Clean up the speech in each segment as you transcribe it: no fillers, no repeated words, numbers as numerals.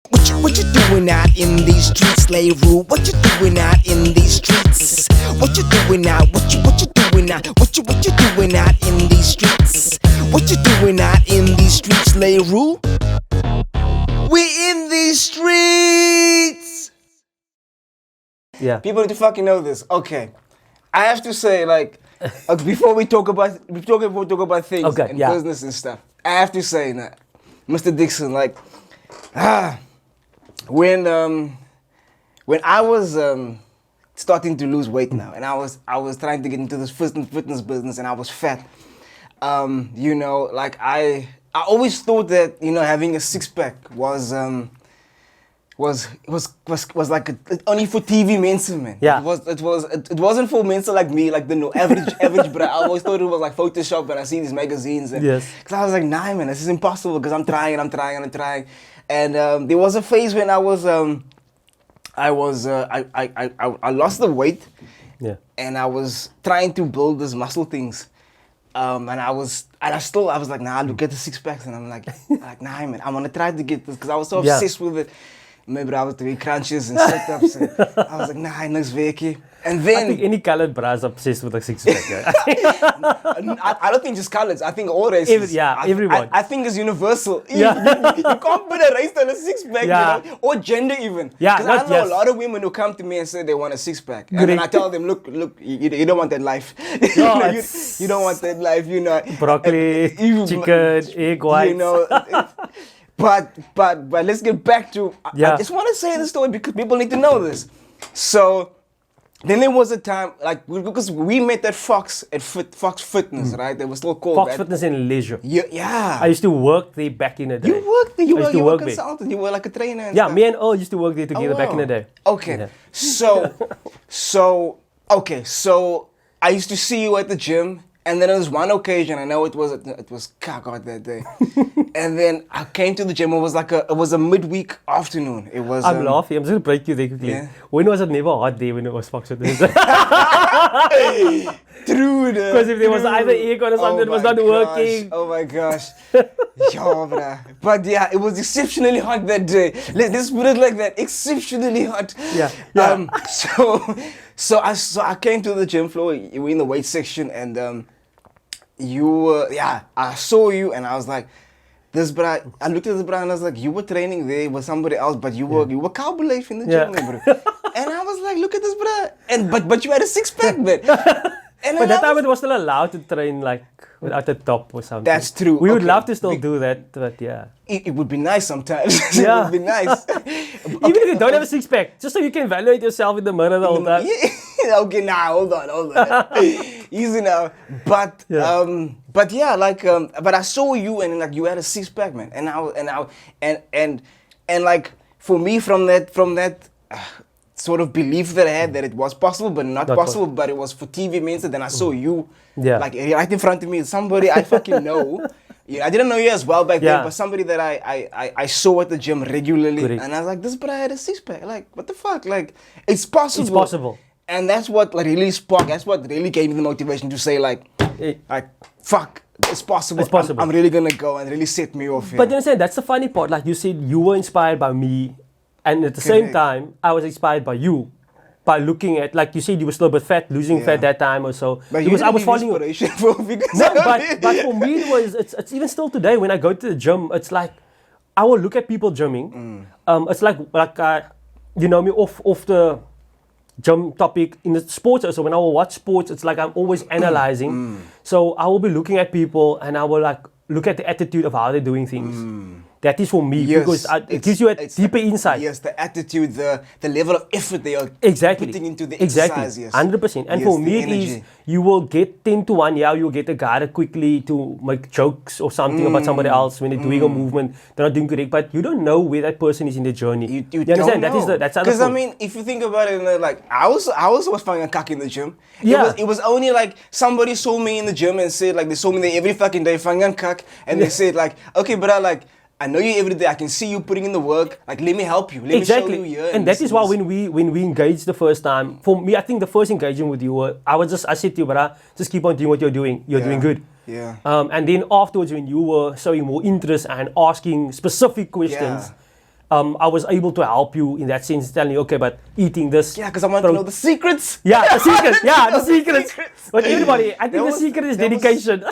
What you doing out in these streets, Leroy? What you doing out in these streets? What you doing out? What you doing out? What you doing out in these streets? What you doing out in these streets, Leroy? We in these streets. Yeah. People need to fucking know this. Okay, I have to say, like, before we talk about things Okay, and yeah. business and stuff, I have to say that, Mr. Dixon, like, when I was starting to lose weight now, and I was trying to get into this fitness business, and I was fat, you know, like I always thought that, you know, having a six pack was like only for TV mensen, man. Yeah. It wasn't for mensen like me, like the average bro. I always thought it was like Photoshop when I see these magazines. And, Yes. Cause I was like, nah, man, this is impossible. Cause I'm trying. And there was a phase when I lost the weight. Yeah. And I was trying to build these muscle things. And I was like, nah, look at the six packs. And I'm like, nah, man, I'm gonna try to get this. Cause I was so Yeah. obsessed with it. Maybe I was doing crunches and sit-ups. And I was like, nah, niks werkie. And I then, think any colored bra is obsessed with a six-pack. Yeah. I don't think just colors. I think all races. Everyone. I think it's universal. Yeah. You can't put a race on a six-pack, Yeah. you know? Or gender even. Yeah, Because I know yes. a lot of women who come to me and say they want a six-pack. And then I tell them, look, you don't want that life. No, you don't want that life, you know. Broccoli, You- chicken, egg whites. You know. But let's get back to. Yeah. I just want to say the story because people need to know this. So then there was a time because we met at Fox Fitness, right? They were still called Fox that. Fitness and Leisure. Yeah. I used to work there back in the day. You worked there. You I used to were a work there. consultant. You were like a trainer. And Yeah, stuff. me and Earl used to work there together back in the day. Okay. Yeah. So I used to see you at the gym, and then there was one occasion. I know it was God that day, and then I came to the gym. It was a midweek afternoon. It was. I'm laughing. I'm just going to break you there quickly. Yeah. When was it never hot there when it was Fox Fitness? True. Because if there was either aircon or something, it was not working. Oh my gosh. Yo, bruh. But yeah, it was exceptionally hot that day. Let's put it like that. Exceptionally hot. Yeah. So I came to the gym floor. You were in the weight section, and I saw you, and I was like, this bra. I looked at this bra, and I was like, you were training there with somebody else, but you were cowboy life in the gym, bro. And I was like, look at this bra, and but you had a six pack, man. And But that time it was still allowed to train like without a top or something. That's true. We would Okay. love to still do that, but yeah. It would be nice sometimes. Yeah. It would be nice. Even if you don't have a six pack, just so you can evaluate yourself in the mirror the whole time. Okay, now hold on. Easy now. But but I saw you and like you had a six pack, man. And like for me from that sort of belief that I had that it was possible but not possible, but it was for TV means that then I saw you like right in front of me, somebody I fucking know. Yeah, I didn't know you as well back then, but somebody that I saw at the gym regularly. Correct. And I was like, this bro had a six pack. Like, what the fuck? Like, it's possible. It's possible. And that's what like really sparked. That's what really gave me the motivation to say like fuck, it's possible. It's possible. I'm really gonna go and really set me off. But you understand, that's the funny part. Like you said, you were inspired by me, and at the same time, I was inspired by you. By looking at, like you said, you were still a bit fat, losing fat that time or so. But because I was following inspiration for because No, but for me it was. It's even still today when I go to the gym. It's like I will look at people gymming. It's like you know me off the gym topic in the sports. So when I will watch sports, it's like I'm always analyzing. So I will be looking at people and I will like look at the attitude of how they're doing things. That is for me because it gives you a deeper insight. Yes, the attitude, the level of effort they are putting into the Exactly, exercise. Yes. 100%. And Yes, for the me, it energy. is you will get 10 to 1. Yeah, you'll get a guy that quickly to make jokes or something about somebody else when they're doing a movement they're not doing correct. But you don't know where that person is in their journey. You understand? Don't know. That's because I mean, if you think about it, like I was finding a cock in the gym. Yeah. It was only like somebody saw me in the gym and said like they saw me there every fucking day finding a cock, and they said like, okay, but I know you every day. I can see you putting in the work. Like, let me help you. Let me show you here. And that is why when we engaged the first time, for me, I think the first engagement with you, I said to you, brother, just keep on doing what you're doing. You're doing good. Yeah. And then afterwards, when you were showing more interest and asking specific questions, I was able to help you in that sense, telling you, okay, but eating this. Yeah, because I want to know the secrets. Yeah, the secrets. Yeah, the secrets. secrets. But everybody, I think the secret is dedication.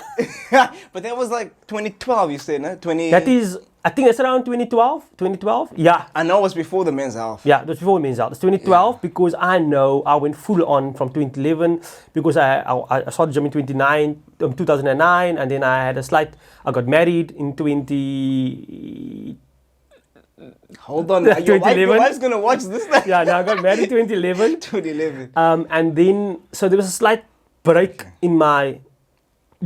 But that was like 2012, you said, no? That is, I think it's around 2012. 2012. Yeah. I know it was before the men's health. Yeah, it was before men's health. It's 2012 because I know I went full on from 2011 because I started gym in 2009, and then I got married in 20. Hold on, your wife's gonna watch this. Yeah, now I got married in 2011. 2011. And then, so there was a slight break in my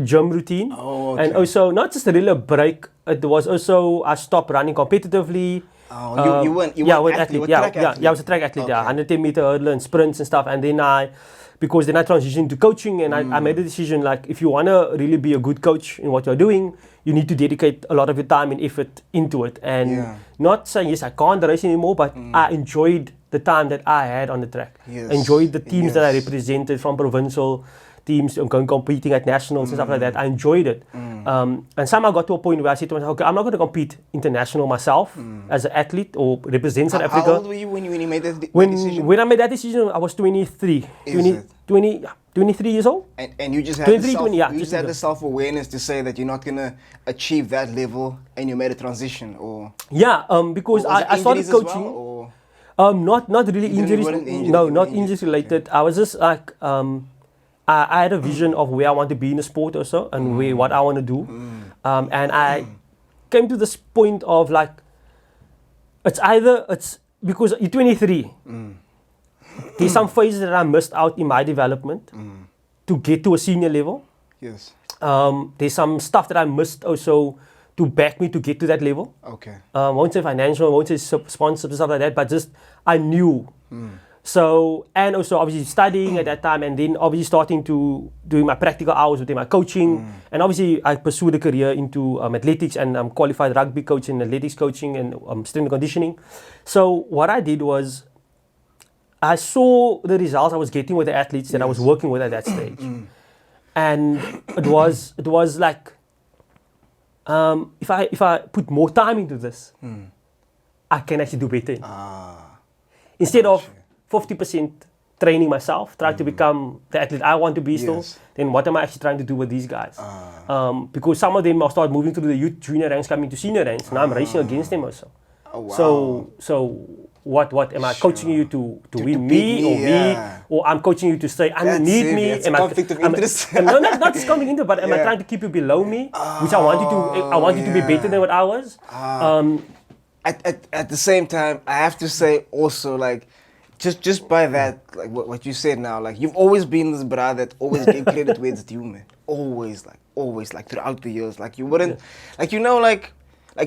gym routine. Oh, okay. And also, not just a real break, it was also, I stopped running competitively. Oh, you weren't athlete. Yeah, I was a track athlete. Okay. Yeah, 110 meter hurdle and sprints and stuff. And then because then I transitioned to coaching, and I made a decision, like, if you want to really be a good coach in what you're doing, you need to dedicate a lot of your time and effort into it. And not saying, yes, I can't race anymore, but I enjoyed the time that I had on the track. Yes. Enjoyed the teams that I represented, from provincial teams, competing at nationals and stuff like that. I enjoyed it. And somehow I got to a point where I said to myself, okay, I'm not going to compete international myself as an athlete or represent South Africa. How old were you when you made that decision? When I made that decision, I was 23. 23 years old. And you just had, 23, you just had the self-awareness to say that you're not going to achieve that level, and you made a transition, or? Yeah, because I started coaching. Well, or? Not really injuries. No, not injuries related. I was just like, I had a vision of where I want to be in the sport also, and what I want to do. And I came to this point of like, it's because you're 23. There's some phases that I missed out in my development to get to a senior level. Yes. There's some stuff that I missed also to back me to get to that level. Okay. Won't say financial, won't say sponsored, stuff like that, but just I knew. So, and also obviously studying at that time, and then obviously starting to doing my practical hours within my coaching. And obviously I pursued a career into athletics, and I'm qualified rugby coach and athletics coaching and strength and conditioning. So what I did was, I saw the results I was getting with the athletes that I was working with at that stage. And it was like, if I put more time into this, I can actually do better. Instead of 50% training myself, try to become the athlete I want to be still, then what am I actually trying to do with these guys? Because some of them will start moving through the youth junior ranks, coming to senior ranks. Now I'm racing against them also. Oh, wow. So what am I coaching you to win me, or I'm coaching you to say I need me? It's a conflict of interest. No, not just conflict of interest, but am I trying to keep you below me, which I want you to be better than what I was? At the same time, I have to say also, like, just by that, like what you said now, like, you've always been this brother that always gave credit where it's due, man. Always, like throughout the years, like you wouldn't, like, you know, like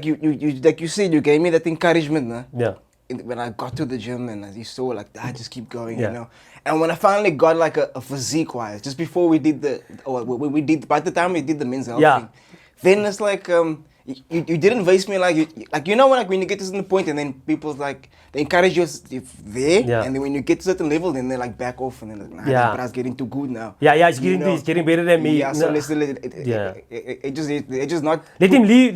you said, you gave me that encouragement, nah? Yeah. When I got to the gym, and you saw, like, I just keep going, you know. And when I finally got like a physique wise, just before we did by the time we did the men's health thing, then it's like you didn't face me like you know, when you get to a certain point, and then people's like, they encourage you there, and then when you get to a certain level, then they like back off, and then like, nah, but I was getting too good now. He's getting better than me. Yeah, so it just not. Let him be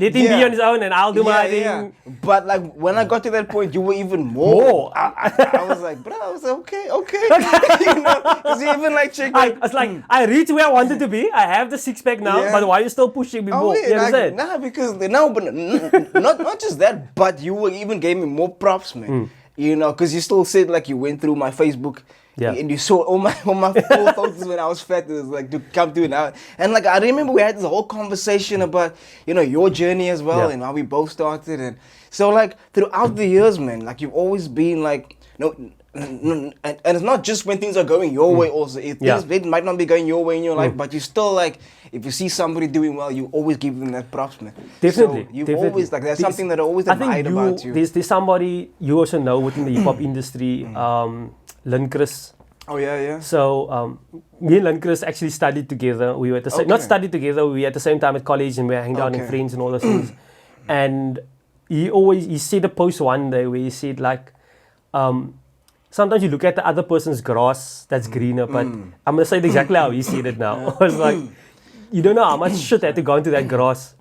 on his own, and I'll do my thing. Yeah. But like when I got to that point, you were even more. I was like, bro, I was like, okay. You know, because you even like check. It's like I reached where I wanted to be. I have the six pack now, but why are you still pushing me more? You understand? Nah, because no, but not just that, but you even gave me more props, man. You know, because you still said, like, you went through my Facebook, and you saw all my full photos when I was fat. It was like, to come to now, and like, I remember we had this whole conversation about, you know, your journey as well, and how we both started, and so like throughout the years, man, like, you've always been like, and it's not just when things are going your way also. If things might not be going your way in your life, but you still, like, if you see somebody doing well, you always give them that props, man. Definitely. So you've always, like, that's something that I always admired about you. There's somebody you also know within the hip-hop industry, Lynn Chris. Oh, yeah. So me and Lynn Chris actually studied together. We were at the same, not studied together, we were at the same time at college, and we were hanging out and friends and all those things. And he said a post one day where he said, like, sometimes you look at the other person's grass that's greener, but I'm going to say it exactly how he said it now. I was like, you don't know how much shit had to go into that grass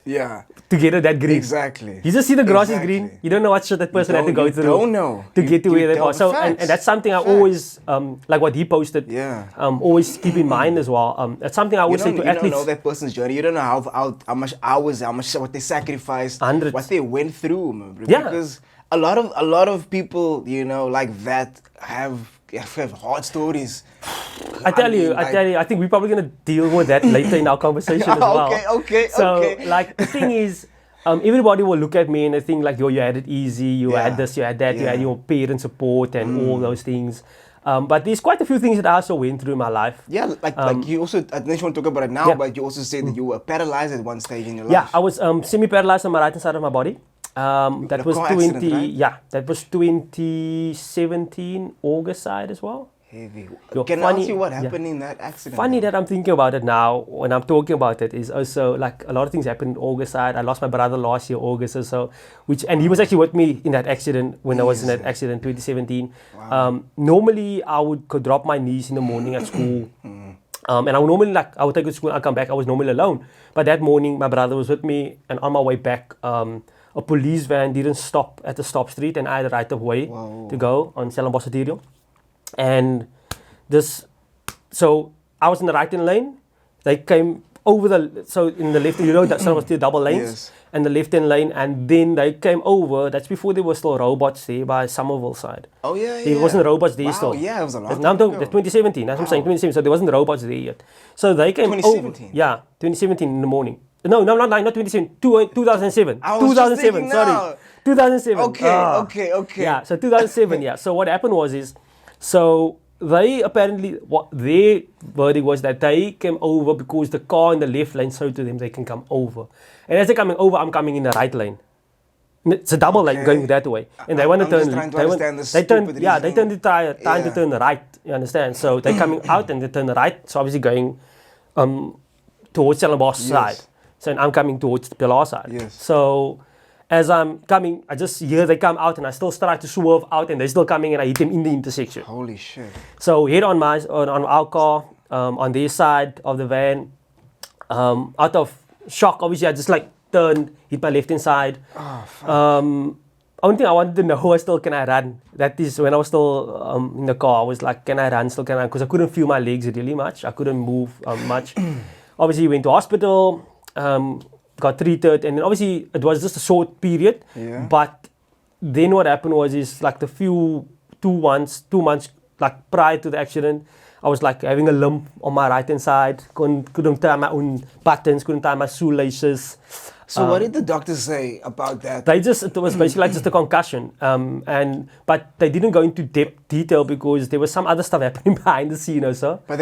Yeah. to get that green. Exactly. You just see the grass is Exactly. green. You don't know what shit that person had to go You through don't know. to You- get to you where they don't. are. So, and Facts. that's something I Facts. always, like what he posted, Yeah. always keep in mind as well. That's something I You always say don't, to you don't athletes. know that person's journey. You don't know how much hours, what they sacrificed, Hundreds. what they went through, man, bro. Yeah. Because a lot of people, like that have hard stories. I tell you, like- I think we're probably gonna deal with that later in our conversation as well. Okay. So, like, the thing is, everybody will look at me and they think like, yo, you had it easy, you Yeah. had this, you had that, you had Yeah. your parent support and all those things. But there's quite a few things that I also went through in my life. Yeah, like you also, I don't know if you want to talk about it now, Yeah. but you also said that you were paralyzed at one stage in your Yeah, life. I was semi-paralyzed on my right hand side of my body. That The was car 20. accident, right? Yeah, that was 2017 August side as well. Heavy. Yo, Can I funny- ask you what yeah. happened in that accident? Funny that I'm thinking about it now when I'm talking about it is also like a lot of things happened in August side. I lost my brother last year, August or so, and he was actually with me in that accident when I was in that accident 2017. Normally I would go drop my niece in the morning at school. And I would normally I would take her to school and I come back. I was normally alone. But that morning my brother was with me and on my way back, a police van didn't stop at the stop street and I had the right of way to go on Stellenbosch Arterial. And so I was in the right-hand lane. They came over in the left, that so was still double lanes, Yes. and the left-hand lane, and then they came over. That's before there were still robots there by Somerville side. Oh yeah, yeah. There wasn't robots there Wow, still. yeah, it was a long Now I'm time talking, ago. that's 2017. That's what I'm saying, 2017. So there wasn't robots there yet. So they came over. 2017? Yeah, 2017 in the morning. No, not 2017. 2007. I was just 2007. thinking Sorry, now. 2007. Okay. Yeah, so 2007, yeah. So what happened was so they apparently, what their verdict was that they came over because the car in the left lane showed to them they can come over. And as they're coming over, I'm coming in the right lane. It's a double lane going that way. And they want to I'm turn, just trying to they understand the they turn, stupid yeah, they turn reasoning. trying to Yeah. turn the right, you understand? So they're coming out and they turn the right, so obviously going towards Stellenbosch side. So and I'm coming towards the Pilar side. Yes. So as I'm coming, I just hear they come out and I still try to swerve out and they're still coming and I hit them in the intersection. Holy shit. So head on our car, on their side of the van, out of shock, obviously I just like turned, hit my left hand side. Only thing I wanted to know was still, can I run? That is when I was still in the car, I was like, can I run? Still can I? Because I couldn't feel my legs really much. I couldn't move much. Obviously went to hospital, got treated, and then obviously it was just a short period. Yeah. But then what happened was like the two months like prior to the accident, I was like having a lump on my right hand side, couldn't tie my own buttons, couldn't tie my shoelaces. So what did the doctors say about that? It was basically like just a concussion, but they didn't go into detail because there was some other stuff happening behind the scene also. But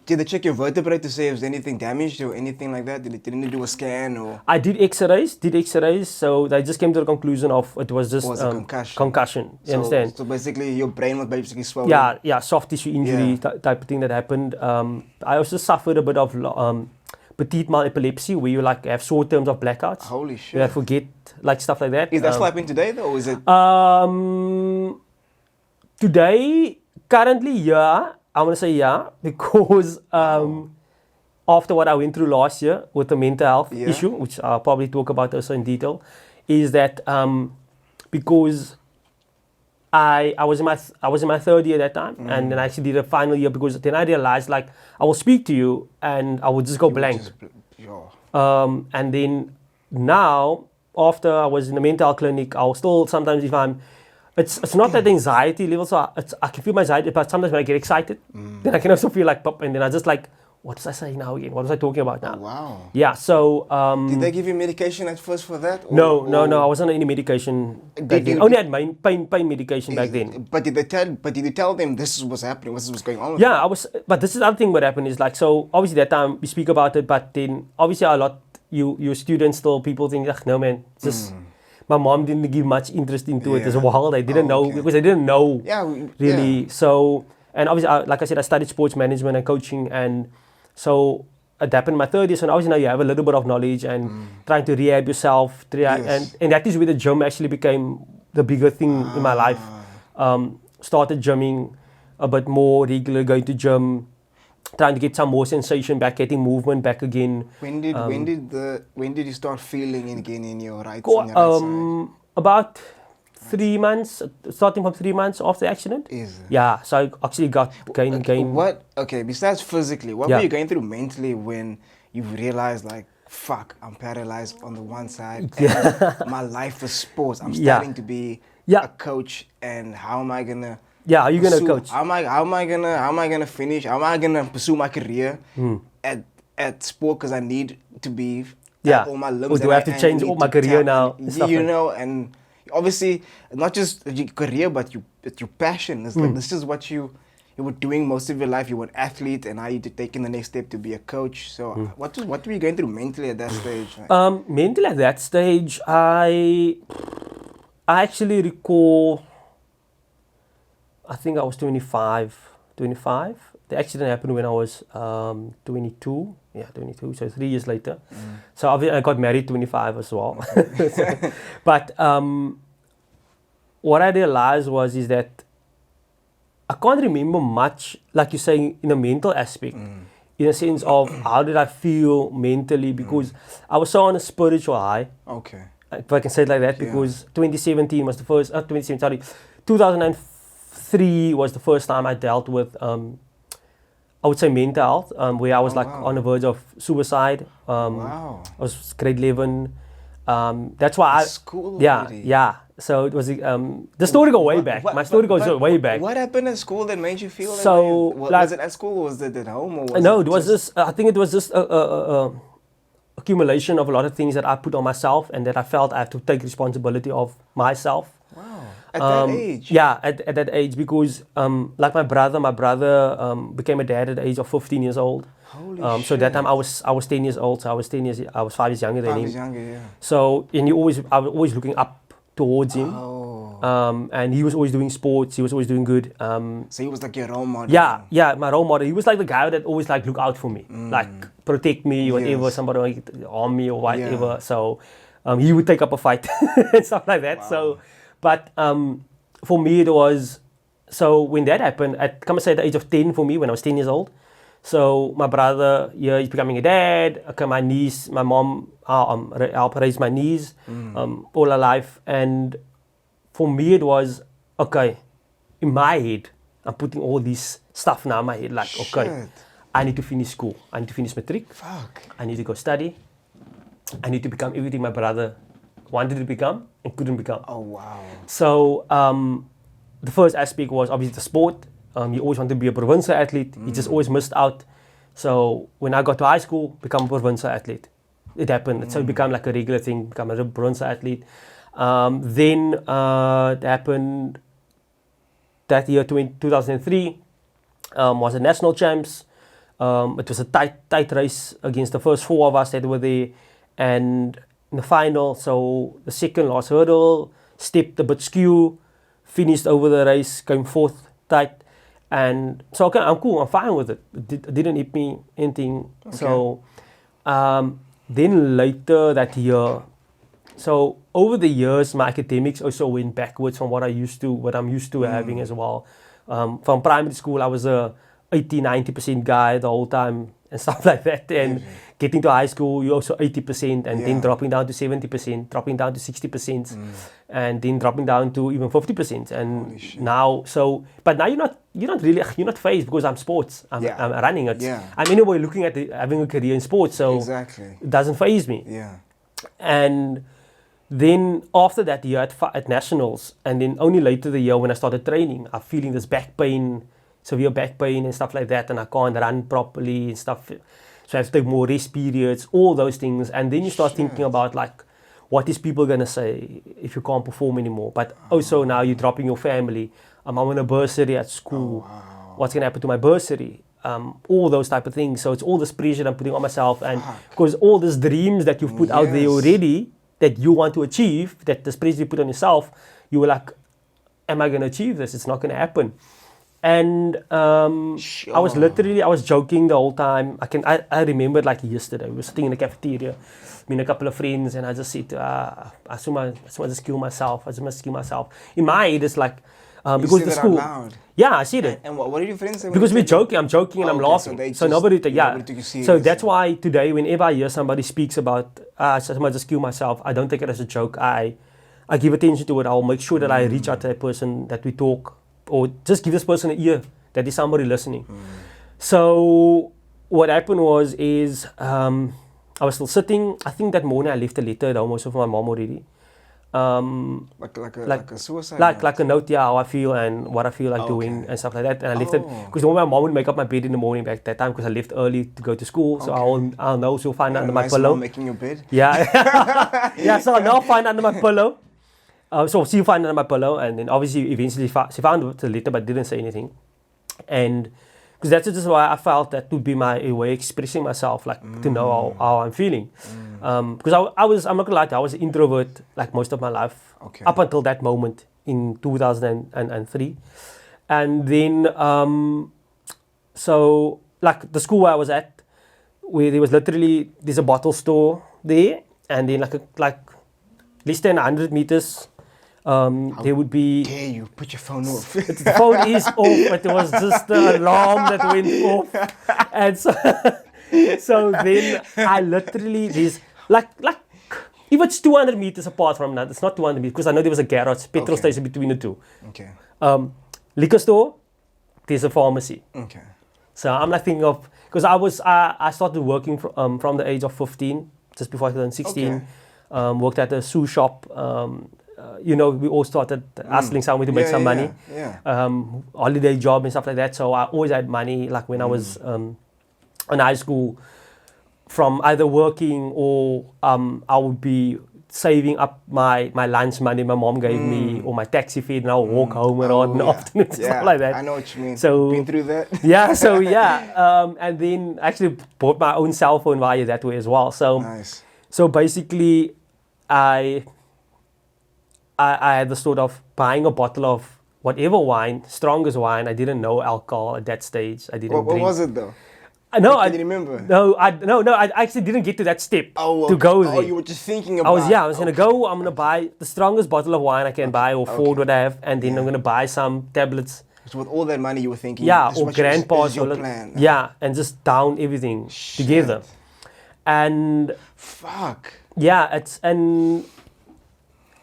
did they check your vertebrae to say if there's anything damaged or anything like that? Didn't they do a scan or? I did X-rays, so they just came to the conclusion of it was just Was a concussion. concussion. You understand? So basically your brain was basically swollen. Yeah, soft tissue injury Yeah. type of thing that happened. I also suffered a bit of petit mal epilepsy, where you like have short terms of blackouts. Holy shit. You like, forget like stuff like that. Is that still happening today though, or is it? Today, currently, yeah, I want to say yeah, because after what I went through last year with the mental health Yeah. issue, which I'll probably talk about also in detail, is that because I was in my third year at that time, and then I actually did a final year because then I realized like I will speak to you and I would just go blank. And then now after I was in the mental health clinic, I'll still sometimes it's not that the anxiety level, so I can feel my anxiety, but sometimes when I get excited, then I can also feel like pop, and then I just like, what was I saying now again? What was I talking about now? Wow. Yeah, so Did they give you medication at first for that? no, I wasn't on any medication back then. Only had pain medication back then. But did you tell them this is what's happening? This is what's going on? With Yeah, but this is the other thing what happened is like, so obviously that time we speak about it, but then obviously your students still, people think, no man, just, my mom didn't give much interest into it as well. They didn't know, because they didn't know really. Yeah. So, and obviously, like I said, I studied sports management and coaching, and so it happened in my third year. So obviously now you have a little bit of knowledge and trying to rehab yourself, Yes. and that is where the gym actually became the bigger thing in my life. Started gymming a bit more regular, going to gym. trying to get some more sensation back, getting movement back again. When did you start feeling it again in your right, on your right side? About 3 months, starting from 3 months after the accident. Is it? Yeah, so I actually got gain. What? Okay, besides physically, what Yeah. were you going through mentally when you realized, like, fuck, I'm paralyzed on the one side, and my life is sports. I'm starting to be a coach, and how am I gonna? Yeah, are you gonna coach? How am I gonna finish? How am I gonna pursue my career at sport? Because I need to be at all my limbs. Or do I have to change all my career now? You know, and obviously not just your career, but your passion. It's like this is what you were doing most of your life. You were an athlete, and now you're taking the next step to be a coach. So what were you going through mentally at that stage? Mentally at that stage, I actually recall, I think I was 25. The accident happened when I was 22. Yeah, 22. So 3 years later. So I got married 25 as well. But what I realized is that I can't remember much, like you're saying, in a mental aspect, in a sense of how did I feel mentally, because I was so on a spiritual high. Okay. If I can say it like that, because 2017 was the first, 2003 was the first time I dealt with, I would say mental health, where I was on the verge of suicide. Wow. I was grade 11. That's why school already. Yeah. So it was, the story goes way back. My story goes way back. What happened at school that made you feel that So, way? like, Was it at school or was it at home? Or was no, it it was just, I think it was just a accumulation of a lot of things that I put on myself and that I felt I had to take responsibility of myself. Wow. At that age? Yeah, at that age, because like my brother became a dad at the age of 15 years old. Holy shit. So that time I was 10 years old, so I was 5 years younger than 5 him. years younger, yeah. So, and I was always looking up towards him. Oh. And he was always doing sports, he was always doing good. So he was like your role model? Yeah, my role model. He was like the guy that always like look out for me, like protect me, whatever, somebody might harm me or whatever. Yeah. So he would take up a fight and stuff like that. Wow. So, but for me it was, so when that happened, at come and say at the age of 10 for me, when I was 10 years old. So my brother, he's becoming a dad. Okay, my niece, my mom helped raise my niece all her life. And for me it was, okay, in my head, I'm putting all this stuff now in my head, like, okay, Shit. I need to finish school. I need to finish matric. Fuck. I need to go study. I need to become everything my brother wanted to become and couldn't become. Oh, wow. So the first aspect was obviously the sport. He always wanted to be a provincial athlete. He just always missed out. So when I got to high school, become a provincial athlete. It happened. So it became like a regular thing, become a provincial athlete. Then it happened that year, 2003, was a national champs. It was a tight race against the first 4 of us that were there. And in the final, so the second last hurdle, stepped a bit skew, finished over the race, came fourth tight. And so, okay, I'm cool, I'm fine with it. It didn't hit me anything. Okay. So, then later that year, so over the years, my academics also went backwards from what I'm used to having as well. From primary school, I was a 80-90% guy the whole time and stuff like that. And getting to high school, you're also 80%, and then dropping down to 70%, dropping down to 60%, and then dropping down to even 50%. And now, so, but now you're not phased because I'm sports. I'm running it. I'm anyway looking at having a career in sports, so it doesn't phase me. Yeah. And then after that year at nationals, and then only later the year when I started training, I'm feeling this back pain, severe back pain and stuff like that, and I can't run properly and stuff. So I have to take more rest periods, all those things. And then you start thinking about, like, what is people going to say if you can't perform anymore? But also now you're dropping your family. I'm on a bursary at school. What's going to happen to my bursary? All those type of things. So it's all this pressure I'm putting on myself. And because all these dreams that you've put out there already that you want to achieve, that this pressure you put on yourself, you were like, am I going to achieve this? It's not going to happen. And I was joking the whole time. I remember like yesterday, we were sitting in the cafeteria, me and a couple of friends, and I just said, I just must kill myself. In my head, it's like, because said the that out school. loud? Yeah, I said it. And what did your friends say? when Because you we're said joking, I'm joking and Oh, I'm okay, so laughing. they So just- nobody, nobody took you So serious. that's why today, whenever I hear somebody speaks about, somebody just kill myself, I don't take it as a joke. I give attention to it. I'll make sure that I reach out to that person, that we talk, or just give this person an ear, that there's somebody listening. So what happened is I was still sitting. I think that morning I left a letter at home also for my mom already. like a suicide. Like a note, yeah, how I feel and what I feel like doing Okay. and stuff like that. And I left it because my mom would make up my bed in the morning back that time because I left early to go to school. So I'll know she'll find it under my nice pillow. mom making your bed. Yeah, yeah. So I'll now find under my pillow. So she'll find under my pillow, and then obviously eventually she found the letter but didn't say anything. And because that's just why I felt that would be my way of expressing myself, like to know how I'm feeling. Because I'm not gonna lie to you, I was an introvert like most of my life up until that moment in 2003. And then so like the school where I was at, where there was literally there's a bottle store there, and then like less than 100 meters. There would be. Dare you put your phone off? The phone is off, but it was just the alarm that went off, and so then I literally there's like if it's 200 meters apart from that, it's not 200 meters because I know there was a garage, petrol station between the two. Okay. Liquor store, there's a pharmacy. Okay. So I'm like thinking of because I started working from the age of 15, just before I turned 16. Worked at a shoe shop. We all started hustling somewhere to make some money. Holiday job and stuff like that. So I always had money, like when I was in high school, from either working or I would be saving up my lunch money my mom gave me or my taxi fare, and I'll walk home around in the afternoon, stuff like that. I know what you mean. So been through that. And then actually bought my own cell phone via that way as well. So Nice. so basically, I had the sort of buying a bottle of whatever wine, strongest wine. I didn't know alcohol at that stage. I didn't What drink. was it though? No, Can you remember? No, I actually didn't get to that step to go there. Oh, you were just thinking about. I was gonna go. I'm gonna buy the strongest bottle of wine I can buy, or afford what I have, and then I'm gonna buy some tablets. So with all that money, you were thinking. Yeah, this is or what your- grandpa's. this is your or plan. yeah, and just down everything together. And Fuck. yeah, and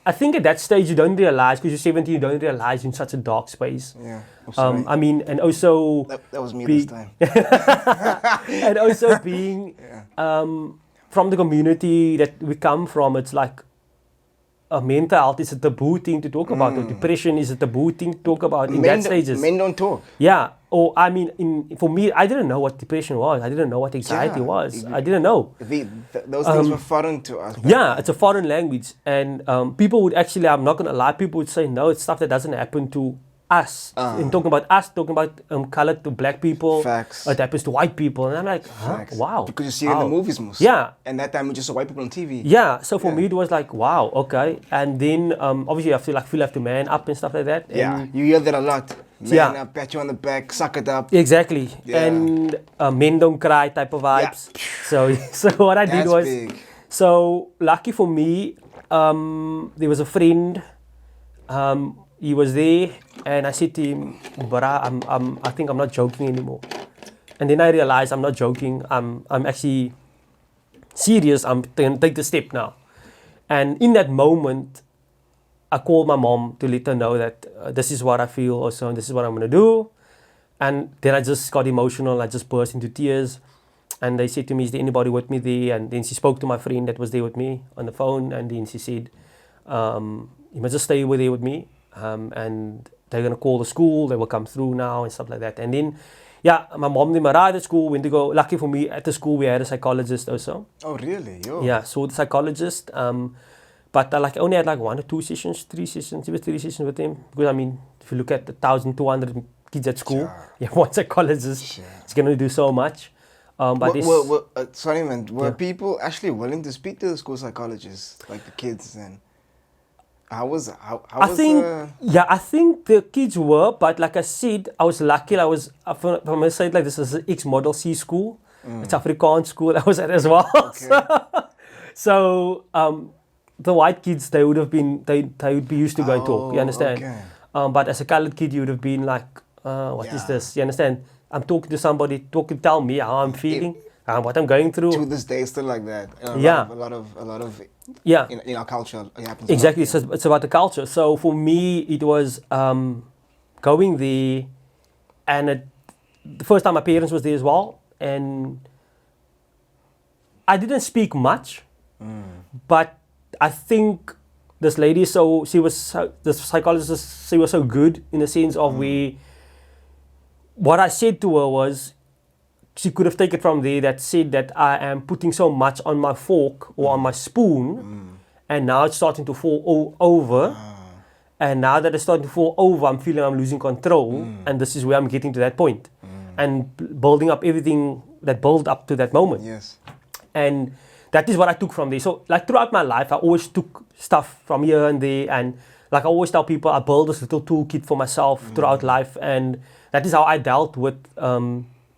I think at that stage you don't realize, because you're 17, you don't realize you're in such a dark space. Yeah. I'm sorry. I mean, and also that was me be- this time. and also being from the community that we come from, it's like mental health is a taboo thing to talk about. Or depression is a taboo thing to talk about in that stages. Men don't talk. Yeah. Or I mean, for me, I didn't know what depression was. I didn't know what anxiety Yeah. was. I didn't know. Those things were foreign to us. Yeah, it's a foreign language, and people would actually, I'm not gonna lie, people would say no, it's stuff that doesn't happen to us. In talking about us, talking about colored to black people, Facts. it happens to white people, and I'm like, huh? Facts. Wow. Because you see it in the movies most. Yeah. And that time we just saw white people on TV. Yeah, so for me it was like, wow, okay, and then obviously you have to feel like to man up and stuff like that. Yeah. And You hear that a lot. Man Yeah. up, pat you on the back, suck it up. exactly, Yeah. and men don't cry type of vibes. So what I did That's was, big. so lucky for me, there was a friend. He was there, and I said to him, "Bara, I think I'm not joking anymore." And then I realized I'm not joking. I'm actually serious. I'm going to take the step now. And in that moment, I called my mom to let her know that this is what I feel also, and this is what I'm going to do. And then I just got emotional. I just burst into tears. And they said to me, is there anybody with me there? And then she spoke to my friend that was there with me on the phone. And then she said, you must just stay there with me. And they're going to call the school. They will come through now and stuff like that. And then, yeah, my mom did my ride at school. Went to go. Lucky for me, at the school we had a psychologist also. Oh, really? Yo. Yeah, so the psychologist. But I only had like 1 or 2 sessions, 3 sessions, even 3 sessions with him. Because I mean, if you look at the 1,200 kids at school, you have one psychologist. It's going to do so much. But sorry, man. Were people actually willing to speak to the school psychologists, like the kids? And how was I think the kids were, but like I said, I was lucky. I was from a side like this is an ex-model C school. It's Afrikaans school I was at as well. Okay. So the white kids, they would be used to go and talk. You understand? Okay. But as a colored kid, you would have been like, what is this? You understand? I'm talking to somebody, tell me how I'm feeling, what I'm going through. To this day, still like that. A lot of yeah. In our culture, it happens. Exactly. So it's about the culture. So for me, it was going there, and the first time my parents was there as well, and I didn't speak much, but I think this lady, the psychologist, she was so good in the sense of what I said to her was, she could have taken it from there, that said that I am putting so much on my fork or on my spoon, and now it's starting to fall over. And now that it's starting to fall over, I'm feeling I'm losing control, and this is where I'm getting to that point, and building up everything that built up to that moment. Yes. And that is what I took from there. So like throughout my life, I always took stuff from here and there, and like I always tell people, I built this little toolkit for myself throughout life, and that is how I dealt with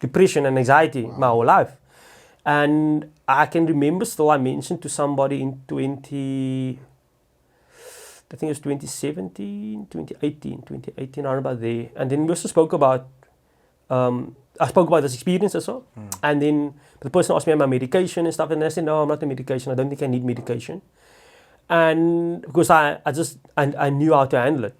depression and anxiety my whole life. And I can remember still, I mentioned to somebody in 2018, around about there. And then we also spoke about, I spoke about this experience as well. And then the person asked me about my medication and stuff, and I said, no, I'm not on medication. I don't think I need medication. And because I knew how to handle it.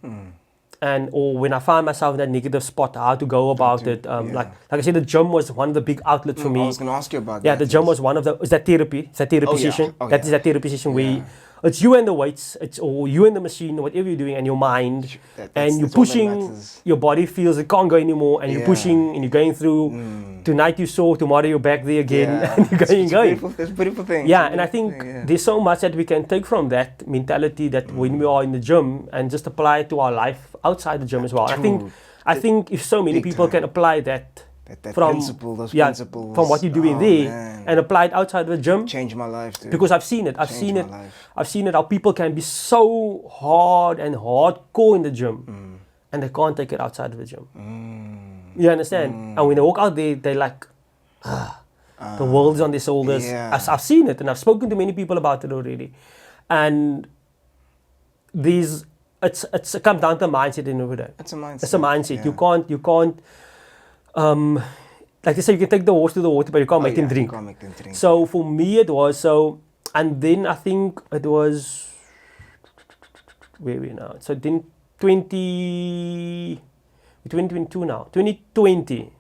Or when I found myself in that negative spot, how to go about it. Like I said, the gym was one of the big outlets for me. I was going to ask you about that. Yeah, the gym was one of the, is that therapy? It's that therapy session. That is that therapy session where it's you and the weights, or you and the machine, whatever you're doing, and your mind, and you're pushing, your body feels it can't go anymore, and you're pushing, and you're going through, tonight you saw, tomorrow you're back there again, and you're going. It's a beautiful thing. Yeah, and I think there's so much that we can take from that mentality, that when we are in the gym, and just apply it to our life outside the gym as well. I think if so many people can apply that from principles, from what you're doing there, and apply it outside the gym, change my life too. Because I've seen it how people can be so hard and hardcore in the gym, and they can't take it outside of the gym. You understand? And when they walk out there, they're like, the world is on their shoulders. I've seen it, and I've spoken to many people about it already. And it comes down to mindset at the end of the day. It's a mindset. It's a mindset. You can't like they say, you can take the horse to the water, but you can't make them drink. So for me it was so, and then I think it was, where are we now? So then 2022 now, 2020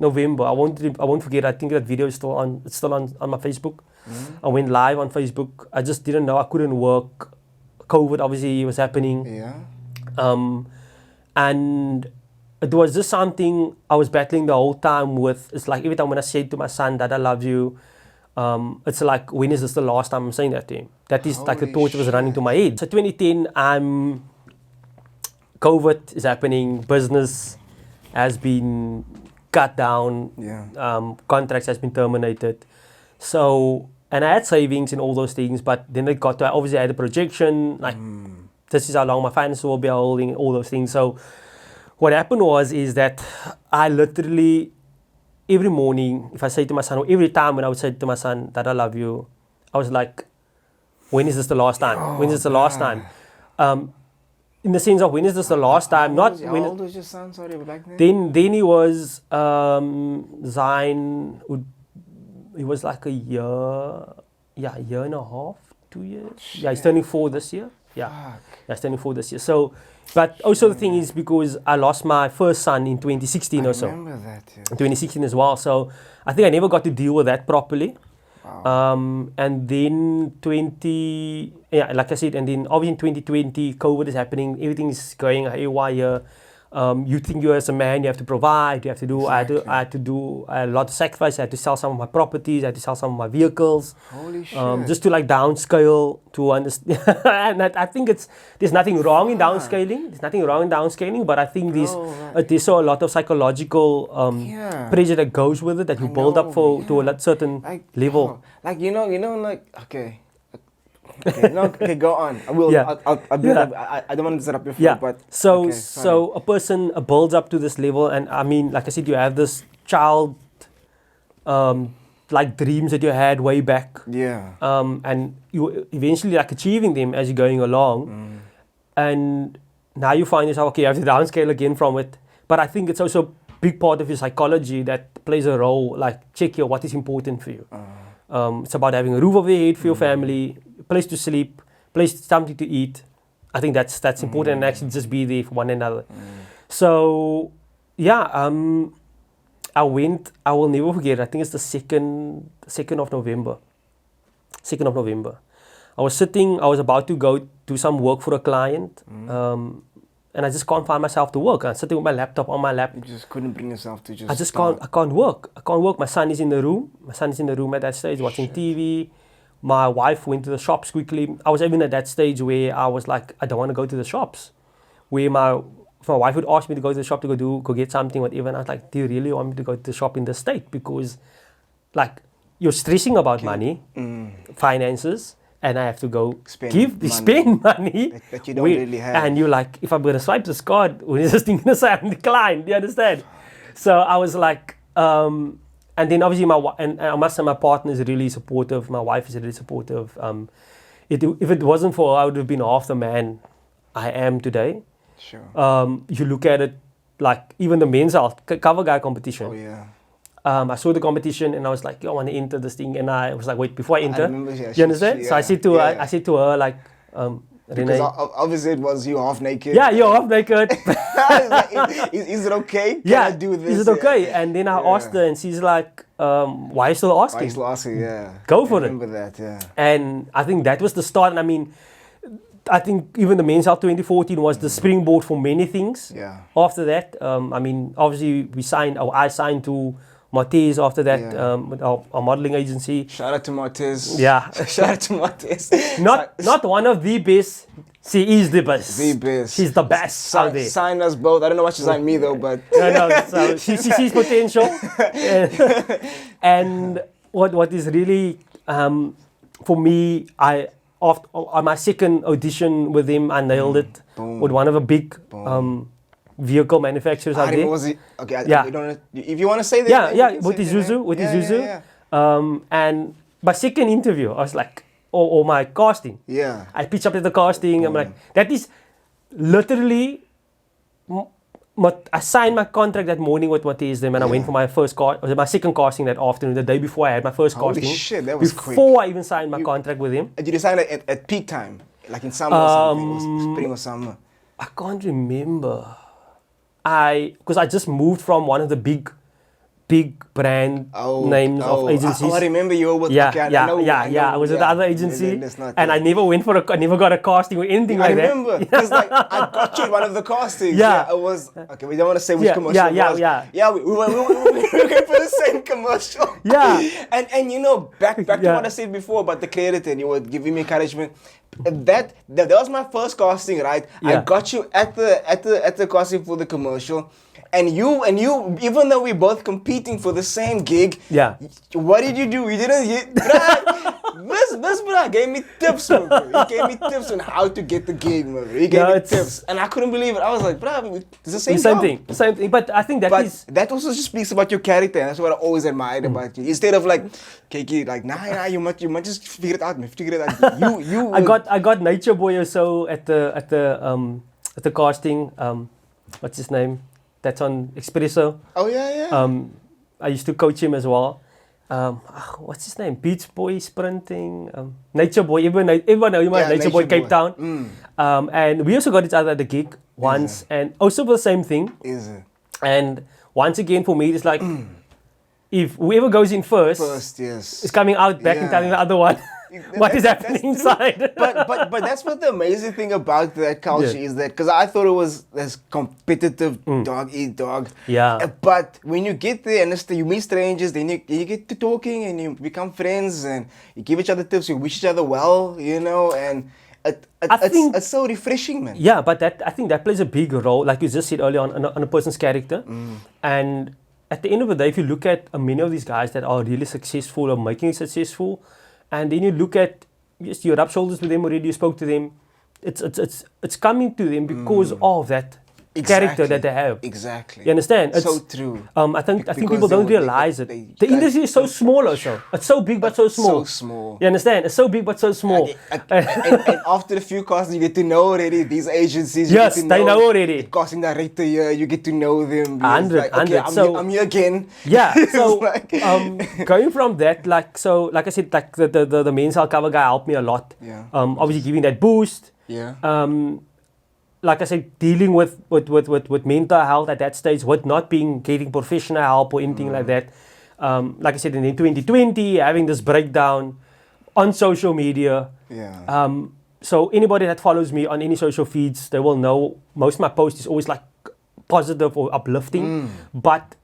November. I won't forget. I think that video is still on. It's still on my Facebook. I went live on Facebook. I just didn't know. I couldn't work. COVID obviously was happening. And it was just something I was battling the whole time with. It's like every time when I say to my son that I love you, it's like, when is this the last time I'm saying that to him? That is like the thought was running to my head. So 2010, COVID is happening. Business has been cut down. Contracts has been terminated. So, and I had savings and all those things, but then it got to, obviously I had a projection, like this is how long my finances will be holding, all those things. So what happened is that I literally, every morning, if I say to my son, or every time when I would say to my son that I love you, I was like, when is this the last time? When is this the last time? In the sense of, when is this the last time? How old was your son? Sorry, back then? Then he was, Zion, he was like a year and a half, 2 years. Shit. Yeah, he's turning 4 this year. He's turning 4 this year. So, but also the thing is, because I lost my first son in 2016 or so. I remember that, yeah. In 2016 as well. So I think I never got to deal with that properly. Wow. And then like I said, and then obviously in 2020, COVID is happening. Everything is going haywire. You think you as a man, you have to provide, you have to do, exactly. I had to do a lot of sacrifice. I had to sell some of my properties, I had to sell some of my vehicles. Holy shit. Just to like downscale to understand. And I think there's nothing wrong in downscaling. There's nothing wrong in downscaling, but I think there's so a lot of psychological pressure that goes with it, that you build up to a certain level. Like, you know, like, okay, go on. I will. Yeah. I don't want to disrupt your flow, but so a person builds up to this level, and I mean, like I said, you have this child, like dreams that you had way back. And you eventually like achieving them as you're going along, and now you find yourself, okay, you have to downscale again from it. But I think it's also a big part of your psychology that plays a role, like check here what is important for you. It's about having a roof over your head for your family, a place to sleep, place something to eat. I think that's important, and actually just be there for one another. So yeah, I will never forget, I think it's the 2nd of November. 2nd of November. I was about to go do some work for a client, and I just can't find myself to work. I'm sitting with my laptop on my lap. You just couldn't bring yourself to just. I can't work. My son is in the room. My son is in the room at that stage watching TV. My wife went to the shops quickly. I was even at that stage where I was like, I don't want to go to the shops. Where my wife would ask me to go to the shop to go get something, whatever. And I was like, do you really want me to go to the shop in the state? Because, like, you're stressing about money, finances, and I have to go spend money that you don't really have. And you're like, if I'm going to swipe this card, when is this thing going to say I'm declined? Do you understand? So I was like, and then obviously and I must say my partner is really supportive. My wife is really supportive. If it wasn't for her, I would have been half the man I am today. Sure. You look at it like even the men's health cover guy competition. Oh yeah. I saw the competition and I was like, I want to enter this thing. And I was like, wait, before I enter, remember, you understand? So I said to her, like, because Renee, obviously it was you half naked. yeah, you're half naked. Is it okay? Can Yeah, I do this? is it okay? And then I asked her and she's like, why are you still asking? I used to ask her, yeah. Go for I it. remember that, yeah. And I think that was the start. And I mean, I think even the Men's Health 2014 was the springboard for many things. Yeah. After that, I mean, obviously I signed to Martez after that, with our modeling agency. Shout out to Martez. Yeah. Shout out to Martez. Not one of the best. She is the best. The best. She's the best out there. Sign us both. I don't know why she signed me though, but No, so she sees potential. And what is really for me, on my second audition with him, I nailed it with one of the big vehicle manufacturers out there. Was it? Okay, Yeah. If you want to say that. With Isuzu. And my second interview, I was like, or my casting. Yeah. I pitch up at the casting. I'm like, that is literally. I signed my contract that morning with Matthijs and I went for my second casting that afternoon, the day before I had my first Holy casting. shit, that was before quick. I even signed my contract with him. Did you sign it at peak time? Like in summer or something? It was spring or summer? I can't remember. Because I just moved from one of the big brand names of agencies. I remember you were with. I was at the other agency, and I never never got a casting or anything like that. I remember because like I got you at one of the castings. It was okay. We don't want to say which commercial it was. We were going for the same commercial. Yeah, and you know back to what I said before about the credit, and you were giving me encouragement. That was my first casting, right? I got you at the casting for the commercial. And you, even though we're both competing for the same gig, what did you do? You didn't, this bruh gave me tips, bro. He gave me tips on how to get the gig, bro. He gave me tips, and I couldn't believe it. I was like, bruh, it's the same thing. But I think that also just speaks about your character, and that's what I always admired about you. Instead of like, Kiki, like, nah, you might just figure it out, man. Figure it out. You. I got Nature Boy or so at the casting. What's his name? That's on Espresso. Oh yeah. I used to coach him as well. What's his name? Beach Boy Sprinting. Nature Boy. Everyone knows him as Nature Boy Cape Town. And we also got each other at the gig once, and also for the same thing. Is it? And once again for me, it's like if whoever goes in first yes, is coming out back and telling the other one. What is happening inside? but that's what the amazing thing about that culture is that because I thought it was this competitive dog eat dog. Yeah. But when you get there and you meet strangers, then you get to talking and you become friends and you give each other tips, you wish each other well, you know, and it's so refreshing, man. Yeah, but I think that plays a big role, like you just said earlier on a person's character. And at the end of the day, if you look at many of these guys that are really successful or making it successful, and then you look at, yes, you rub shoulders with them already, you spoke to them, it's coming to them because of that character that they have. Exactly. You understand? So true. I think Because people don't realize it. The guys- industry is so small also. It's so big but so small. So small. You understand? It's so big but so small. And after a few casts, you get to know already these agencies. You Yes, get to they know already. The casting director here, you get to know them. 100, It's like, okay, 100. So- I'm here again. Yeah, It's so like- going from that, like I said, like the men's health cover guy helped me a lot. Yeah. Obviously giving that boost. Yeah. Like I said, dealing with mental health at that stage, with not getting professional help or anything like that. Like I said, in 2020, having this breakdown on social media. Yeah. So anybody that follows me on any social feeds, they will know most of my posts is always like positive or uplifting. But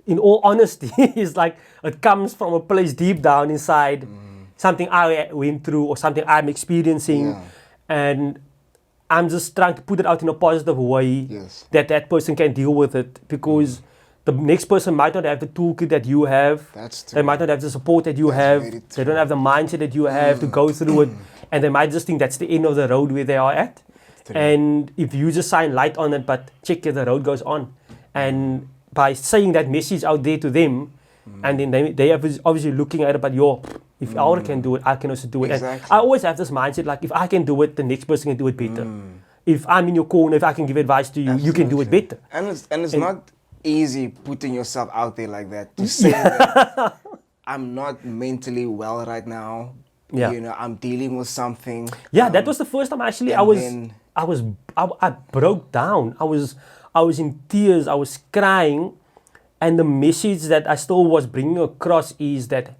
in all honesty, it's like it comes from a place deep down inside, something I went through or something I'm experiencing, Yeah. and I'm just trying to put it out in a positive way Yes. that person can deal with it, because the next person might not have the toolkit that you have. That's true. They might not have the support that you That's have. very They don't have the mindset that you have to go through it, and they might just think that's the end of the road where they are at. True. And if you just shine light on it, but check if the road goes on, and by saying that message out there to them, and then they are obviously looking at it, but if Aura can do it, I can also do it. Exactly. And I always have this mindset, like if I can do it, the next person can do it better. If I'm in your corner, if I can give advice to you, you can do it better. And it's not easy putting yourself out there like that, to say that I'm not mentally well right now. Yeah. You know, I'm dealing with something. Yeah, that was the first time actually I broke down. I was in tears. I was crying, and the message that I still was bringing across is that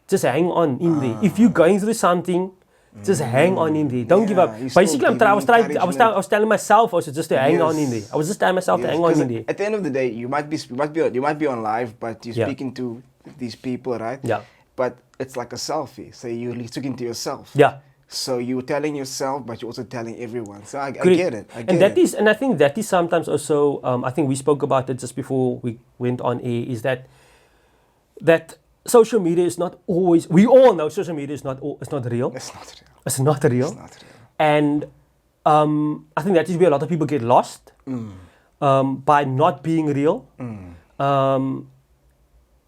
just hang on in there. If you're going through something, just hang on in there. Don't give up. you still Basically, giving I was telling myself also just to hang on in there. Yes. I was just telling myself to Yes, hang on 'cause in there. At the end of the day, you might be on live, but you're Yeah. speaking to these people, right? Yeah. But it's like a selfie. So you're speaking to yourself. Yeah. So you're telling yourself, but you're also telling everyone. So I Correct. get it. I get And that it. is, and I think that is sometimes also. I think we spoke about it just before we went on air. Is that social media is not always. We all know social media is not real. It's not real. It's not real. It's not real. And I think that is where a lot of people get lost by not being real.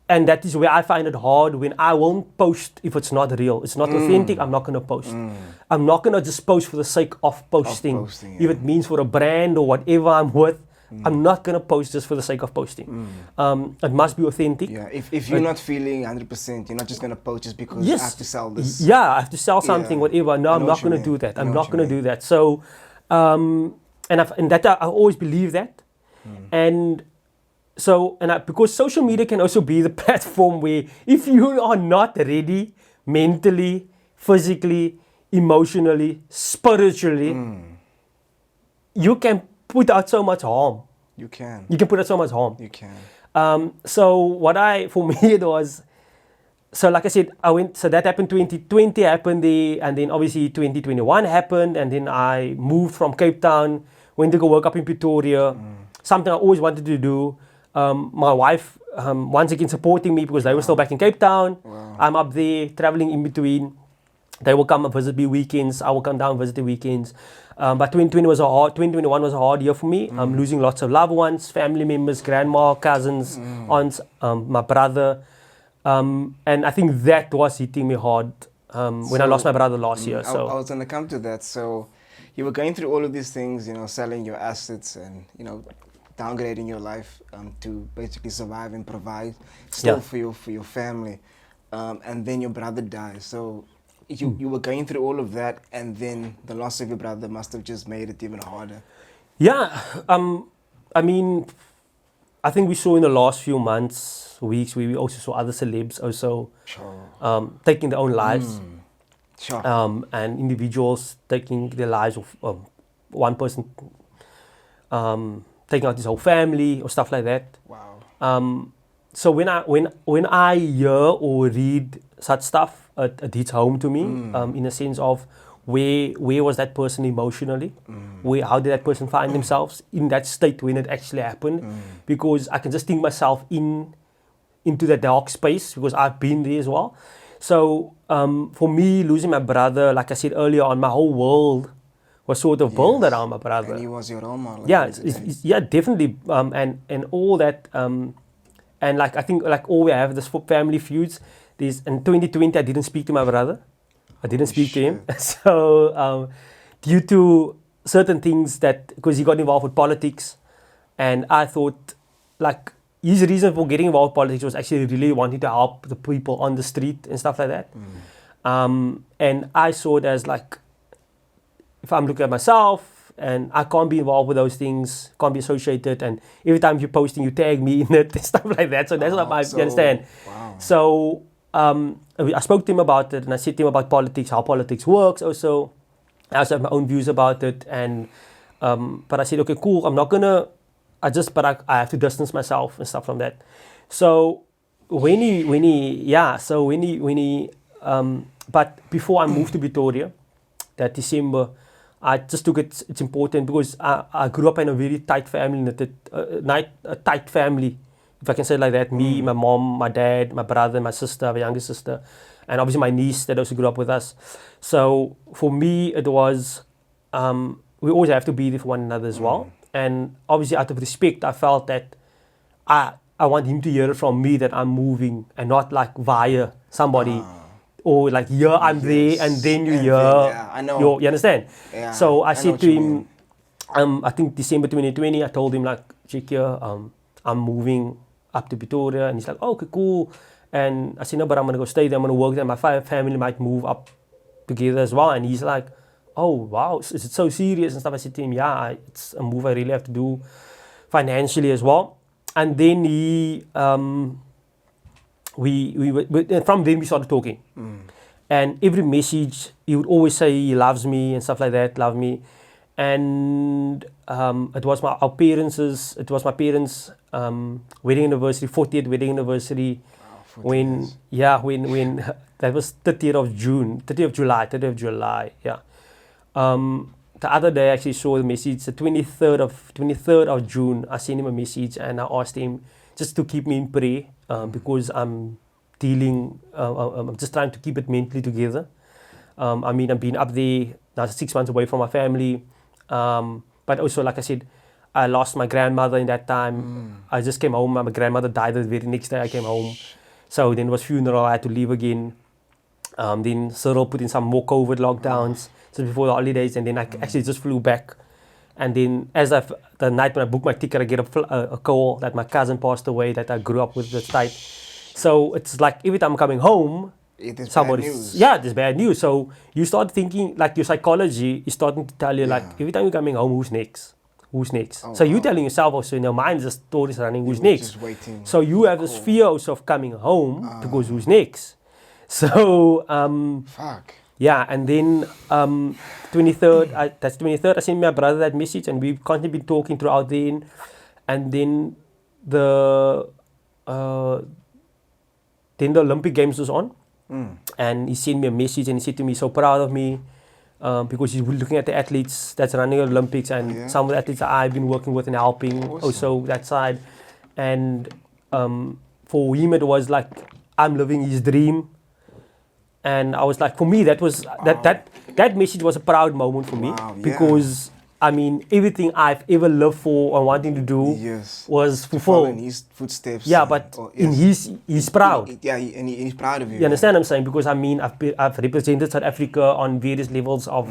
And that is where I find it hard when I won't post if it's not real. It's not authentic, I'm not going to post. I'm not going to just post for the sake of posting. posting, If it means for a brand or whatever I'm with, I'm not going to post just for the sake of posting. It must be authentic. Yeah. If you're not feeling 100%, you're not just gonna post just because Yes. I have to sell this. Yeah, I have to sell something, Yeah. whatever. No, I I'm know not what you going to mean. do that. I I'm know not what you going to mean. do that. So, and that I always believe that. And so, because social media can also be the platform where if you are not ready mentally, physically, emotionally, spiritually, you can put out so much harm. You can. You can put out so much harm. You can. So for me it was, so like I said, so that happened, 2020 happened there, and then obviously 2021 happened, and then I moved from Cape Town, went to go work up in Pretoria, something I always wanted to do. My wife, once again supporting me because they were still back in Cape Town. I'm up there, traveling in between. They will come and visit me weekends. I will come down and visit the weekends. But 2021 was a hard year for me. I'm losing lots of loved ones, family members, grandma, cousins, aunts, my brother. And I think that was hitting me hard when I lost my brother last year. I was gonna come to that. So you were going through all of these things, selling your assets and downgrading your life to basically survive and provide still for your family. And then your brother dies. So you were going through all of that, and then the loss of your brother must have just made it even harder. Yeah, I mean, I think we saw in the last few months, weeks, we also saw other celebs also taking their own lives. Sure. And individuals taking their lives of one person taking out his whole family or stuff like that. Wow. So when I hear or read such stuff, it hits home to me in a sense of where was that person emotionally? How did that person find themselves in that state when it actually happened? Because I can just think myself into that dark space because I've been there as well. So for me, losing my brother, like I said earlier on, my whole world was sort of built around my brother. And he was your role model. Yeah, yeah, definitely. And all that. And like I think like all we have this family feuds. There's in 2020 I didn't speak to my brother. I didn't speak to him. So due to certain things that because he got involved with politics, and I thought like his reason for getting involved with politics was actually really wanting to help the people on the street and stuff like that. And I saw it as like if I'm looking at myself and I can't be involved with those things, can't be associated, and every time you're posting you tag me in it and stuff like that. So that's what I understand. Wow. So I spoke to him about it and I said to him about politics, how politics works also. I also have my own views about it, and but I said, okay, cool, I'm not gonna I have to distance myself and stuff from that. So when he but before I moved to Pretoria that December, I just took it, it's important because I grew up in a very tight family, a tight family, if I can say it like that. Me, my mom, my dad, my brother, my sister, my younger sister, and obviously my niece that also grew up with us. So for me, it was, we always have to be there for one another as well. And obviously out of respect, I felt that I want him to hear it from me that I'm moving and not like via somebody. Or like I'm there and then you hear. Yeah, I know. You understand? Yeah, so I know said what to you him, mean. I think December 2020, I told him like, check here, I'm moving up to Pretoria. And he's like, oh, okay, cool. And I said, no, but I'm going to go stay there. I'm going to work there. My family might move up together as well. And he's like, oh, wow, is it so serious and stuff? I said to him, yeah, it's a move I really have to do financially as well. And then he, from then we started talking. And every message, he would always say he loves me and stuff like that, love me. And it was my parents' wedding anniversary, 40th wedding anniversary. Wow, when that was 30th of July, yeah. The other day I actually saw the message, the 23rd of June, I sent him a message and I asked him just to keep me in prayer because I'm just trying to keep it mentally together. I mean, I've been up there, now 6 months away from my family, but also, like I said, I lost my grandmother in that time. I just came home, my grandmother died the very next day I came home. So then it was funeral, I had to leave again. Then Cyril put in some more COVID lockdowns just before the holidays, and then I actually just flew back. And then the night when I booked my ticket, I get a call that my cousin passed away that I grew up with this tight. So it's like every time I'm coming home, there's bad news. So you start thinking, like your psychology is starting to tell you, like every time you're coming home, who's next? So you're telling yourself also in your mind, the story is running, who's next? Just waiting. So you have this fear also of coming home because who's next? So fuck. Yeah, and then 23rd, I sent my brother that message, and we've constantly been talking throughout then. And then the Olympic Games was on, and he sent me a message and he said to me, so proud of me, because he's looking at the athletes that's running the Olympics, and some of the athletes that I've been working with and helping also that side. And for him it was like I'm living his dream. And I was like, for me, that was that message was a proud moment for me because I mean everything I've ever lived for and wanting to do was fulfilled. In his footsteps. Yeah, but he's proud. And he's proud of you. You understand what I'm saying? Because I mean, I've represented South Africa on various levels of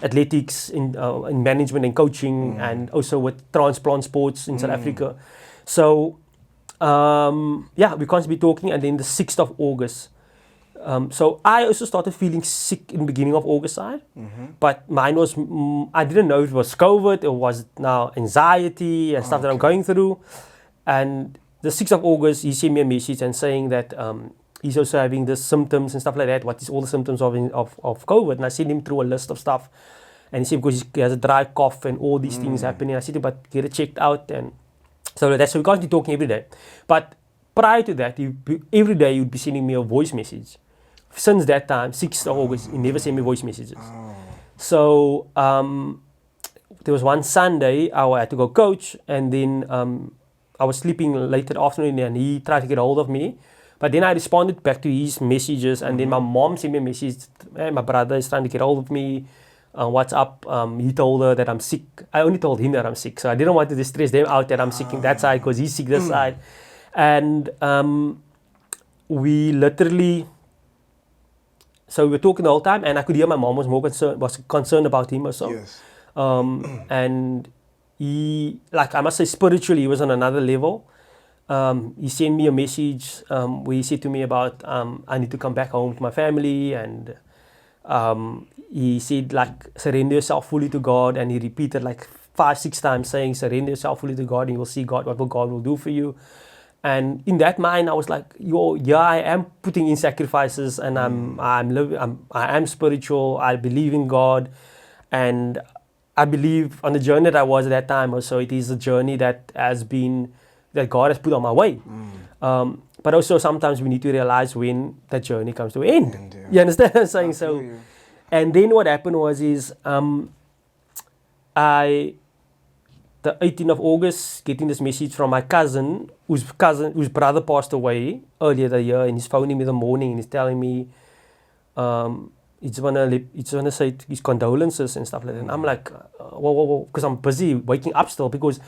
athletics, in management and coaching, and also with transplant sports in South Africa. So we constantly talking, and then the 6th of August. So I also started feeling sick in the beginning of August but mine was, I didn't know if it was COVID or was it now anxiety and stuff that I'm going through. And the 6th of August, he sent me a message and saying that he's also having the symptoms and stuff like that. What is all the symptoms of COVID? And I sent him through a list of stuff. And he said, because he has a dry cough and all these things happening. I said, but get it checked out. And so that's, so we constantly talking every day. But prior to that, every day you'd be sending me a voice message. Since that time, 6th of August, he never sent me voice messages. So there was one Sunday I had to go coach, and then I was sleeping late in the afternoon, and he tried to get hold of me. But then I responded back to his messages, and then my mom sent me a message, hey, my brother is trying to get hold of me. what's up. He told her that I'm sick. I only told him that I'm sick, so I didn't want to distress them out that I'm sick in that side because he's sick this side. And we literally, so we were talking the whole time, and I could hear my mom was concerned about him or so. Yes. And he, like, I must say, spiritually, he was on another level. He sent me a message where he said to me about I need to come back home to my family, and he said, like, surrender yourself fully to God, and he repeated like 5-6 times saying, surrender yourself fully to God, and you will see God, what God will do for you. And in that mind, I was like, yeah, I am putting in sacrifices, and I am spiritual. I believe in God, and I believe on the journey that I was at that time. Also, it is a journey that God has put on my way. But also sometimes we need to realize when that journey comes to an end. Yeah. You understand what I'm saying? So, and then what happened was the 18th of August, getting this message from my cousin, whose brother passed away earlier the year, and he's phoning me in the morning and he's telling me, he's gonna say his condolences and stuff like that. And I'm like, whoa, because I'm busy waking up still, because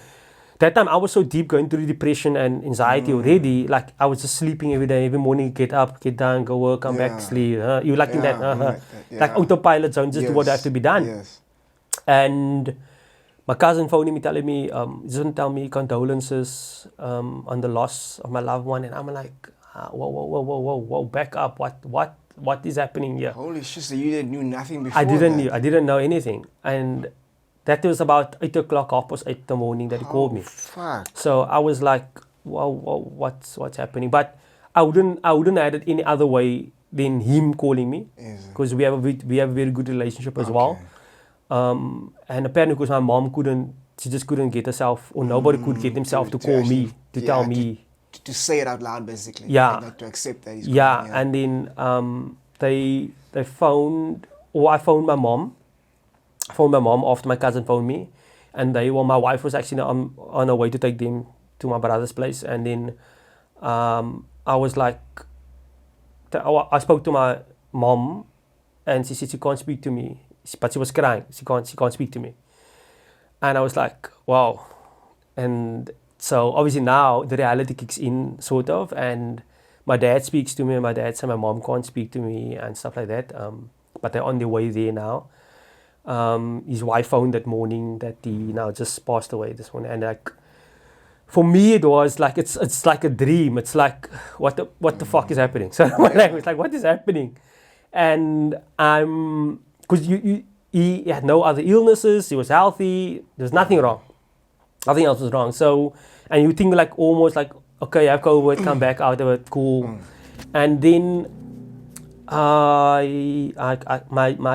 that time I was so deep going through depression and anxiety already. Like, I was just sleeping every day, every morning, get up, get down, go work, come back, sleep. You like in that? Like autopilot zone, just do what has to be done. Yes. And my cousin phoned me, telling me, he's going to tell me condolences on the loss of my loved one. And I'm like, whoa, back up. What is happening here? Holy shit, so you knew nothing before I didn't know anything. And that was about 8 o'clock, 8:30 in the morning that he called me. Fuck. So I was like, whoa, what's happening? But I wouldn't have had it any other way than him calling me, because we have a very good relationship as well. And apparently, because my mom she just couldn't get herself, or nobody could get himself to call me, to tell me. To say it out loud, basically. Yeah. Like to accept that he's gone. Yeah, and then they phoned, or I phoned my mom. I phoned my mom after my cousin phoned me, and my wife was actually on her way to take them to my brother's place. And then I was like, I spoke to my mom, and she said she can't speak to me, but she was crying. She can't speak to me, and I was like, wow. And so obviously now the reality kicks in, sort of, and my dad speaks to me, and my dad said my mom can't speak to me and stuff like that. But they're on their way there now. His wife phoned that morning that he now just passed away this morning, and like, for me it was like it's like a dream. It's like, what the fuck is happening? So my language, like, what is happening? And because he had no other illnesses, he was healthy, there's nothing wrong, nothing else was wrong. So, and you think like almost like, okay, I have COVID, come back out of it, cool. And then my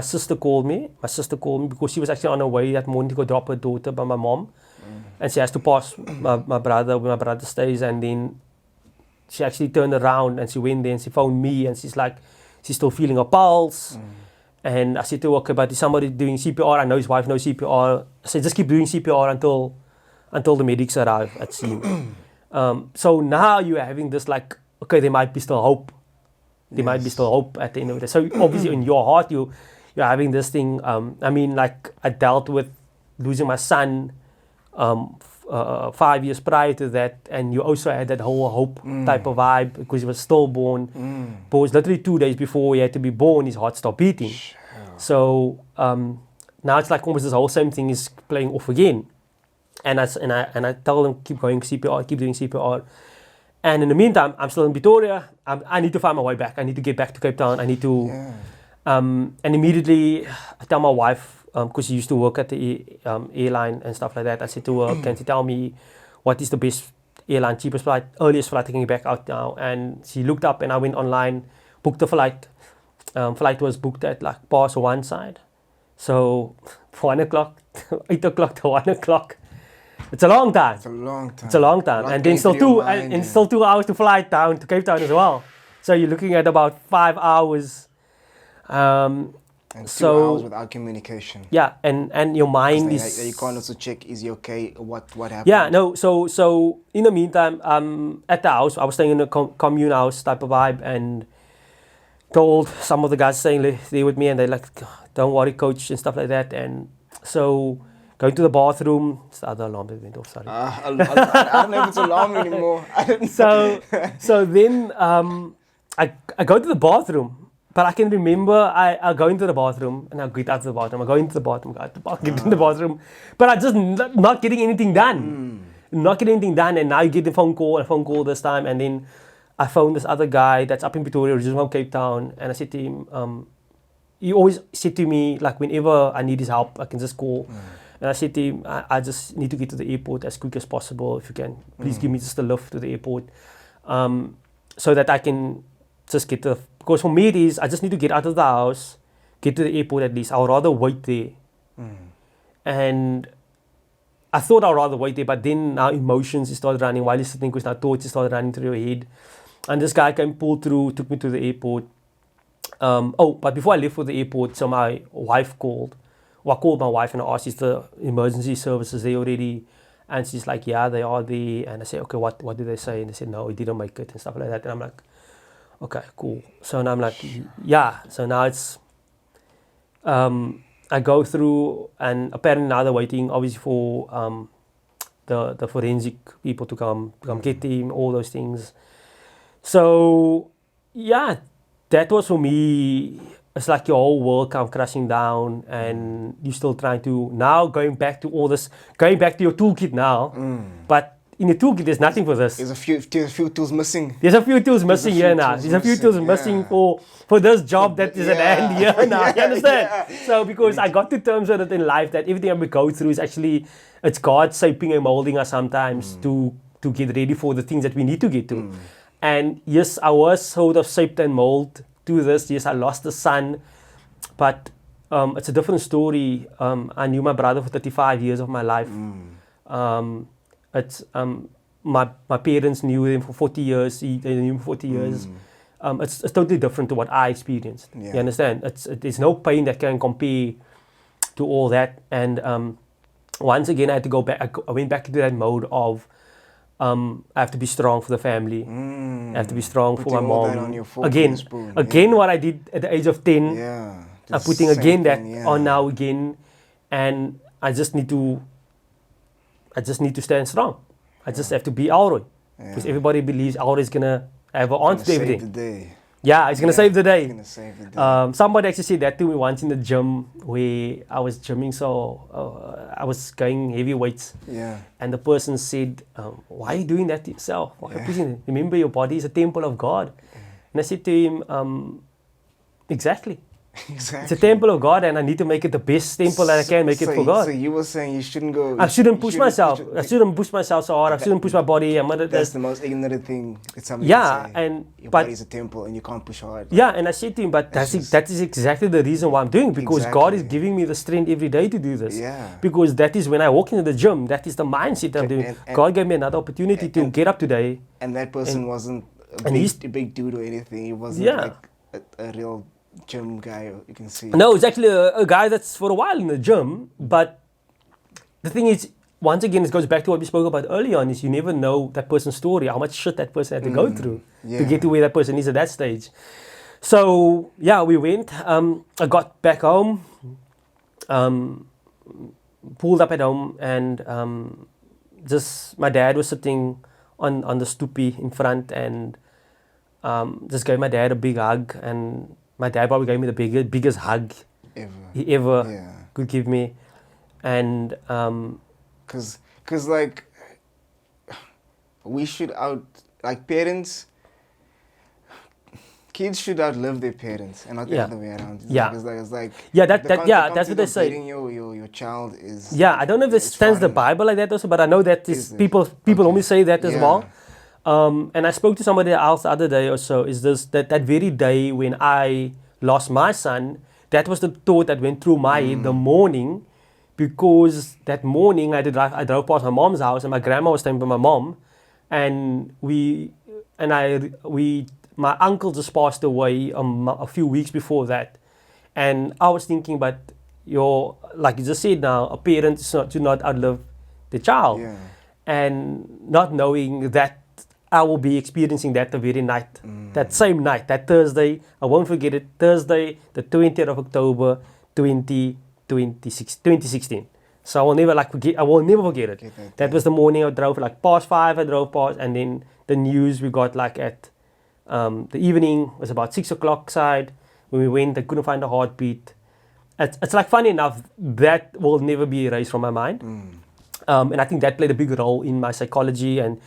sister called me. My sister called me because she was actually on her way that morning to go drop her daughter by my mom, and she has to pass my brother where my brother stays. And then she actually turned around and she went there and she phoned me, and she's like, she's still feeling her pulse. And I said to her, okay, but is somebody doing CPR? I know his wife knows CPR. I said, just keep doing CPR until the medics arrive at scene. So now you're having this like, okay, there might be still hope. There might be still hope at the end of it. So obviously in your heart, you're having this thing. I mean, like, I dealt with losing my son 5 years prior to that, and you also had that whole hope type of vibe because he was stillborn. But it was literally 2 days before he had to be born, his heart stopped beating. So now it's like almost this whole same thing is playing off again. And I tell them, keep going CPR, keep doing CPR. And in the meantime, I'm still in Pretoria. I need to find my way back. I need to get back to Cape Town. I need to... and immediately, I tell my wife, because she used to work at the airline and stuff like that. I said to her, can she tell me what is the best airline, cheapest flight, earliest flight I can get back out now? And she looked up, and I went online, booked the flight. Flight was booked at like past 1 side. So 1 o'clock, 8 o'clock to 1 o'clock. It's a long time. It's a long time. And then still still 2 hours to fly down to Cape Town as well. So you're looking at about 5 hours. And 2 hours without communication. Yeah, and your mind is... You can't also check, is he okay? What happened? Yeah, no, so in the meantime, at the house, I was staying in a commune house type of vibe, and told some of the guys staying there with me, and they're like, don't worry, coach, and stuff like that. And so going to the bathroom, it's the other alarm that went off, sorry. I don't know if it's alarm anymore. I don't know. So then I go to the bathroom, but I can remember I go into the bathroom and I get out of the bathroom. I go into the bathroom, get in the bathroom, but I just not getting anything done. Not getting anything done, and now you get a phone call this time, and then I found this other guy that's up in Pretoria, originally from Cape Town, and I said to him, he always said to me, like, whenever I need his help, I can just call. And I said to him, I just need to get to the airport as quick as possible. If you can, please give me just a lift to the airport, so that I can just get to, because for me it is, I just need to get out of the house, get to the airport at least. I would rather wait there. And I thought I'd rather wait there, but then now emotions started running while you're sitting, because now thoughts started running through your head. And this guy came, pulled through, took me to the airport. But before I left for the airport, so my wife called. Well, I called my wife and I asked, is the emergency services there already? And she's like, yeah, they are there. And I said, okay, what did they say? And they said, no, he didn't make it and stuff like that. And I'm like, okay, cool. So now I'm like, yeah. So now it's, I go through, and apparently now they're waiting, obviously, for the forensic people to come get him, all those things. So, yeah, that was for me, it's like your whole world come crashing down, and you're still trying to, now going back to all this, going back to your toolkit now, but in the toolkit there's nothing for this. There's a few tools missing. There's a few tools missing here now. There's a few tools missing for this job that is at hand here now. You understand? So because I got to terms with it in life, that everything we go through is actually, it's God shaping and molding us sometimes to get ready for the things that we need to get to. And yes, I was sort of shaped and molded to this. Yes, I lost a son, but it's a different story. I knew my brother for 35 years of my life. It's my parents knew him for 40 years. They knew him for 40 years. It's totally different to what I experienced. You understand? There's no pain that can compare to all that. And once again, I had to go back. I went back into that mode of I have to be strong for the family. I have to be strong for my mom. Again, what I did at the age of 10. I'm putting again that on now again, and I just need to stand strong. I just have to be Alroy, because everybody believes Alroy is gonna have an answer to everything. Yeah, it's gonna save the day. Somebody actually said that to me once in the gym where I was gymming, so I was going heavy weights. And the person said, "Why are you doing that to yourself? Why are you pushing it? Remember, your body is a temple of God." And I said to him, "Exactly. It's a temple of God, and I need to make it the best temple that I can make it for God." So you were saying you shouldn't go. I shouldn't push myself. I shouldn't push myself so hard. I shouldn't push my body. That's the most ignorant thing that somebody can say. And your body is a temple, and you can't push hard. Yeah, and I said to him, but that is exactly the reason why I'm doing it, because God is giving me the strength every day to do this. Because that is when I walk into the gym. That is the mindset I'm doing. God gave me another opportunity to get up today. And that person wasn't a big dude or anything. He wasn't like a real gym guy, you can see. No, it's actually a guy that's for a while in the gym, but the thing is, once again, it goes back to what we spoke about earlier on, is you never know that person's story, how much shit that person had to go through to get to where that person is at that stage. So, yeah, we went. I got back home, pulled up at home, and just my dad was sitting on the stoopy in front, and just gave my dad a big hug, and my dad probably gave me the biggest hug he ever could give me. And cause like we should parents, kids should outlive their parents and not the other way around. That's what they say. Your child is. Yeah, I don't know if this stands the Bible like that also, but I know that people normally say that as well. And I spoke to somebody else the other day or so, is this that very day when I lost my son, that was the thought that went through my head the morning, because that morning I drove past my mom's house, and my grandma was staying with my mom, and my uncle just passed away a few weeks before that. And I was thinking, but like you just said now, a parent should not outlive the child. And not knowing that I will be experiencing that the very night, that same night, that Thursday. I won't forget it. Thursday, the 20th of October, 2016. So I will never forget. I will never forget it. That was the morning I drove past 5. I drove past, and then the news we got at the evening was about 6 o'clock side. When we went, they couldn't find a heartbeat. It's funny enough, that will never be erased from my mind. And I think that played a big role in my psychology and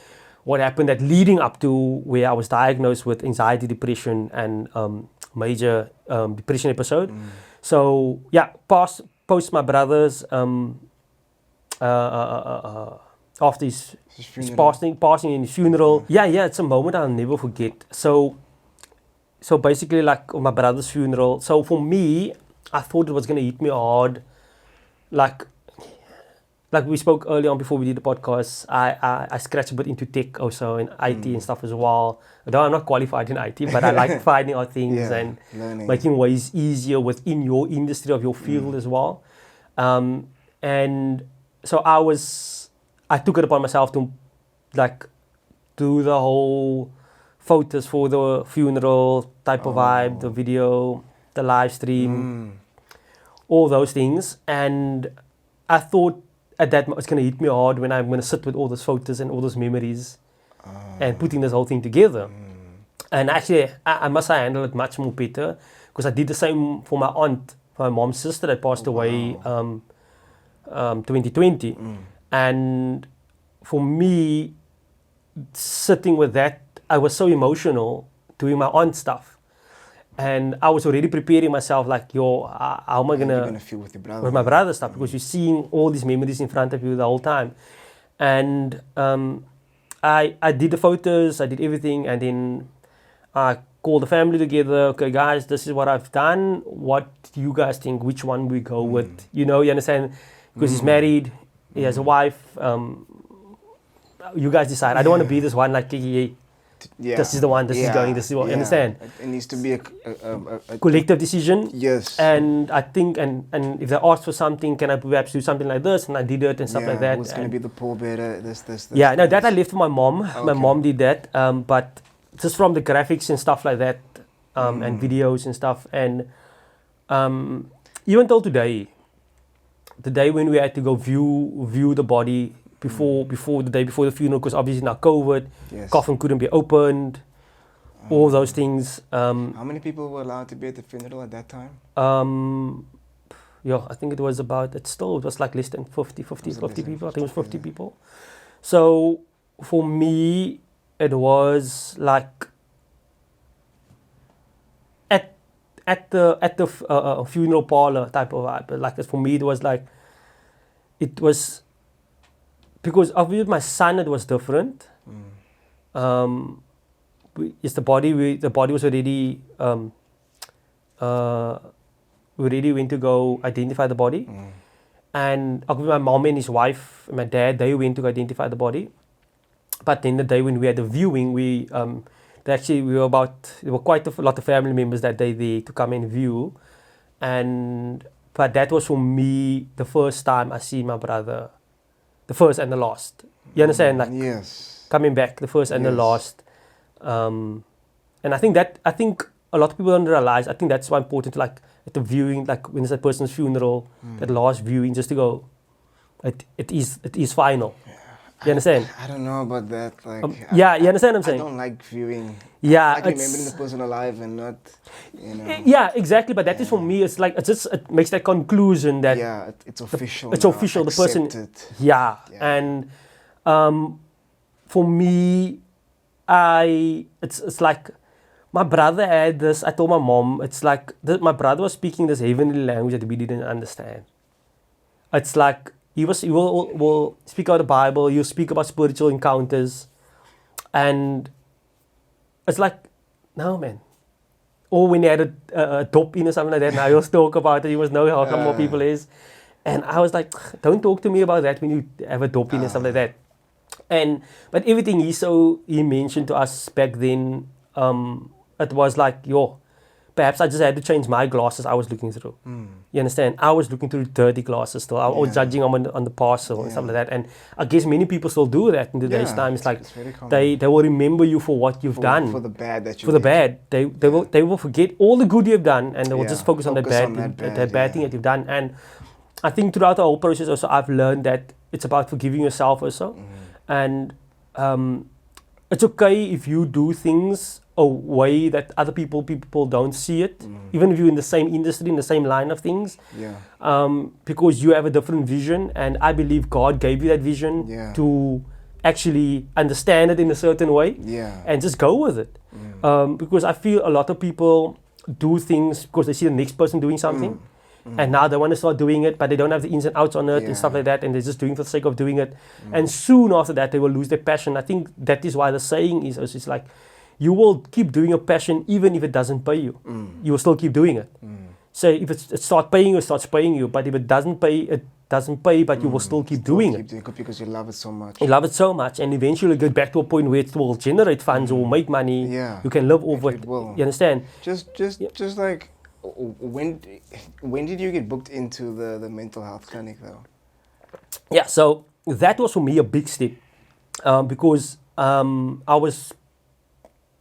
what happened that leading up to where I was diagnosed with anxiety, depression, and major depression episode. So yeah, post my brother's after his passing in his funeral. Yeah, it's a moment I'll never forget. So basically, on my brother's funeral. So for me, I thought it was gonna hit me hard, like we spoke earlier on before we did the podcast. I scratched a bit into tech also, and IT and stuff as well. Although I'm not qualified in IT, but I like finding out things and making ways easier within your industry of your field as well. And so I took it upon myself to do the whole photos for the funeral type of vibe, the video, the live stream, all those things. And I thought at that it's going to hit me hard when I'm going to sit with all those photos and all those memories and putting this whole thing together. And actually, I must say I handled it much more better because I did the same for my aunt, for my mom's sister that passed away 2020. And for me, sitting with that, I was so emotional doing my aunt stuff. And I was already preparing myself how am I gonna feel with your brother? With my brother stuff, because you're seeing all these memories in front of you the whole time. And I did the photos, I did everything, and then I called the family together. Okay, guys, this is what I've done. What do you guys think? Which one we go with? You understand? Because he's married, he has a wife. You guys decide. I don't want to be this one this is the one, this is going, this is what, understand? It needs to be a collective decision. Yes. And I think, and if they asked for something, can I perhaps do something like this? And I did it and stuff like that. Who's going to be the pallbearer? This. Yeah, no, that I left for my mom. Okay. My mom did that. But just from the graphics and stuff like that, and videos and stuff. And even till today, the day when we had to go view the body, before the day before the funeral, because obviously now COVID, coffin couldn't be opened, all those things. How many people were allowed to be at the funeral at that time? I think it was less than 50 people. I think it was 50 people. So for me, it was at the funeral parlor type of vibe. But for me, it was. Because obviously my son, it was different. The body was already, we already went to go identify the body. And obviously my mom and his wife, my dad, they went to identify the body. But then the day when we had the viewing, there were quite a lot of family members that day there to come and view. But that was for me the first time I see my brother. The first and the last. You understand? Coming back, the first and the last. And I think a lot of people don't realize, I think that's why important at the viewing, when it's a person's funeral, that last viewing, just to go, it is final. You understand? I don't know about that. You understand what I'm saying? I don't like viewing. Yeah, I like remembering the person alive and not, Yeah, exactly. But that is for me. It makes that conclusion that it's official. It's official. The person. Yeah. And for me, it's like my brother had this. I told my mom, it's like my brother was speaking this heavenly language that we didn't understand. It's like he will speak out the Bible. He'll speak about spiritual encounters, and it's like, no, man. Or when he had a dop in or something like that, now he'll talk about it. He was know how more people is. And I was like, don't talk to me about that when you have a dop in and stuff like that. But everything he mentioned to us back then, it was like, perhaps I just had to change my glasses I was looking through. You understand? I was looking through dirty glasses still. I was judging on the parcel and stuff like that. And I guess many people still do that in today's time. It's like very common. they will remember you for what you've done. For the bad that you For the did. bad. They will forget all the good you've done, and they will just focus on that Focus bad, on that bad, that bad thing that you've done. And I think throughout the whole process also I've learned that it's about forgiving yourself also. And it's okay if you do things a way that other people don't see it, even if you're in the same industry, in the same line of things, because you have a different vision, and I believe God gave you that vision to actually understand it in a certain way, and just go with it. Because I feel a lot of people do things because they see the next person doing something, and now they want to start doing it, but they don't have the ins and outs on it and stuff like that, and they're just doing it for the sake of doing it. And soon after that, they will lose their passion. I think that is why the saying is, it's like, you will keep doing your passion even if it doesn't pay you. You will still keep doing it. So if it starts paying you, it starts paying you. But if it doesn't pay, it doesn't pay, but you will still keep doing it. Because you love it so much. You love it so much, and eventually you get back to a point where it will generate funds or make money. You can live off it. You understand? Just like, when did you get booked into the mental health clinic though? Yeah, so that was for me a big step, because I was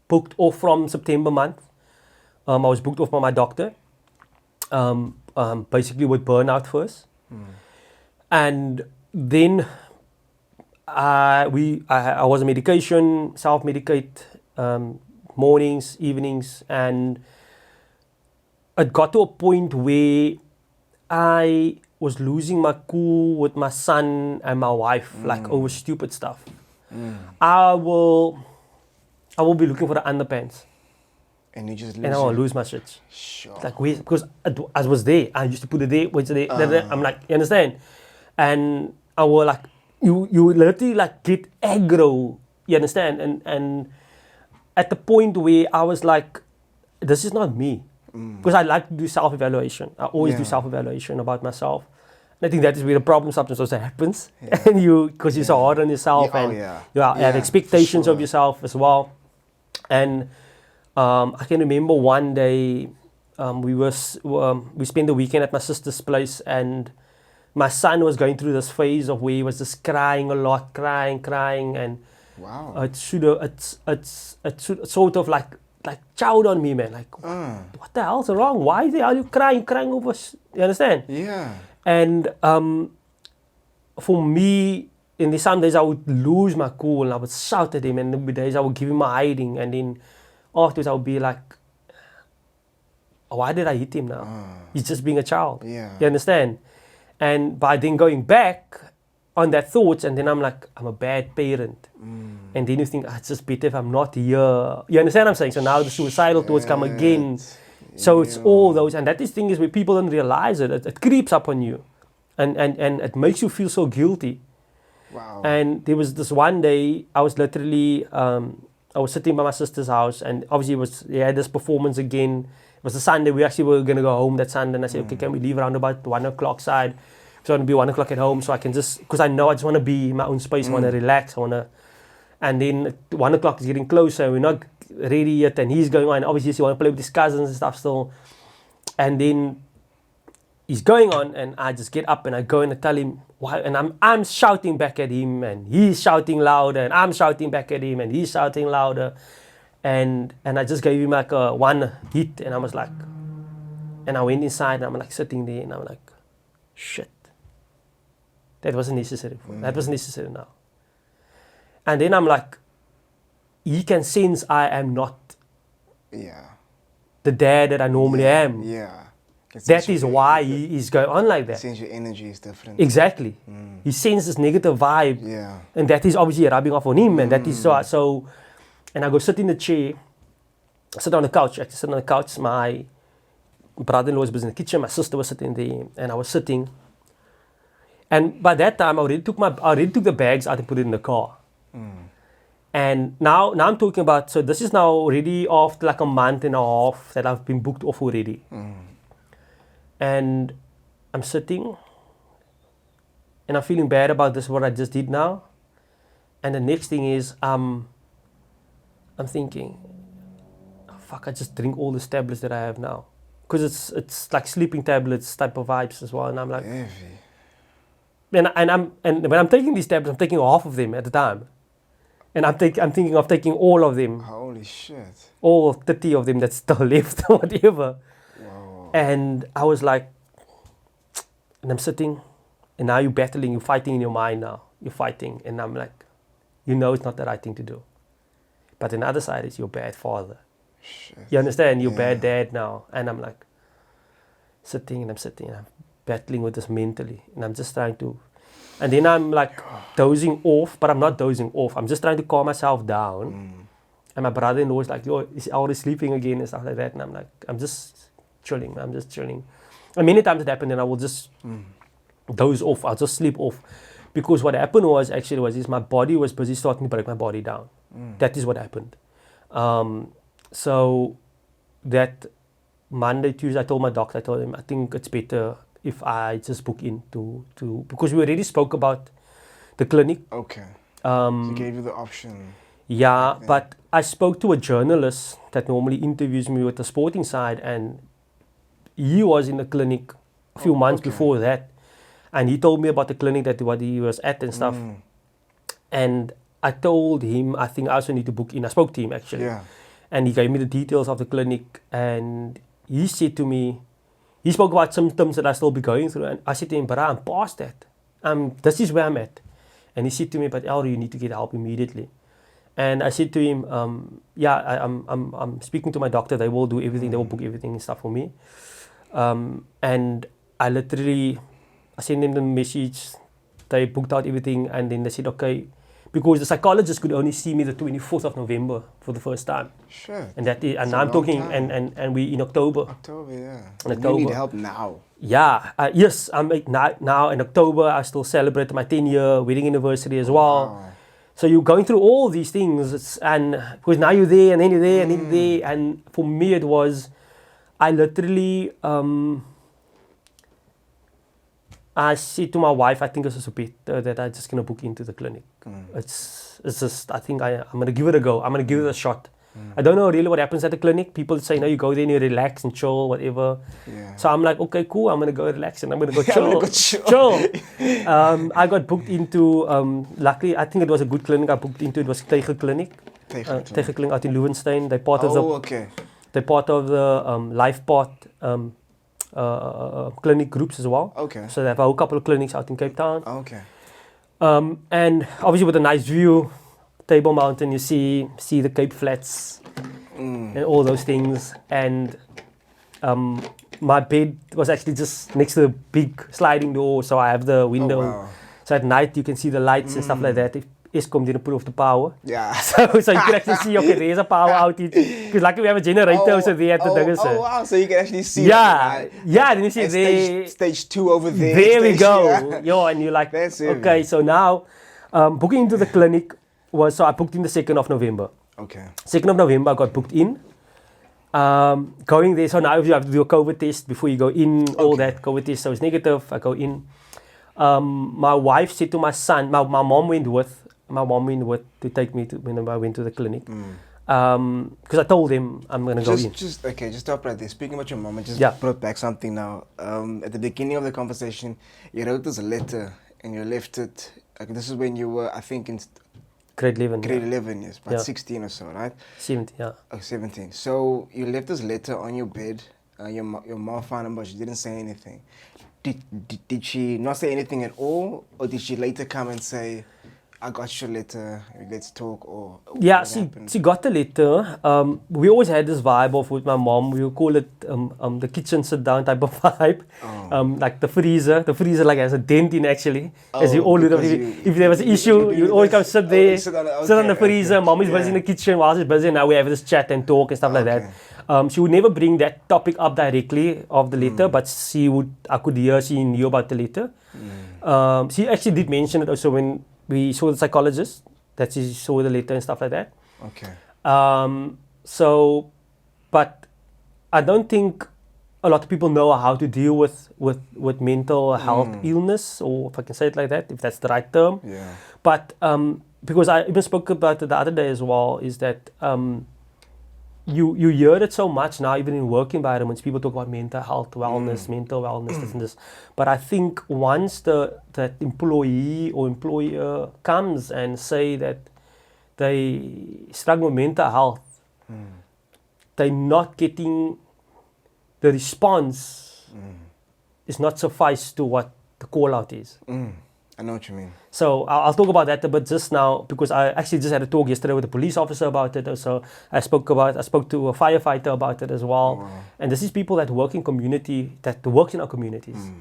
booked off from September month. I was booked off by my doctor, basically with burnout first. And then I was on medication, self-medicate, mornings, evenings, and it got to a point where I was losing my cool with my son and my wife, like over stupid stuff. I will be looking for the underpants. And you just lose and I will lose my shit. Sure. Like, because I was there. I used to put it there, wait there. I'm like, you understand? And I will like, you literally like get aggro, you understand? And at the point where I was like, this is not me. Because I like to do self-evaluation. I always do self-evaluation about myself. And I think that is where the problem sometimes also happens. And because you're so hard on yourself, and you have expectations of yourself as well. And I can remember one day we spent the weekend at my sister's place, and my son was going through this phase of where he was just crying a lot, crying, and it sort of like chowed on me, man. Like, what the hell's wrong? Why are you crying over? You understand? Yeah. And for me, in some days I would lose my cool and I would shout at him, and then days I would give him a hiding, and then afterwards I would be like, why did I hit him now? He's just being a child. Yeah. You understand? And by then going back on that thoughts, and then I'm like, I'm a bad parent. And then you think, it's just better if I'm not here. You understand what I'm saying? So now the suicidal thoughts come again. So it's all those, and that is thing is where people don't realize it. It creeps up on you, and it makes you feel so guilty. Wow. And there was this one day, I was literally, I was sitting by my sister's house, and obviously he had this performance again. It was a Sunday. We actually were going to go home that Sunday, and I said, okay, can we leave around about 1 o'clock side? So I want to be 1 o'clock at home, so I can just, because I know I just want to be in my own space, I want to relax, and then 1 o'clock is getting closer, we're not ready yet, and he's going on, obviously he want to play with his cousins and stuff still, and then he's going on, and I just get up and I go and I tell him why, and I'm shouting back at him, and he's shouting louder, and I'm shouting back at him, and he's shouting louder, and I just gave him like one hit, and I was like, and I went inside, and I'm like sitting there, and I'm like, shit, that wasn't necessary. That wasn't necessary now. And then I'm like, he can sense I am not the dad that I normally am. Yeah. That is why he is going on like that. Since your energy is different. Exactly. He senses this negative vibe. Yeah. And that is obviously rubbing off on him. And that is so, and I go sit in the chair, sit on the couch. Actually, sit on the couch. My brother-in-law was in the kitchen. My sister was sitting there. And I was sitting. And by that time, I already took the bags out and put it in the car. And now I'm talking about, so this is now already after like a month and a half that I've been booked off already. And I'm sitting and I'm feeling bad about this, what I just did now. And the next thing is, I'm thinking, fuck, I just drink all these tablets that I have now. Because it's like sleeping tablets type of vibes as well. And I'm like, Heavy. and when I'm taking these tablets, I'm taking half of them at a time. And I'm thinking of taking all of them. Holy shit. All 30 of them that's still left or whatever. Whoa. And I was like, and I'm sitting, and now you're battling, you're fighting in your mind now. You're fighting. And I'm like, you know it's not the right thing to do. But on the other side is you're a bad father. Shit. You understand? You're a Yeah. bad dad now. And I'm like, sitting, and I'm battling with this mentally. And I'm just trying to, and then I'm like dozing off, but I'm not dozing off. I'm just trying to calm myself down. And my brother-in-law is like, yo, is already sleeping again and stuff like that. And I'm like, I'm just chilling. And many times it happened, and I will just doze off. I'll just sleep off. Because what happened was my body was busy starting to break my body down. That is what happened. So that Monday, Tuesday, I told my doctor, I told him, I think it's better if I just book in to because we already spoke about the clinic. Okay. So he gave you the option. Yeah, but I spoke to a journalist that normally interviews me with the sporting side, and he was in the clinic a few months before that, and he told me about the clinic that what he was at and stuff. And I told him, I think I also need to book in. I spoke to him actually, Yeah. and he gave me the details of the clinic, and he said to me, he spoke about symptoms that I still be going through, and I said to him, but I'm past that. This is where I'm at. And he said to me, but Alroy, you need to get help immediately. And I said to him, I'm speaking to my doctor. They will do everything. They will book everything and stuff for me. And I sent them the message. They booked out everything, and then they said, okay, because the psychologist could only see me the 24th of November for the first time. Shit. And that is, and It's a I'm long talking, time. and we in October. October, yeah. In You October. need help now. Yeah, yes, I'm like now in October. I still celebrate my 10-year wedding anniversary as well. Wow. So you're going through all these things, and because now you're there, and then you're there, and then you're there. And for me, it was, I literally, I said to my wife, I think this is a bit that I'm just gonna book into the clinic. It's just, I think I'm gonna give it a go. I'm gonna give it a shot. I don't know really what happens at the clinic. People say, no, you go there and you relax and chill, whatever. Yeah. So I'm like, okay, cool. I'm gonna go relax and I'm gonna go I'm chill. gonna go chill. I got booked into. Luckily, I think it was a good clinic. I booked into. It was Tegen Clinic. Tegen Clinic out in Loewenstein. They're part of the. okay. They're part of the Life Part clinic groups as well. Okay. So they have a whole couple of clinics out in Cape Town. Okay. And obviously with a nice view, Table Mountain, you see the Cape Flats and all those things. And my bed was actually just next to the big sliding door, so I have the window. Oh, wow. So at night you can see the lights and stuff like that. If Eskom didn't put off the power. Yeah. So you can actually see, okay, there's a power outage. Because luckily we have a generator also there at the Duggars. Oh, wow. So you can actually see Yeah. it, right? Yeah, then you see And there. stage 2 over there. There we Stage- go. yeah. Yo, and you're like, That's it. okay, so now booking into the clinic was, so I booked in the 2nd of November. Okay. 2nd of November, I got booked in. Going there, so now you have to do a COVID test before you go in, all that COVID test. So it's negative, I go in. My wife said to my son, my mom went with to take me to when I went to the clinic. Because I told him I'm going to go in. Just stop right there. Speaking about your mom, I just Yeah. brought back something now. At the beginning of the conversation, you wrote us a letter and you left it. Like, this is when you were, I think, in Grade 11. grade Yeah. 11, yes, about Yeah. 16 or so, right? 17, yeah. Oh, 17. So you left this letter on your bed. Your mom found it, but she didn't say anything. Did she not say anything at all, or did she later come and say, I got your letter, let's talk, or Yeah, what happened? she got the letter. We always had this vibe of with my mom. We would call it the kitchen sit down type of vibe. Like the freezer like has a dent in actually. As you all would have, if there was an issue, you always come sit there, sit on the freezer. Mom is busy in the kitchen while she's busy. Now we have this chat and talk and stuff like that. She would never bring that topic up directly of the letter, but I could hear she knew about the letter. She actually did mention it also when we saw the psychologist, that she saw the letter and stuff like that. Okay. So, but I don't think a lot of people know how to deal with mental health illness, or if I can say it like that, if that's the right term. Yeah. But because I even spoke about it the other day as well, is that you hear it so much now, even in work environments. People talk about mental health, wellness, mental wellness, this and this. But I think once that employee or employer comes and say that they struggle with mental health, they're not getting the response is not suffice to what the call out is. I know what you mean. So I'll talk about that a bit just now, because I actually just had a talk yesterday with a police officer about it. So I spoke to a firefighter about it as well. Wow. And this is people that work in our communities.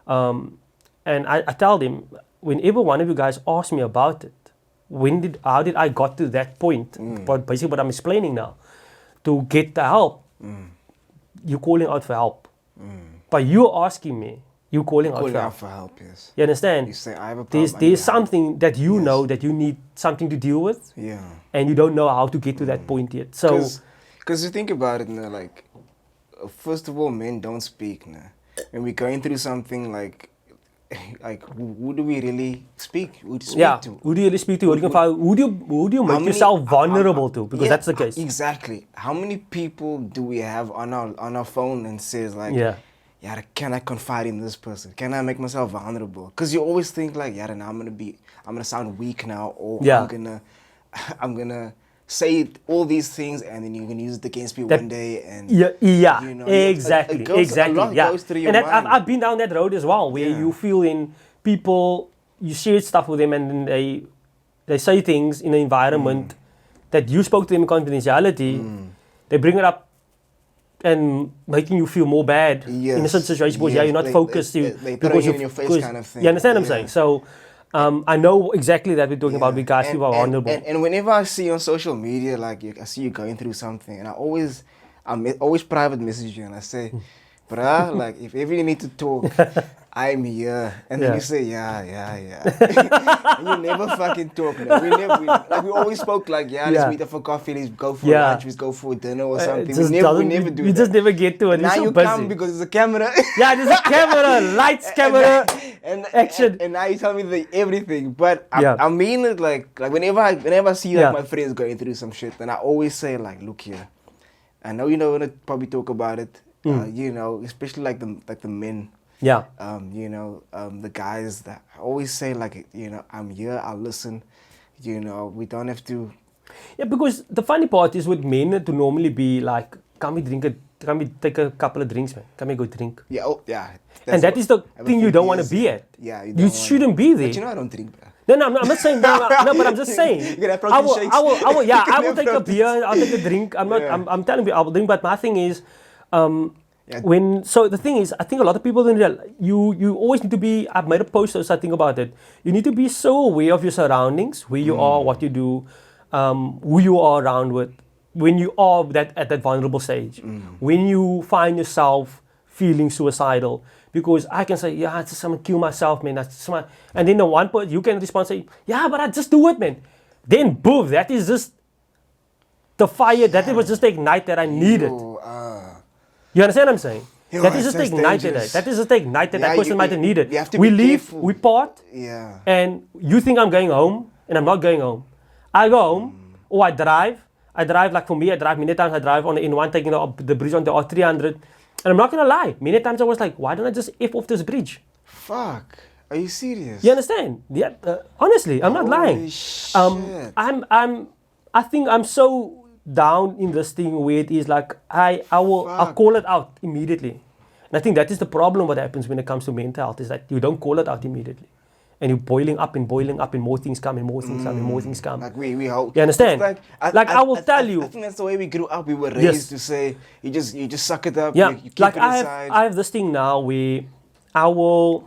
And I tell them, whenever one of you guys asks me about it, how did I got to that point? But basically what I'm explaining now, to get the help, you're calling out for help. But you're asking me, you calling out for help, yes. You understand? You say, I have a problem. There's something that you know that you need something to deal with. Yeah. And you don't know how to get to that point yet. So, because you think about it, like, first of all, men don't speak. When we're going through something like who do we really speak? Who do you speak to? Who do you really speak to? Who do you make yourself vulnerable to? Because that's the case. Exactly. How many people do we have on our phone and says like, yeah, can I confide in this person? Can I make myself vulnerable? Because you always think like, yeah, now I'm gonna sound weak now, or I'm gonna say all these things, and then you're gonna use it against me one day, and exactly. A lot goes through your mind. I've been down that road as well, where you feel in people, you share stuff with them, and then they say things in an environment that you spoke to them in confidentiality. They bring it up and making you feel more bad in a certain situation because you're not focused. They put it in your face kind of thing. You understand what I'm saying? So I know exactly that we're talking about with guys who are vulnerable. And whenever I see on social media, like I see you going through something, and I always private message you and I say, bruh, like if ever you need to talk, I'm here. And then you say, yeah. And you never fucking talk. We always spoke like, let's meet up for coffee, let's go for lunch, let's go for dinner or something. We never do that. You just never get to it. Now you come because there's a camera. There's a camera, lights, camera, action. And now you tell me everything. But I mean it like whenever I see like my friends going through some shit, then I always say like, look here, I know you're not gonna probably talk about it. Especially like the men. Yeah. The guys that always say like, I'm here, I'll listen. We don't have to. Yeah, because the funny part is with men to normally be like, can we take a couple of drinks, man? Can we go drink? Yeah, And that is the thing you don't want to be at. Yeah, you shouldn't be there. But I don't drink. No, I'm not saying no, but I'm just saying. I will take a beer, I'll take a drink. I'm telling you, I will drink, but my thing is, the thing is, I think a lot of people don't realize, you always need to be, I've made a post so I think about it, you need to be so aware of your surroundings, where you are, what you do, who you are around with, when you are at that vulnerable stage, when you find yourself feeling suicidal, because I can say, I'm gonna kill myself, man, and then the one person, you can respond, say, but I just do it, man. Then boom, that is just the fire, that was just the ignite that I needed. You understand what I'm saying? That is just the ignited it. That is just the ignited that person might have needed. We leave, careful. we part, and you think I'm going home, and I'm not going home. I go home, or I drive. Like for me, I drive many times. I drive on the N1, taking the bridge on the R300. And I'm not going to lie. Many times I was like, why don't I just F off this bridge? Fuck. Are you serious? You understand? Yeah. Honestly, I'm not lying. Shit. I think I'm so down in this thing where it is like I'll call it out immediately. And I think that is the problem what happens when it comes to mental health, is that you don't call it out immediately. And you're boiling up and more things come and more things come and more things come. Like we hope. You understand? I will tell you. I think that's the way we grew up. We were raised to say you just suck it up. Yeah. You keep like it inside. I have this thing now where I will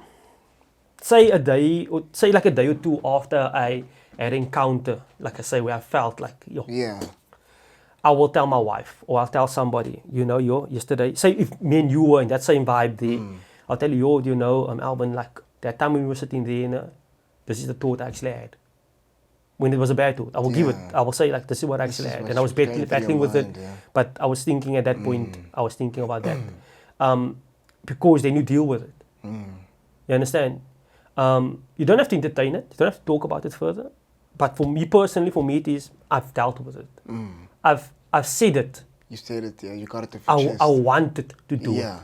say a day or two after I had an encounter, like I say, where I felt like I will tell my wife or I'll tell somebody, yesterday, say if me and you were in that same vibe there, I'll tell you, Alvin, like that time when we were sitting there, this is the thought I actually had. When it was a bad thought, I will give it, I will say like, this is what I actually had. And I was battling with it, but I was thinking at that point, I was thinking about that. Because then you deal with it. You understand? You don't have to entertain it, you don't have to talk about it further. But for me personally, it is, I've dealt with it. I've said it You said it, yeah. You got it off I, your chest. I wanted to do it. Yeah.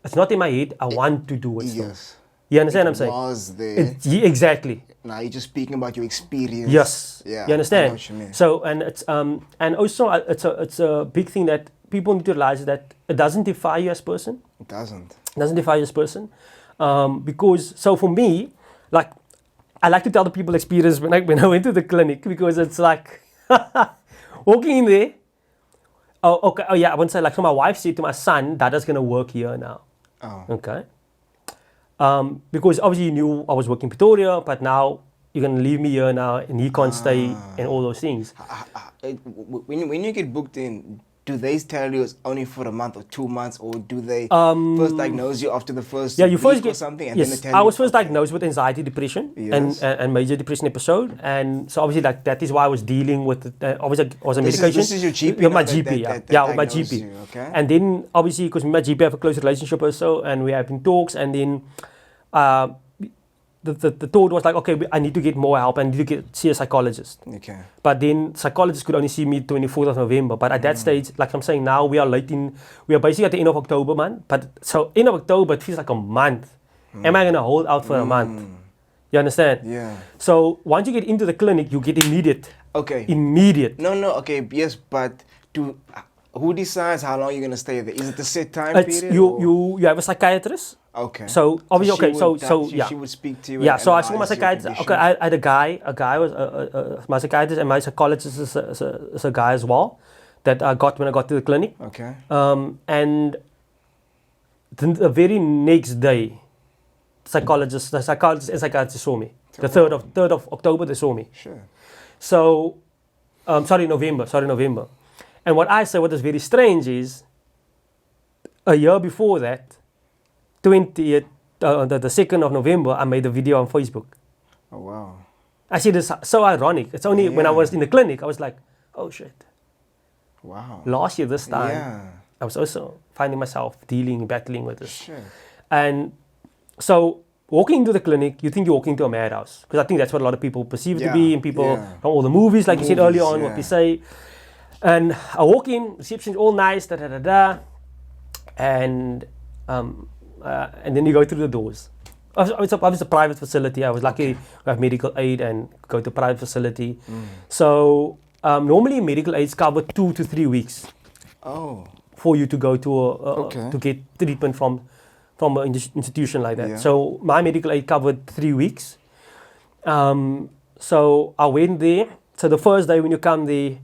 It's not in my head. I want to do it. Still. Yes. You understand It what I'm saying? was there. Yeah, exactly. Now you're just speaking about your experience. Yes. Yeah. You understand? I know what you mean. So and it's and also it's a big thing that people need to realize that it doesn't define you as a person. It doesn't. It doesn't define you as a person. Because so for me, like I like to tell the people experience when I went to the clinic, because it's like walking in there. Oh, okay. Oh, yeah. I wouldn't say, like, so my wife said to my son, Dada's going to work here now. Oh. Okay. Because obviously you knew I was working in Pretoria, but now you're going to leave me here now and he can't stay and all those things. When you get booked in, do they tell you it's only for a month or 2 months, or do they first diagnose you after the first Yeah, you first week get or something? And yes, then they tell I you, was first okay. diagnosed with anxiety, depression, Yes. and major depression episode, and so obviously like that is why I was dealing with it. Obviously I was on medication. This is your GP. With my now GP, that yeah, with my diagnosed GP. you, okay? And then obviously because my GP I have a close relationship also, and we have been talks, and then the thought was like, okay, I need to get more help, I need to see a psychologist. Okay. But then psychologists could only see me 24th of November. But at that stage, like I'm saying now, we are basically at the end of October, man. But so end of October, it feels like a month. Am I gonna hold out for a month? You understand? Yeah. So once you get into the clinic, you get immediate. Okay. Immediate. No, okay, yes, but who decides how long you're gonna stay there? Is it a set time It's period? you have a psychiatrist. Okay. So obviously, She would speak to you. Yeah, and so I saw my analyze your psychiatrist. Okay, condition. I had a guy was my psychiatrist, and my psychologist is a guy as well that I got when I got to the clinic. Okay. And the very next day, the psychologist and psychiatrist saw me. The 3rd of October, they saw me. Sure. So, November. And what I say, what is very strange is, a year before that, the 2nd of November, I made a video on Facebook. Oh wow. I said it's so ironic. It's only when I was in the clinic, I was like, oh shit. Wow. Last year, this time, Yeah. I was also finding myself battling with this. Sure. And so, walking into the clinic, you think you're walking into a madhouse. Because I think that's what a lot of people perceive it to be, and people from all the movies, like you said earlier on, what we say. And I walk in, reception's all nice, and then you go through the doors. It's a private facility. I was lucky to have medical aid and go to a private facility. So normally medical aids cover 2 to 3 weeks. Oh. For you to go to to get treatment from an institution like that. Yeah. So my medical aid covered 3 weeks. So I went there. So the first day when you come there,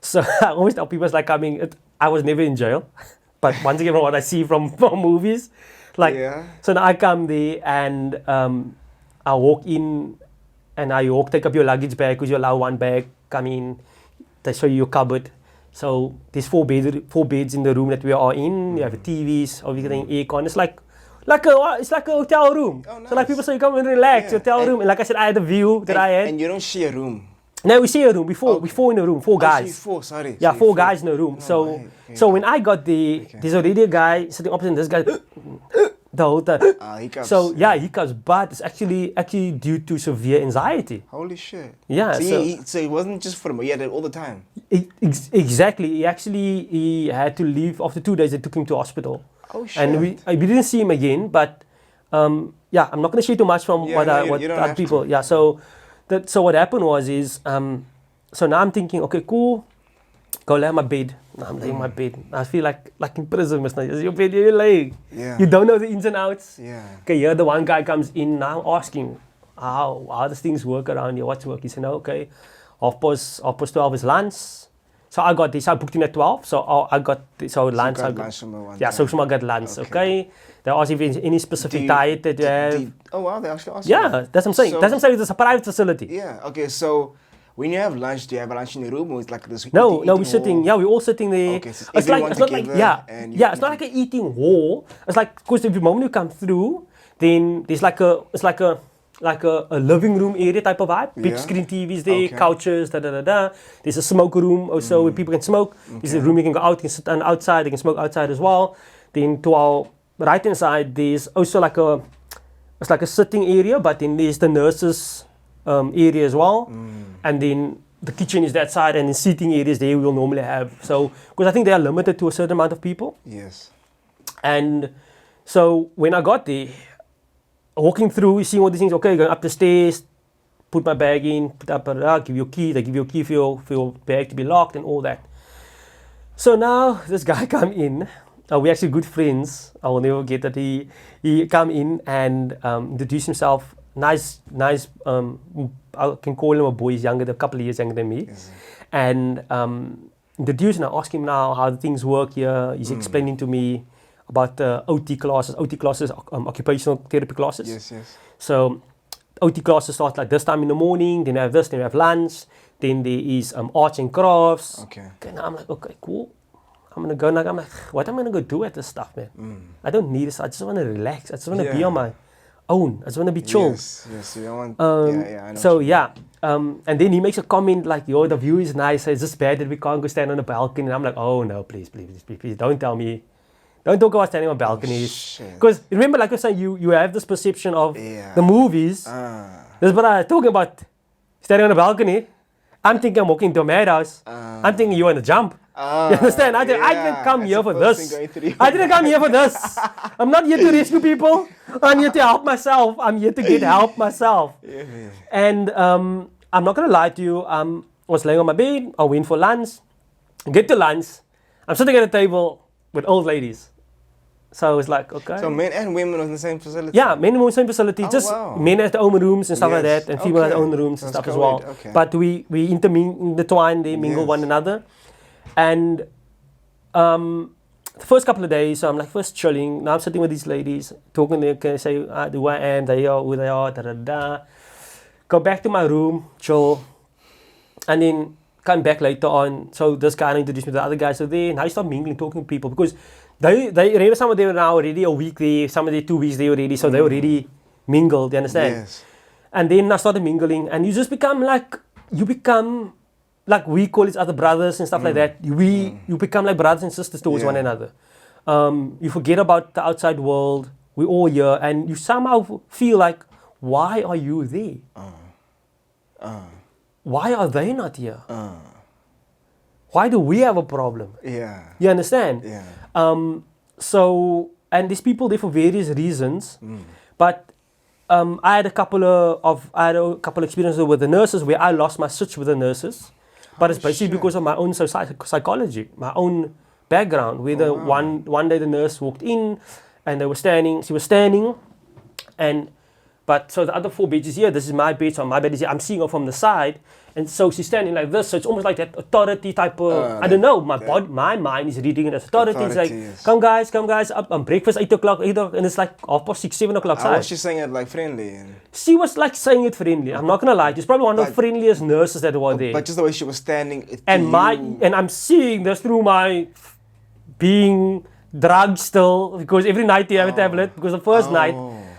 so I always tell people it's like I was never in jail. But once again, from what I see from movies, like, so now I come there and I walk in and take up your luggage bag because you allow one bag, come in, they show you your cupboard. So there's four beds in the room that we are in. You have TVs, everything, aircon. It's like a hotel room. Oh, nice. So like people say, come and relax, hotel room. And like I said, I had a view that I had. And you don't share a room. No, we share a room. We four in a room, 4 guys. Four, sorry. Yeah, 4 guys in a room. Oh, So when I got there, there's already a guy sitting opposite this guy the whole time. Hiccups. So yeah, hiccups, but it's actually due to severe anxiety. Holy shit. Yeah. So it wasn't just for him. He had it all the time. Exactly. He had to leave after 2 days. They took him to hospital. Oh shit. And we didn't see him again. But I'm not going to share too much from what other people. Yeah. So what happened was so now I'm thinking, okay, cool. Go lay on my bed. Now I'm laying on my bed. I feel like in prison, your bed, you're laying. Yeah. You don't know the ins and outs. Yeah. Okay, here the one guy comes in. Now I'm asking, how does things work around here? What's work? He said, no, okay, half past 12 is lunch. So I got this. I booked in at 12. So I got this. So lunch. So lunch so I got lunch. Okay. They asked if there's any specific diet that you have. Oh wow, they actually asked. Yeah, that's what I'm saying. So, that's what I'm saying. It's a private facility. Yeah. Okay. So when you have lunch, do you have a lunch in the room, or it's like this? No, we're sitting. Yeah, we're all sitting there. Okay, so it's not like it's not like an eating hall. It's like, because the moment you come through, then there's like a living room area type of vibe. Big screen TVs there, couches, There's a smoke room also where people can smoke. There's a room you can go out, you can sit outside, you can smoke outside as well. Then to our right hand side, there's also like a sitting area, but then there's the nurses area as well. And then the kitchen is that side, and in seating areas there we will normally have. So, because I think they are limited to a certain amount of people. Yes. And so when I got there, walking through, seeing all these things, okay, going up the stairs, put my bag in, put up, give you a key, they give you a key for your bag to be locked and all that. So now this guy come in, we're actually good friends, I will never get that. He come in and introduce himself, nice, I can call him a boy, he's younger, a couple of years younger than me. Yes. And introduce, and I ask him now how the things work here. He's explaining to me about OT classes, occupational therapy classes. Yes. So OT classes start like this time in the morning, then we have this, then we have lunch, then there is arts and crafts. Okay. And I'm like, okay, cool. I'm gonna go now. I'm like, what am I gonna go do with this stuff, man? I don't need this. I just wanna relax. I just wanna be on my own. I just wanna be chill. Yes. You don't want. I know. So and then he makes a comment like, yo, the view is nice. It's just bad that we can't go stand on the balcony. And I'm like, oh no, please, don't tell me. Don't talk about standing on balconies. Because remember, like I was saying, you have this perception of the movies. This is what I'm talking about. Standing on a balcony. I'm thinking I'm walking into a madhouse. I'm thinking you want to jump. You understand? I didn't come here for this. I didn't come here for this. I'm not here to rescue people. I'm here to help myself. I'm here to get help myself. And I'm not going to lie to you. I was laying on my bed. I went for lunch. Get to lunch. I'm sitting at a table with old ladies. So it's like, okay. So men and women in the same facility? Yeah, men and women in the same facility. Just men have their own rooms and stuff like that, and female have their own rooms and stuff as well. Okay. But we intertwine, they mingle one another. And the first couple of days, so I'm like first chilling. Now I'm sitting with these ladies, talking to them, can I say who I am, they are who they are, da. Go back to my room, chill, and then come back later on. So this guy introduced me to the other guys. So then I start mingling, talking to people because they remember some of them are now already a week there, some of them 2 weeks there already, so they already mingled, you understand? Yes. And then I started mingling, and you just become like we call each other brothers and stuff like that. You become like brothers and sisters towards one another. You forget about the outside world. We're all here, and you somehow feel like, why are you there? Why are they not here? Why do we have a problem? Yeah. You understand? Yeah. So, and these people there for various reasons, but I had a couple of experiences with the nurses where I lost my switch with the nurses, but it's basically because of my own psychology, my own background. Where one day the nurse walked in, and she was standing, but so the other 4 beds is here. This is my bed, so my bed is here. I'm seeing her from the side, and so she's standing like this. So it's almost like that authority type of. I don't know. My mind is reading it as authority. It's like, come guys, up on breakfast 8 o'clock, and it's like 6:30, 7 o'clock. How was she saying it like friendly? She was like saying it friendly. I'm not gonna lie. She's probably one of the friendliest nurses that were there. But just the way she was standing. And I'm seeing this through my being drugged still, because every night you have a tablet. Because the first night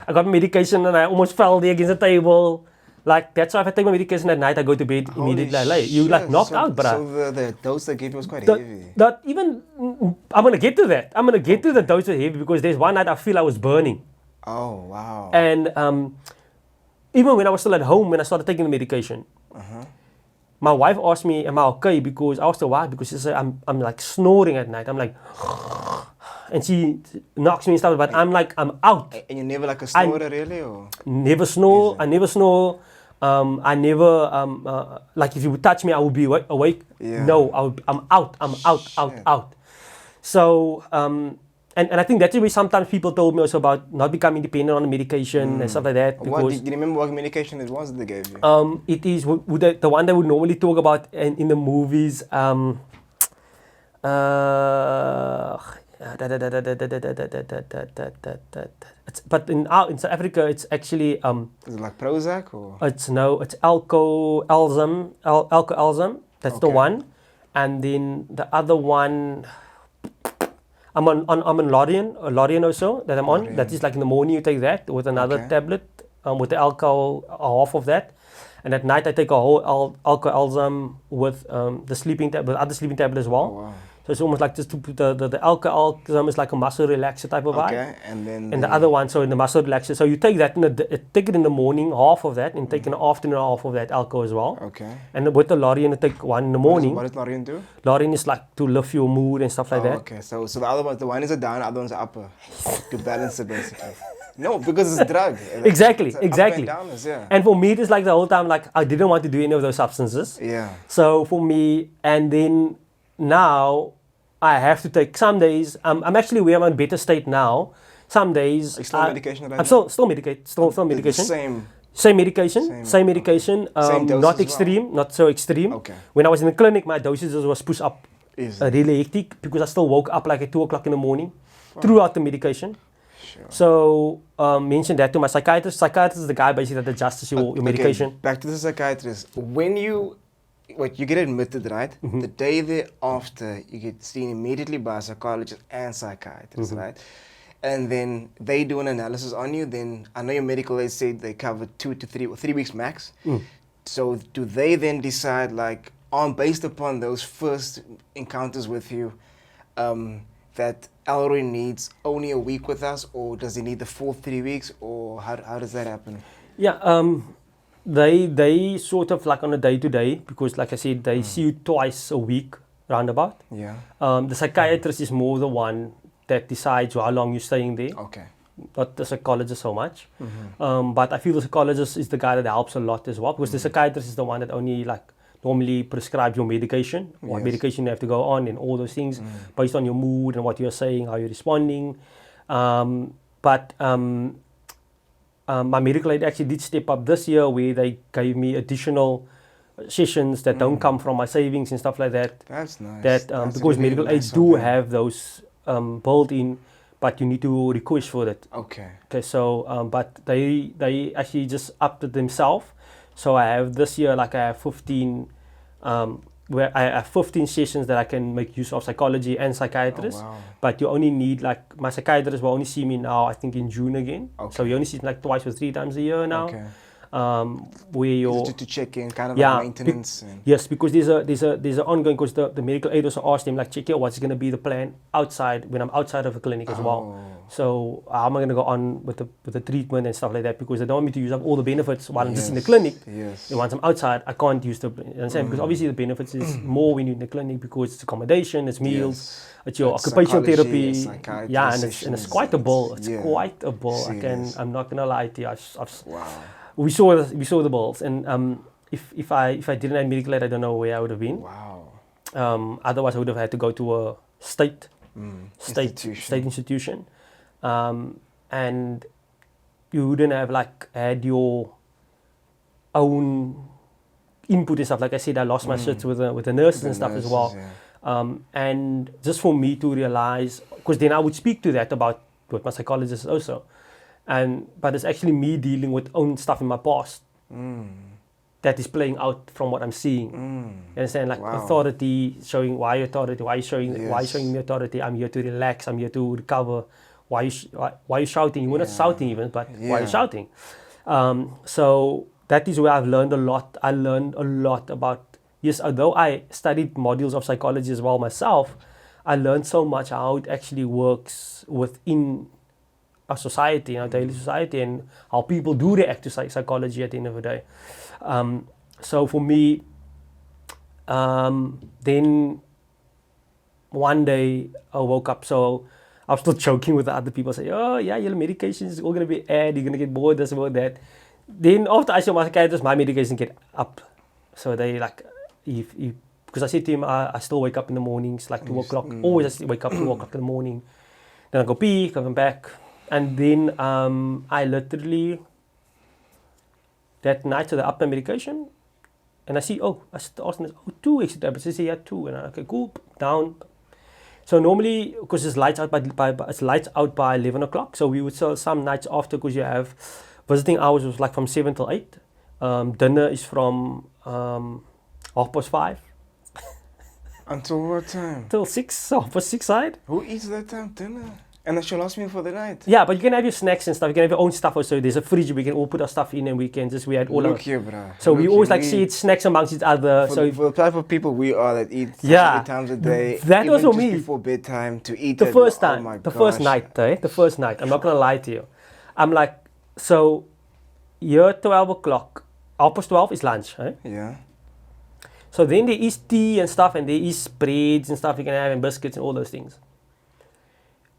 I got medication and I almost fell there against the table. Like, that's why if I take my medication at night, I go to bed immediately. You like knocked out, bruh. So the dose they gave you was quite heavy. I'm going to get to that. I'm going to get to the dose of heavy, because there's one night I feel I was burning. Oh, wow. And even when I was still at home, when I started taking the medication, my wife asked me, am I okay? Because I was still why? Because she said, I'm like snoring at night. I'm like, and she knocks me and stuff, but I'm like, I'm out. And you're never like a snorer, really? Or? Never snore. I never snore. I never, like if you would touch me, I would be awake. Yeah. No, I'm out. So, and I think that's the way sometimes people told me also about not becoming dependent on the medication and stuff like that. Do you remember what medication it was that they gave you? It is the one they would normally talk about in the movies. But in South Africa, it's actually is it like Prozac or? It's Alcoalzam. That's the one, and then the other one. I'm on Lorian also that I'm on. That is like in the morning you take that with another tablet with the alcohol, half of that, and at night I take a whole Alcoalzam with the sleeping tablet, other sleeping tablet as well. Oh, wow. So it's almost like just to put the alcohol is almost like a muscle relaxer type of vibe. Okay, and then And the other one, so in the muscle relaxer, so you take that take it in the morning, half of that, and take in the afternoon half of that alcohol as well. Okay. And with the Lorien, you take one in the morning. What does Lorien do? Lorien is like to lift your mood and stuff like that. Okay, so the other one, the one is a down, the other one's a upper, to balance it basically. No, because it's drug. Exactly, It's exactly. Up and downers, yeah. And for me, it is like the whole time, like I didn't want to do any of those substances. Yeah. So for me, and then now I have to take some days. I'm actually we are in a better state now. Some days. Are you still on medication right I'm now? still medicated. Still medication. Same medication. Same medication. Same dose not as extreme. Not so extreme. Okay. When I was in the clinic, my dosages was pushed up Is really hectic because I still woke up like at 2 o'clock in the morning throughout the medication. Sure. So mentioned that to my psychiatrist. Psychiatrist is the guy basically that adjusts your medication. Okay, back to the psychiatrist. When you get admitted, right? Mm-hmm. The day thereafter, you get seen immediately by a psychologist and psychiatrist, Mm-hmm. right? And then they do an analysis on you. Then I know your medical aid said they cover 2 to 3 or 3 weeks max. So do they then decide, like, based upon those first encounters with you, that Alroy needs only a week with us, or does he need the full 3 weeks, or how does that happen? Yeah, they sort of like on a day to day because, like I said, they see you twice a week, roundabout. Yeah. The psychiatrist is more the one that decides how long you're staying there, Okay. not the psychologist so much. But I feel the psychologist is the guy that helps a lot as well because the psychiatrist is the one that only like normally prescribes your medication, what Yes. medication you have to go on, and all those things based on your mood and what you're saying, how you're responding. But my medical aid actually did step up this year where they gave me additional sessions that don't come from my savings and stuff like that. That's nice. That That's because really medical nice aids do of them. have those built in, but you need to request for it. Okay. Okay, so but they actually just upped it themselves. So I have this year like I have 15 where I have 15 sessions that I can make use of psychology and psychiatrists. Oh, wow. But you only need like my psychiatrist will only see me now I think in June again. Okay. So you only see me like twice or 3 times a year now. Okay. Where you're Is it to check in, kind of Yeah, like maintenance? And yes, because there's a ongoing because the medical aid also asked him like check out what's going to be the plan outside when I'm outside of the clinic as well. So how am I going to go on with the treatment and stuff like that because they don't want me to use up all the benefits while I'm just in the clinic. Yes. And once I'm outside, I can't use because obviously the benefits is more when you're in the clinic because it's accommodation, it's meals, Yes. it's your It's occupational psychology, therapy, psychiatry yeah, and it's sessions, quite a bill. It's yeah. quite a bill. Serious. I'm not gonna lie to you. Wow. We saw the bills, and if I didn't have medical aid, I don't know where I would have been. Wow. Otherwise, I would have had to go to a state Institution. institution, and you wouldn't have like had your own input and stuff. Like I said, I lost my shit with the nurses and stuff as well. Yeah. And just for me to realize, because then I would speak to that about with my psychologist also, but it's actually me dealing with own stuff in my past that is playing out from what I'm seeing. You understand? Like Wow. authority, showing why authority, why you showing Yes. me authority? I'm here to relax. I'm here to recover. Why you shouting? You were not shouting even, but why Yeah. you shouting? So that is where I've learned a lot. I learned a lot about, yes, although I studied modules of psychology as well myself, I learned so much how it actually works within our society, our daily society, and how people do react to psychology at the end of the day. So for me, then one day I woke up, so I was still joking with the other people, say, oh yeah, your medication is all going to be add, you're going to get more this, more that. Then after I saw my psychiatrist, my medication get up. So they like, because I said to him, I still wake up in the mornings, like 2 o'clock, always I still wake up 2 o'clock in the morning. Then I go pee, come back. And then I literally, that night, so they upped my medication. And I see, I asked them, 2 extra tablets. They say, yeah, 2. And I'm okay, cool, down. So normally, because it's lights out by 11 o'clock, so we would sell some nights after, because you have visiting hours was like from 7 till 8. Dinner is from 5:30 Until what time? till 6, so 6 side. Who eats that time dinner? And then she'll last me for the night. Yeah, but you can have your snacks and stuff. You can have your own stuff also. There's a fridge we can all put our stuff in, and we had all Look our. here, bro. So we always here, like share snacks amongst each other. For, So for the type of people we are that eat Yeah. 3 times a day, That even was for just me. before bedtime to eat the it, first oh time, my the first gosh. night, the first night. I'm not gonna lie to you. I'm like, so here 12 o'clock, 12 is lunch, eh? Yeah. So then there is tea and stuff, and there is breads and stuff you can have, and biscuits and all those things.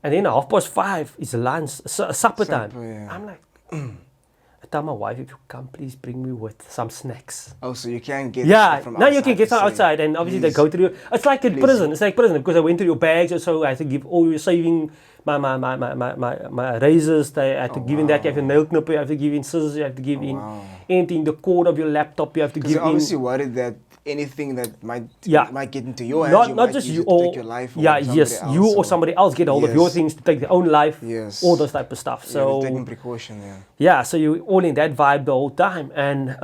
And then 5:30 is lunch, supper time. Supper, yeah. I'm like, I tell my wife, if you come, please bring me with some snacks. Oh, so you can get Yeah, from now you outside can get to some say, outside, and obviously they please. go through. It's like in Please. prison. It's like prison because I went through your bags, so I had to give all your saving, my razors. I had to give in that. You have to nail knipper. You have to give in scissors. You have to give in wow. anything. The cord of your laptop. You have to Because give you're in. obviously worried that anything that might Yeah. might get into your hands, Not you not might just use you it to or take your life. Or yeah, somebody yes, else, you or somebody else get hold of your Yes. things to take their own life. Yes. All those type of stuff. Yeah, So you're taking precaution. Yeah. yeah, so you're all in that vibe the whole time, and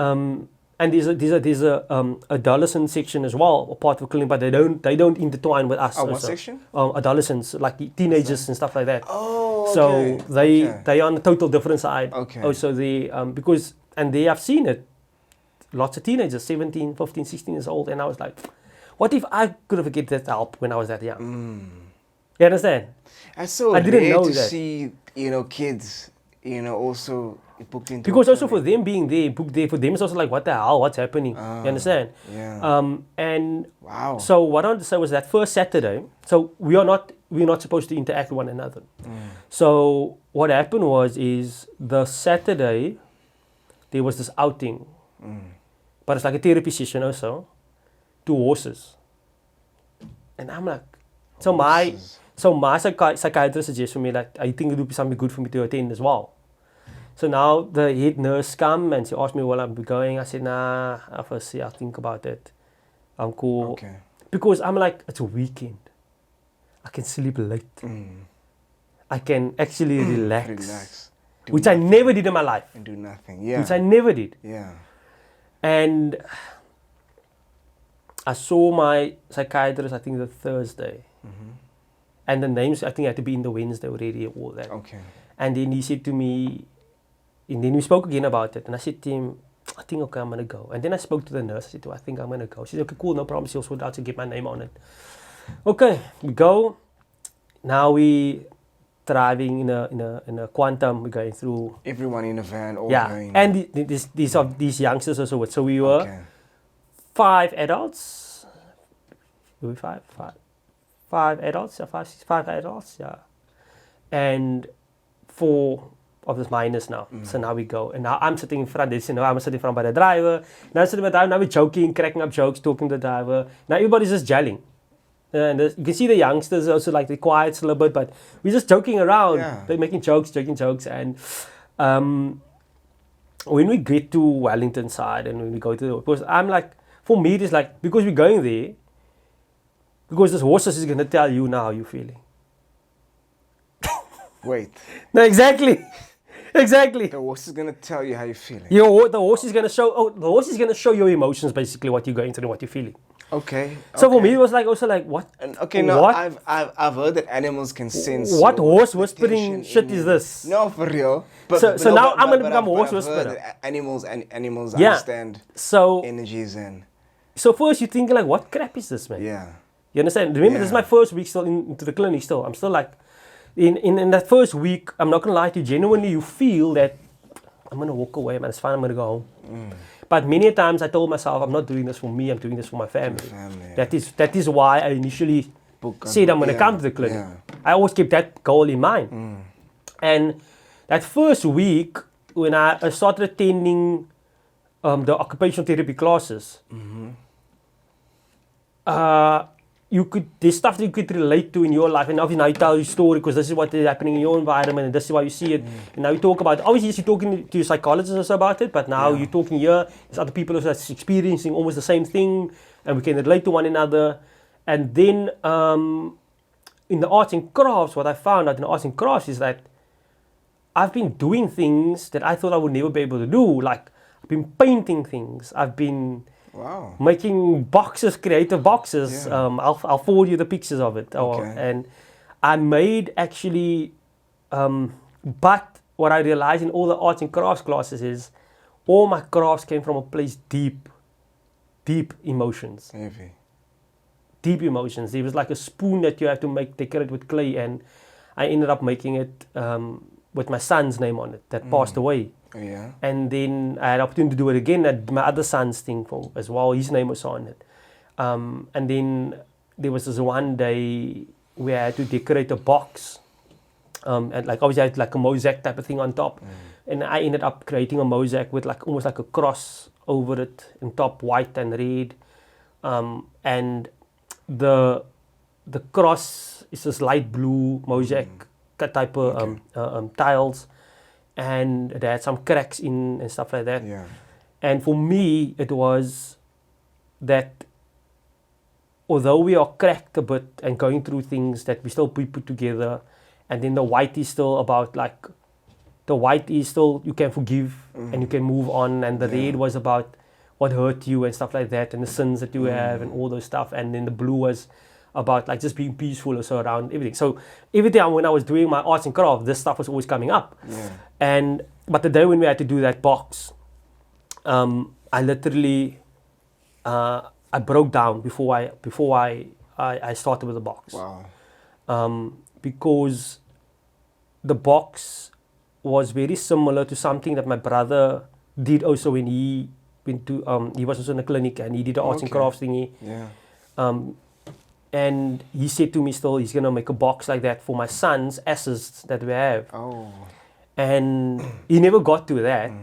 there's a adolescent section as well, a part of the clinic, but they don't intertwine with us. Oh, what also. section? Adolescents, like teenagers and stuff like that. Oh, So okay. they are on the total different side. Okay. Also because they have seen it. Lots of teenagers, 17, 15, 16 years old, and I was like, what if I could have get that help when I was that young? You understand? That's so I didn't rare know to that. see, kids, also booked into. Because a also for clinic. them being there, booked there, for them it's also like, what the hell, what's happening? You understand? Yeah. And Wow. so what I wanted to say was that first Saturday, so we're not supposed to interact with one another. So what happened is the Saturday there was this outing, but it's like a therapy session also, 2 horses, and I'm like, Horses. so my psychiatrist suggests for me that I think it would be something good for me to attend as well. So now the head nurse come and she asked me, well, I'm going. I said, nah, I'll first see, I'll think about it. I'm cool. Okay. Because I'm like, it's a weekend. I can sleep late. I can actually relax. Relax. Do Which I nothing never did in my life. and do nothing. Yeah. Which I never did. Yeah. And I saw my psychiatrist, I think, the Thursday. And the names, I think, had to be in the Wednesday already, all that. Okay. And then he said to me, and then we spoke again about it. And I said to him, I think, okay, I'm going to go. And then I spoke to the nurse. I said, I think I'm going to go. She said, okay, cool, no problem. She'll sort out to get my name on it. Okay, we go. Now we driving in a quantum. We're going through. Everyone in a van, all Yeah, going. and these youngsters also with. So we were Okay. 5 adults. Were we five? Five adults. Yeah, five adults. Yeah, and 4 of the minors now. So now we go, and now I'm sitting in front. I'm sitting in front by the driver. Now I'm sitting by the driver. Now we're joking, cracking up jokes, talking to the driver. Now everybody's just gelling. And you can see the youngsters also like they're quiet a little bit, but we're just joking around. Yeah. They're making jokes, and when we get to Wellington side and when we go to because I'm like, for me it is like, because we're going there, because this horses is gonna tell you now how you're feeling. Wait. No, exactly. Exactly. The horse is gonna tell you how you're feeling. The horse is gonna show your emotions, basically what you're going through and what you're feeling. Okay. So for okay. me it was like also like what? And okay, no, what? I've heard that animals can sense. What your horse whispering expectation shit in is you. this? No, for real. So now I'm gonna but become a horse I've heard whisperer. that animals Yeah. understand So energies and first you think like, what crap is this, man? yeah. You understand? Remember, this is Yeah. my first week still into the clinic. Still, I'm still like, in that first week, I'm not gonna lie to you. Genuinely, you feel that I'm gonna walk away, man. It's fine. I'm gonna go home. But many times I told myself, I'm not doing this for me. I'm doing this for my family. That is why I initially said I'm gonna come to the clinic. Yeah. I always keep that goal in mind. And that first week, when I started attending the occupational therapy classes, there's stuff that you could relate to in your life, and obviously now you tell your story because this is what is happening in your environment, and this is why you see it. And now you talk about, obviously you're talking to your psychologist also about it, but now you're talking here, there's other people who are experiencing almost the same thing, and we can relate to one another. And then in the arts and crafts, what I found out in the arts and crafts is that I've been doing things that I thought I would never be able to do. Like, I've been painting things, I've been Wow. making boxes, creative boxes. Yeah. I'll forward you the pictures of it. Okay. And I made actually, but what I realized in all the arts and crafts classes is all my crafts came from a place deep emotions. Heavy. Deep emotions. There was like a spoon that you have to decorate with clay, and I ended up making it with my son's name on it that passed away. Yeah. And then I had the opportunity to do it again at my other son's thing as well. His name was on it. And then there was this one day where I had to decorate a box. And like obviously I had like a mosaic type of thing on top. And I ended up creating a mosaic with like almost like a cross over it, in top white and red. And the cross is this light blue mosaic type of tiles, and it had some cracks in and stuff like that. Yeah. And for me, it was that although we are cracked a bit and going through things, that we still put together, and then the white is still about like, the white is still, you can forgive and you can move on, and the red was about what hurt you and stuff like that, and the sins that you have and all those stuff, and then the blue was about like just being peaceful or so around everything. So every time when I was doing my arts and craft, this stuff was always coming up. But the day when we had to do that box, I literally I broke down before I started with the box. Wow. Because the box was very similar to something that my brother did also when he went to he was also in a clinic and he did the arts and crafts thingy. Yeah. And he said to me still he's gonna make a box like that for my son's asses that we have. Oh. And he never got to that.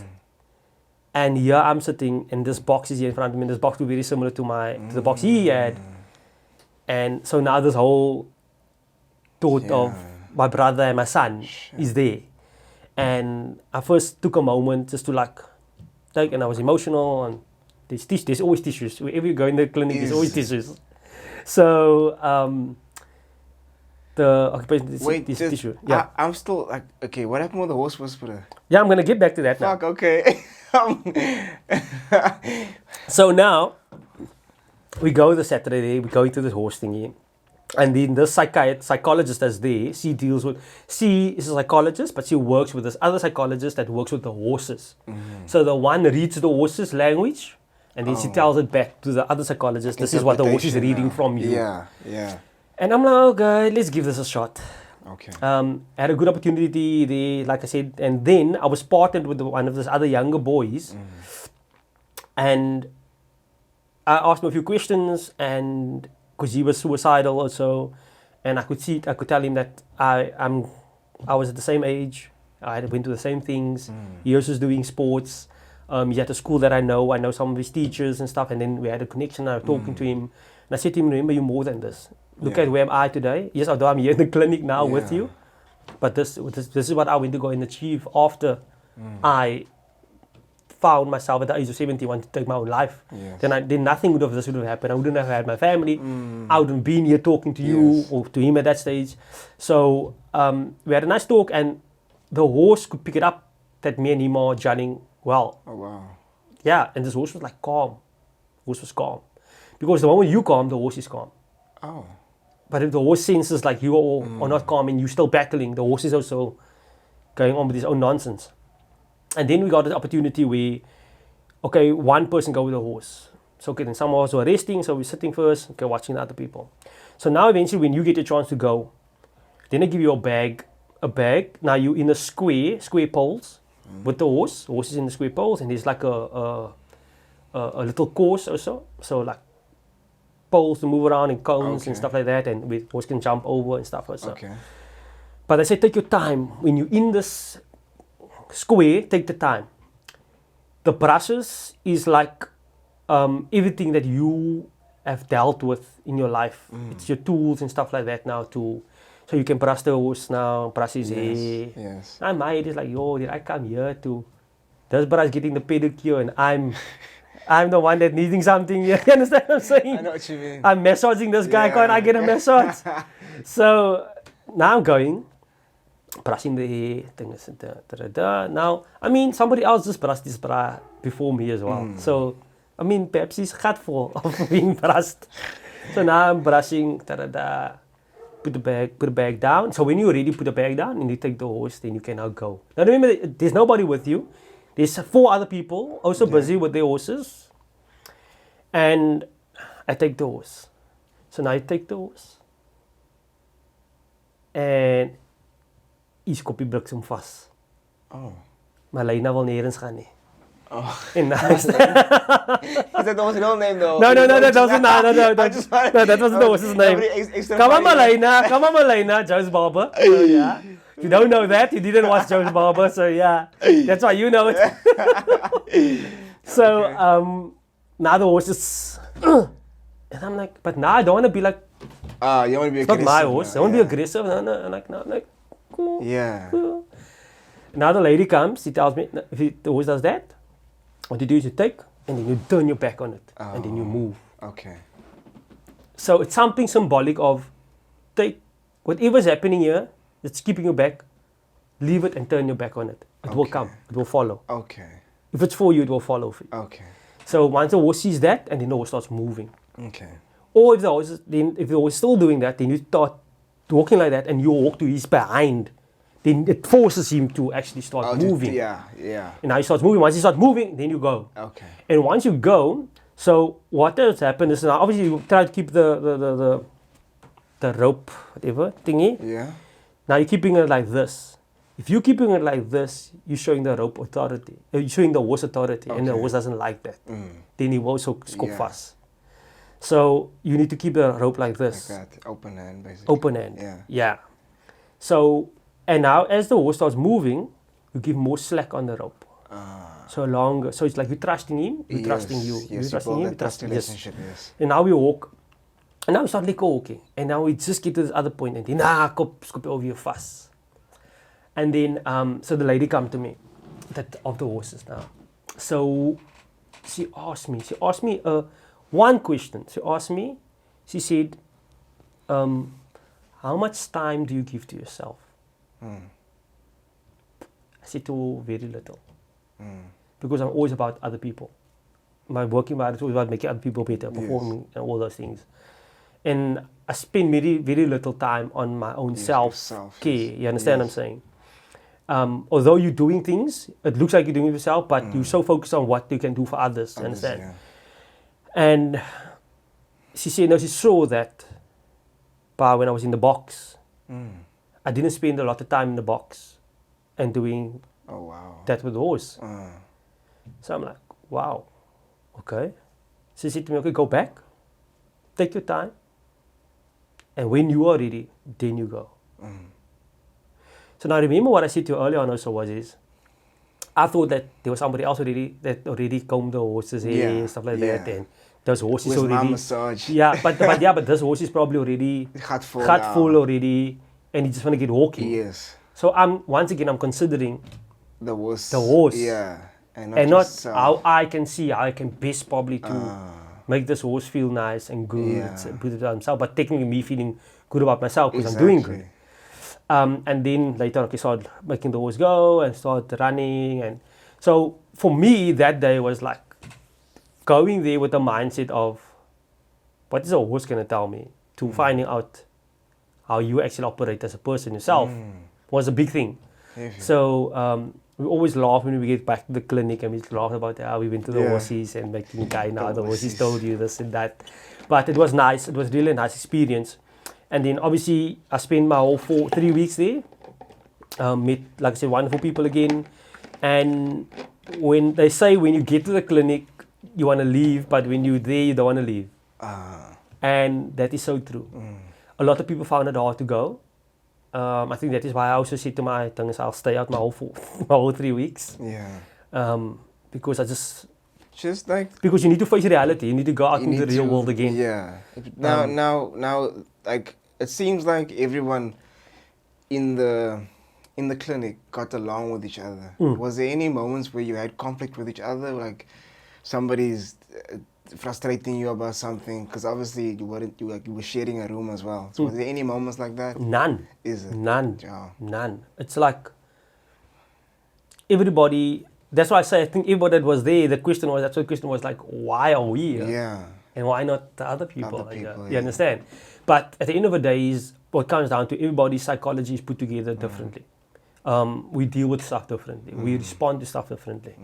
And here I'm sitting and this box is here in front of me, and this box was very similar to the box he had. And so now this whole thought of my brother and my son is there. And I first took a moment just to like take, and I was emotional, and there's always tissues. Wherever you go in the clinic, there's always tissues. So the occupation tissue. Yeah. I'm still like, okay, what happened with the horse whisperer? Yeah, I'm gonna get back to that now. Fuck, okay. So now we go the Saturday day, we go into this horse thingy, and then the psychologist that's there, she is a psychologist, but she works with this other psychologist that works with the horses. So the one reads the horse's language, and then she tells it back to the other psychologist, this is what the horse is reading from you. Yeah, yeah. And I'm like, okay, let's give this a shot. Okay. I had a good opportunity there, like I said, and then I was partnered with one of those other younger boys, and I asked him a few questions, and because he was suicidal also, and I could tell him that I was at the same age, I had been to the same things. He also was doing sports. He's at a school that I know some of his teachers and stuff, and then we had a connection. I was talking to him, and I said to him, remember, you're more than this. Look at where am I today. Yes, although I'm here in the clinic now with you, but this is what I went to go and achieve after I found myself at the age of 70 wanting to take my own life. Yes. Then nothing would have happened. I wouldn't have had my family. I wouldn't have been here talking to you or to him at that stage. So we had a nice talk, and the horse could pick it up that me and him are gelling well. Oh, wow. Yeah, and this horse was like calm. The horse was calm. Because the moment you calm, the horse is calm. Oh. But if the horse senses like you are not calm and you're still battling, the horse is also going on with his own nonsense. And then we got the opportunity where, okay, one person go with the horse. So okay, then some of us were resting, so we're sitting first, okay, watching the other people. So now eventually when you get a chance to go, then they give you a bag. Now you're in a square poles with the horse. The horse is in the square poles, and there's like a little course also. So like poles to move around and cones and stuff like that, and horse can jump over and stuff also. Okay. But they say take your time. When you're in this square, take the time. The brushes is like everything that you have dealt with in your life. It's your tools and stuff like that now too. So you can brush the horse now, brush his hair. Yes. And my head is like, yo, did I come here to this brush getting the pedicure, and I'm the one that needing something. You understand what I'm saying? I know what you mean. I'm massaging this guy. Can't I get a massage? So now I'm going, brushing the hair, things, Now, I mean, somebody else just brushed this bra before me as well. So, I mean, perhaps he's gat full of being brushed. So now I'm brushing, put the bag down. So when you already put the bag down and you take the horse, then you can now go. Now remember, there's nobody with you. There's 4 other people also busy with their horses. And I take the horse. So now I take the horse. En is kopie bliksem vas. Oh. Maar Leina wil nêrens gaan nie. Oh. En nou Is that the horse's real name though? No, that wasn't that wasn't the horse's name. Come on, Malena, Joe's barber. So, yeah. If you don't know that, you didn't watch Joe's barber, so yeah, that's why you know it. So now the horse is, and I'm like, but now I don't want to be like, you want to be it's not aggressive. my horse. I want to Yeah. be aggressive. No, I'm like, cool. Yeah. Cool. Now the lady comes. She tells me, if the horse does that, what you do is you take and then you turn your back on it and then you move. Okay. So it's something symbolic of take whatever's happening here that's keeping you back, leave it and turn your back on it. It will come. It will follow. Okay. If it's for you, it will follow for you. Okay. So once the horse sees that, and then the horse starts moving. Okay. Or if the horse is still doing that, then you start walking like that, and you walk to his behind. Then it forces him to actually start moving. Yeah. And now he starts moving. Once he starts moving, then you go. Okay. And once you go, so what has happened is now obviously you try to keep the rope, whatever thingy. Yeah. Now you're keeping it like this. If you're keeping it like this, you're showing the rope authority. You're showing the horse authority, and the horse doesn't like that. Then he will also skop fast. So you need to keep the rope like this. Like that, open hand basically. Open hand. Yeah. So, and now as the horse starts moving, you give more slack on the rope. So longer. So it's like you're trusting him, you're trusting you. Yes, You're you trusting build him, that trust relationship, yes. And now we walk. And now we start like walking. And now we just get to this other point and then, skop over your fast. And then, so the lady come to me, that of the horses now. So she asked me one question. She said, how much time do you give to yourself? I said, very little. Because I'm always about other people. My working about is always about making other people better, performing and all those things. And I spend very, very little time on my own self-care. You understand what I'm saying? Although you're doing things, it looks like you're doing it yourself, but you're so focused on what you can do for others. You understand? Yeah. And she said, no, she saw that when I was in the box. I didn't spend a lot of time in the box and doing that with the horse. So I'm like, wow, okay. She said to me, okay, go back, take your time, and when you are ready, then you go. So now remember what I said to you earlier on also was I thought that there was somebody else already combed the horses hair and stuff like that, and those horses With already massage. but this horse is probably already Gat full already, and he just want to get walking. Yes. So I'm considering The horse. Yeah. And not how I can best probably to make this horse feel nice and good, put it on himself, but technically me feeling good about myself because I'm doing good. And then later on, I started making the horse go and start running. And so for me, that day was like going there with the mindset of what is a horse going to tell me, to finding out how you actually operate as a person yourself was a big thing. So we always laugh when we get back to the clinic and we laugh about how we went to the horses and making guy now the horses told you this and that. But it was nice. It was really a nice experience. And then obviously I spent my whole 3 weeks there. Met, like I said, wonderful people again. And when they say when you get to the clinic, you want to leave, but when you're there, you don't want to leave. And that is so true. A lot of people found it hard to go. I think that is why I also said to my tongues, I'll stay out my whole 3 weeks. Yeah. Because I just like because you need to face reality. You need to go out into the real world again. Yeah. Now, like it seems like everyone in the clinic got along with each other. Was there any moments where you had conflict with each other, like somebody's frustrating you about something? Because obviously you were sharing a room as well. So was there any moments like that? None. Is it? None. Yeah. None. It's like everybody. That's why I say I think everybody that was there. The question was like, why are we here? Yeah. and why not the other people? Other people, You yeah. understand? But at the end of the day, is what comes down to everybody's psychology is put together differently. We deal with stuff differently. We respond to stuff differently,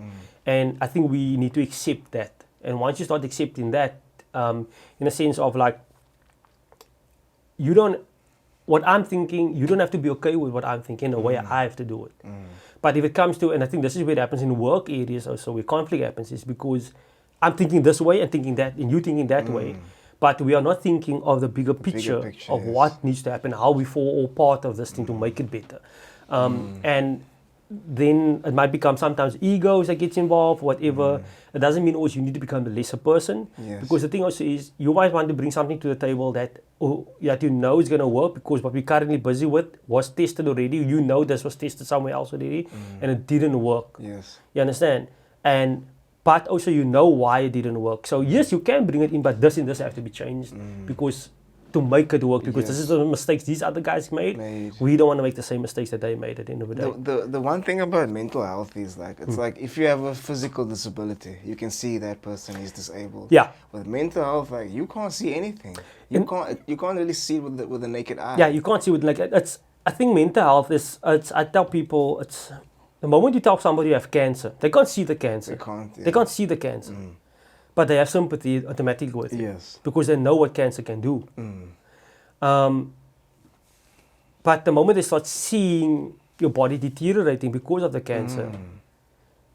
and I think we need to accept that. And once you start accepting that, in a sense of like, you don't. What I'm thinking, you don't have to be okay with what I'm thinking, the way I have to do it. But if it comes to, and I think this is where it happens in work areas also, where conflict happens, is because I'm thinking this way and thinking that, and you thinking that way. But we are not thinking of the bigger picture, of yes. what needs to happen, how we fall all part of this thing to make it better. And then it might become sometimes egos that gets involved, whatever. It doesn't mean always you need to become the lesser person. Yes. Because the thing also is, you might want to bring something to the table that you know is going to work, because what we're currently busy with was tested already. You know this was tested somewhere else already, and it didn't work. Yes. You understand? But also you know why it didn't work. So yes, you can bring it in, but this and this have to be changed because to make it work, because this is the mistakes these other guys made. We don't want to make the same mistakes that they made at the end of the day. The one thing about mental health is like, it's like if you have a physical disability, you can see that person is disabled. Yeah. With mental health, like you can't see anything. You can't really see it with the naked eye. Yeah, you can't see it like it's. I think mental health is. I tell people it's the moment you tell somebody you have cancer, they can't see the cancer. They can't see the cancer, but they have sympathy automatically with it. Yes. Because they know what cancer can do. But the moment they start seeing your body deteriorating because of the cancer,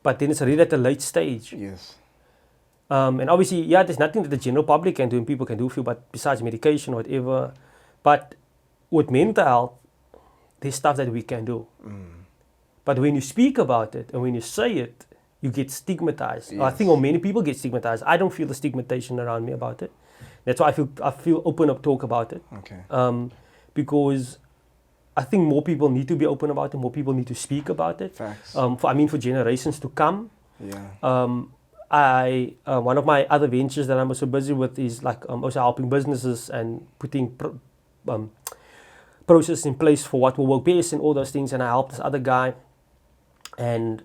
but then it's already at a late stage. Yes. And obviously, yeah, there's nothing that the general public can do and people can do for you, but besides medication or whatever. But with mental health, there's stuff that we can do. But when you speak about it and when you say it, you get stigmatized. Yes. I think many people get stigmatized. I don't feel the stigmatization around me about it. That's why I feel open up talk about it. Okay. Because I think more people need to be open about it. More people need to speak about it. Facts. For generations to come. Yeah. One of my other ventures that I'm also busy with is like also helping businesses and putting process in place for what will work best and all those things. And I helped this other guy. And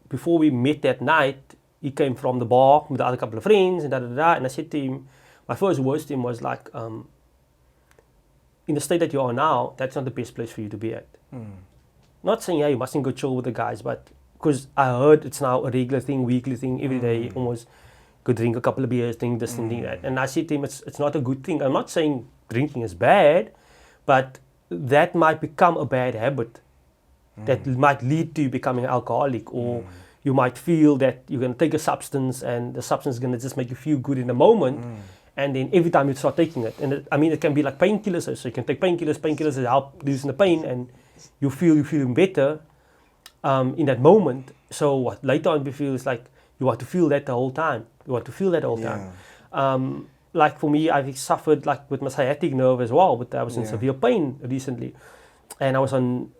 before we met that night, he came from the bar with the other couple of friends and and I said to him, my first words to him was like, in the state that you are now, that's not the best place for you to be at. Not saying, yeah, you mustn't go chill with the guys, but because I heard it's now a regular thing, weekly thing, every day, almost go drink a couple of beers, drink this and drink that. And I said to him, it's not a good thing. I'm not saying drinking is bad, but that might become a bad habit that might lead to you becoming an alcoholic, or you might feel that you're going to take a substance and the substance is going to just make you feel good in the moment. And then every time you start taking it, and it can be like painkillers. So you can take painkillers that help reducing the pain, and you're feeling better in that moment. So what later on you feel is like you want to feel that the whole time. Like for me, I've suffered like with my sciatic nerve as well, but I was in severe pain recently, and I was on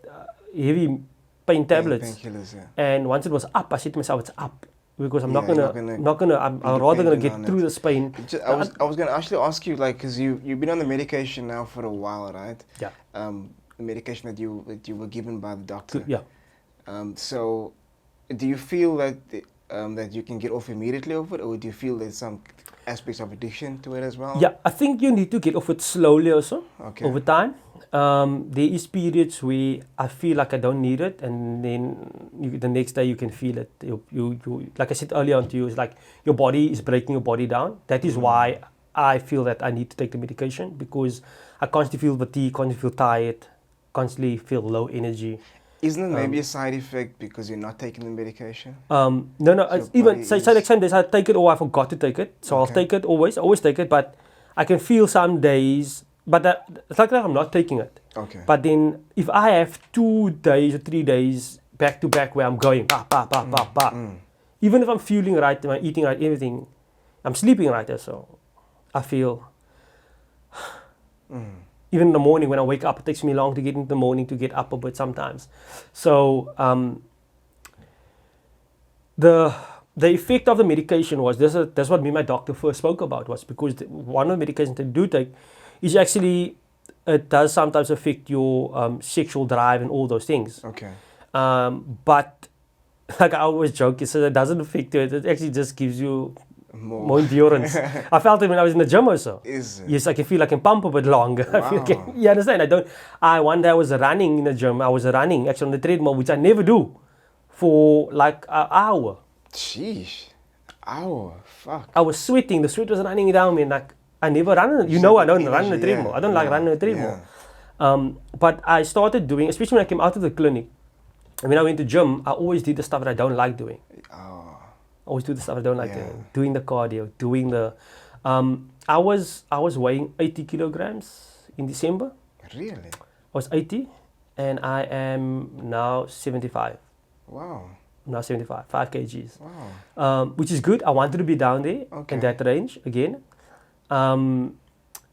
heavy pain tablets. Painkillers, yeah. And once it was up, I said to myself, it's up. Because I'm I'm rather gonna get through this pain. I was gonna actually ask you, like, because you've been on the medication now for a while, right? Yeah. The medication that you were given by the doctor. Yeah. So, do you feel that that you can get off immediately of it, or do you feel there's some aspects of addiction to it as well? Yeah, I think you need to get off it slowly also. Okay. Over time. There is periods where I feel like I don't need it, and then the next day you can feel it. You like I said earlier on to you, it's like your body is breaking your body down. That is why I feel that I need to take the medication, because I constantly feel fatigued, constantly feel tired, constantly feel low energy. Isn't it maybe a side effect because you're not taking the medication? No, it's even say like some days I take it or I forgot to take it, so I'll take it always take it, but I can feel some days. But it's like that I'm not taking it. Okay. But then if I have 2 days or 3 days back to back where I'm going, even if I'm feeling right, I'm eating right, everything, I'm sleeping right there, so I feel. Even in the morning when I wake up, it takes me long to get in the morning to get up a bit sometimes. So the effect of the medication was that's what me and my doctor first spoke about, was because one of the medications they do take is actually, it does sometimes affect your sexual drive and all those things. Okay. But like I always joke, it says it doesn't affect you. It actually just gives you more endurance. I felt it when I was in the gym also. Is it? Yes, I can feel I can pump a bit longer. Wow. You understand? One day I was running in the gym. I was running actually on the treadmill, which I never do, for like an hour. Sheesh. Hour. Fuck. I was sweating. The sweat was running down me. And like I never run. I don't run on the treadmill. I don't like running on the treadmill. But I started doing, especially when I came out of the clinic. And when I went to gym, I always did the stuff that I don't like doing. I always do the stuff I don't like doing the cardio, doing the. I was weighing 80 kilograms in December. Really? I was 80, and I am now 75. Wow. Now 75, 5 kgs. Wow. Which is good. I wanted to be down there in that range again.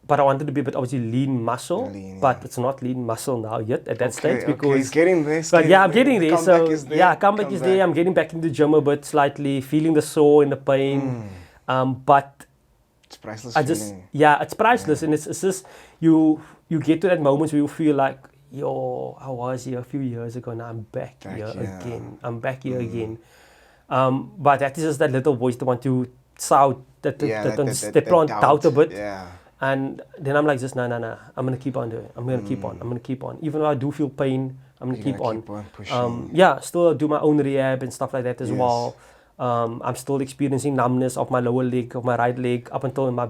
But I wanted to be, but obviously lean muscle. But it's not lean muscle now yet at that stage because it's getting there. But yeah, I'm getting there. So yeah, comeback is there. I'm getting back in the gym a bit slightly, feeling the sore and the pain. But it's priceless. It's priceless, and it's just you get to that moment where you feel like, yo, I was here a few years ago. Now I'm back here again. I'm back here again. But that is just that little voice that want to sound that plant doubt a bit. Yeah. And then I'm like, just no. I'm gonna keep on doing it. I'm gonna keep on. Even though I do feel pain, I'm gonna keep on. Pushing. Still do my own rehab and stuff like that as well. I'm still experiencing numbness of my lower leg, of my right leg, up until my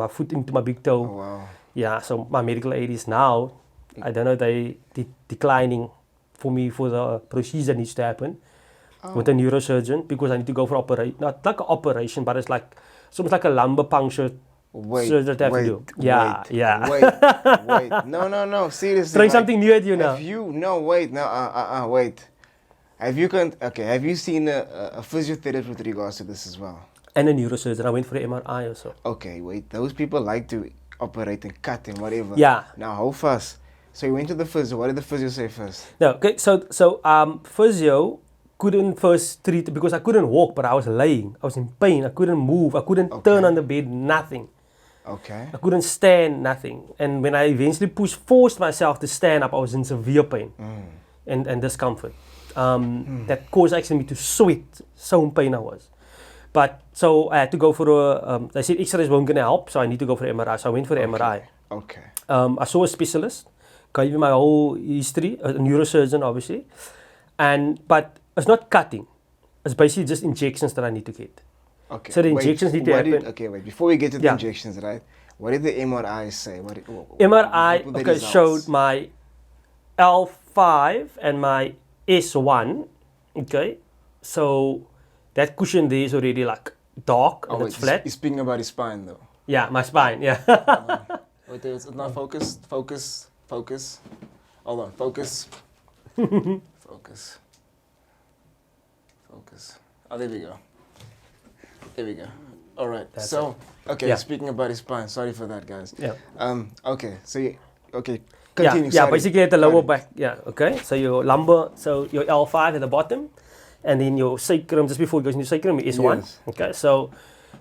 foot into my big toe. Oh, wow. Yeah, so my medical aid is now, I don't know, they declining for me for the procedure needs to happen with a neurosurgeon because I need to go for operation. Not like an operation, but it's almost like a lumbar puncture. Wait. No. Seriously. Trying something new at you now. Wait. Have you seen a physiotherapist with regards to this as well? And a neurosurgeon. I went for an MRI also. Okay, wait. Those people like to operate and cut and whatever. Yeah. Now, how fast? So you went to the physio. What did the physio say first? No. Okay. So physio couldn't first treat it because I couldn't walk, but I was laying. I was in pain. I couldn't move. I couldn't turn on the bed. Nothing. Okay. I couldn't stand, nothing. And when I eventually forced myself to stand up, I was in severe pain and discomfort. That caused actually me to sweat. So in pain I was. But so I had to go for they said X-rays weren't going to help, so I need to go for MRI. So I went for the MRI. Okay. I saw a specialist, gave me my whole history, a neurosurgeon obviously. But it's not cutting. It's basically just injections that I need to get. Okay. So the injections need to happen. Wait. Before we get to the injections, right? What did the MRI say? MRI showed my L5 and my S1. Okay. So that cushion there is already like dark and it's flat. He's speaking about his spine though. Yeah, my spine. Yeah. Wait, it's not focus. Hold on, focus. Focus. Oh, there we go. All right. Speaking about his spine. Sorry for that, guys. Yeah. Okay. So continue. Yeah. Basically at the lower back. Yeah. Okay. So your lumbar. So your L5 at the bottom, and then your sacrum just before it goes into sacrum is S1. Yes. Okay. So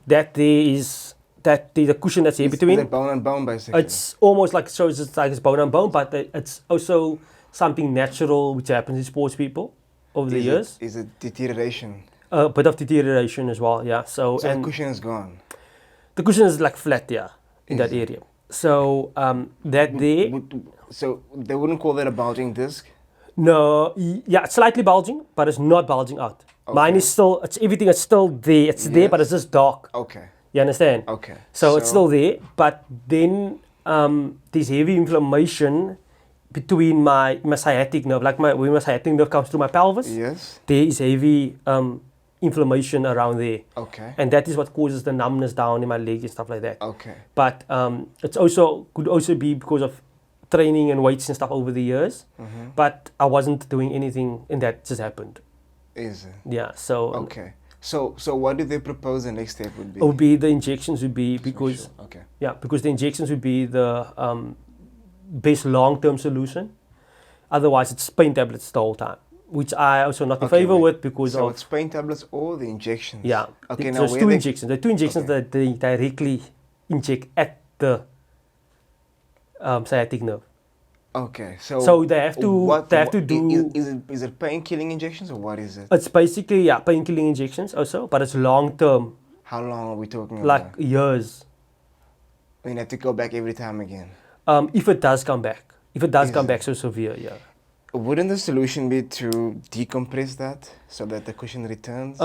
that there is the cushion that's here between. Is it bone and bone basically? It's almost like it's bone and bone, but it's also something natural which happens in sports people over the years. Is it deterioration? A bit of deterioration as well, yeah. So the cushion is gone. The cushion is like flat, yeah, in that area. So So they wouldn't call that a bulging disc? No, yeah, it's slightly bulging, but it's not bulging out. Okay. Mine is still, everything is still there. It's there, but it's just dark. Okay. You understand? Okay. So it's still there, but then there's heavy inflammation between my sciatic nerve, like when my sciatic nerve comes through my pelvis. Yes. There is heavy inflammation around there. Okay. And that is what causes the numbness down in my leg and stuff like that. Okay. But could also be because of training and weights and stuff over the years. Mm-hmm. But I wasn't doing anything, and that just happened. Is it? Yeah. So. Okay. So what do they propose the next step would be? It would be the injections would be because. Sure. Okay. Yeah, because the injections would be the best long-term solution. Otherwise, it's pain tablets the whole time, which I also not in favor with because of. So it's pain tablets or the injections. Yeah. Okay. So there's two injections. The two injections that they directly inject at the sciatic nerve. Okay. So they have to do. Is it pain killing injections or what is it? It's basically pain killing injections also, but it's long term. How long are we talking like about? years. We have to go back every time again. If it does come back. If it does Is come it? back so severe, yeah. Wouldn't the solution be to decompress that so that the cushion returns?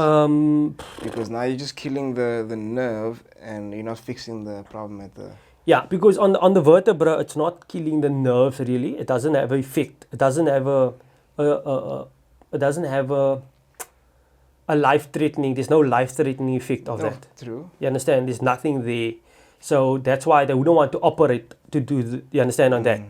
Because now you're just killing the nerve and you're not fixing the problem at the... Yeah, because on the vertebra, it's not killing the nerves really. It doesn't have an effect. It doesn't have it doesn't have a life-threatening. There's no life-threatening effect of No, that. true. You understand? There's nothing there. So that's why they wouldn't want to operate to do. You understand on that?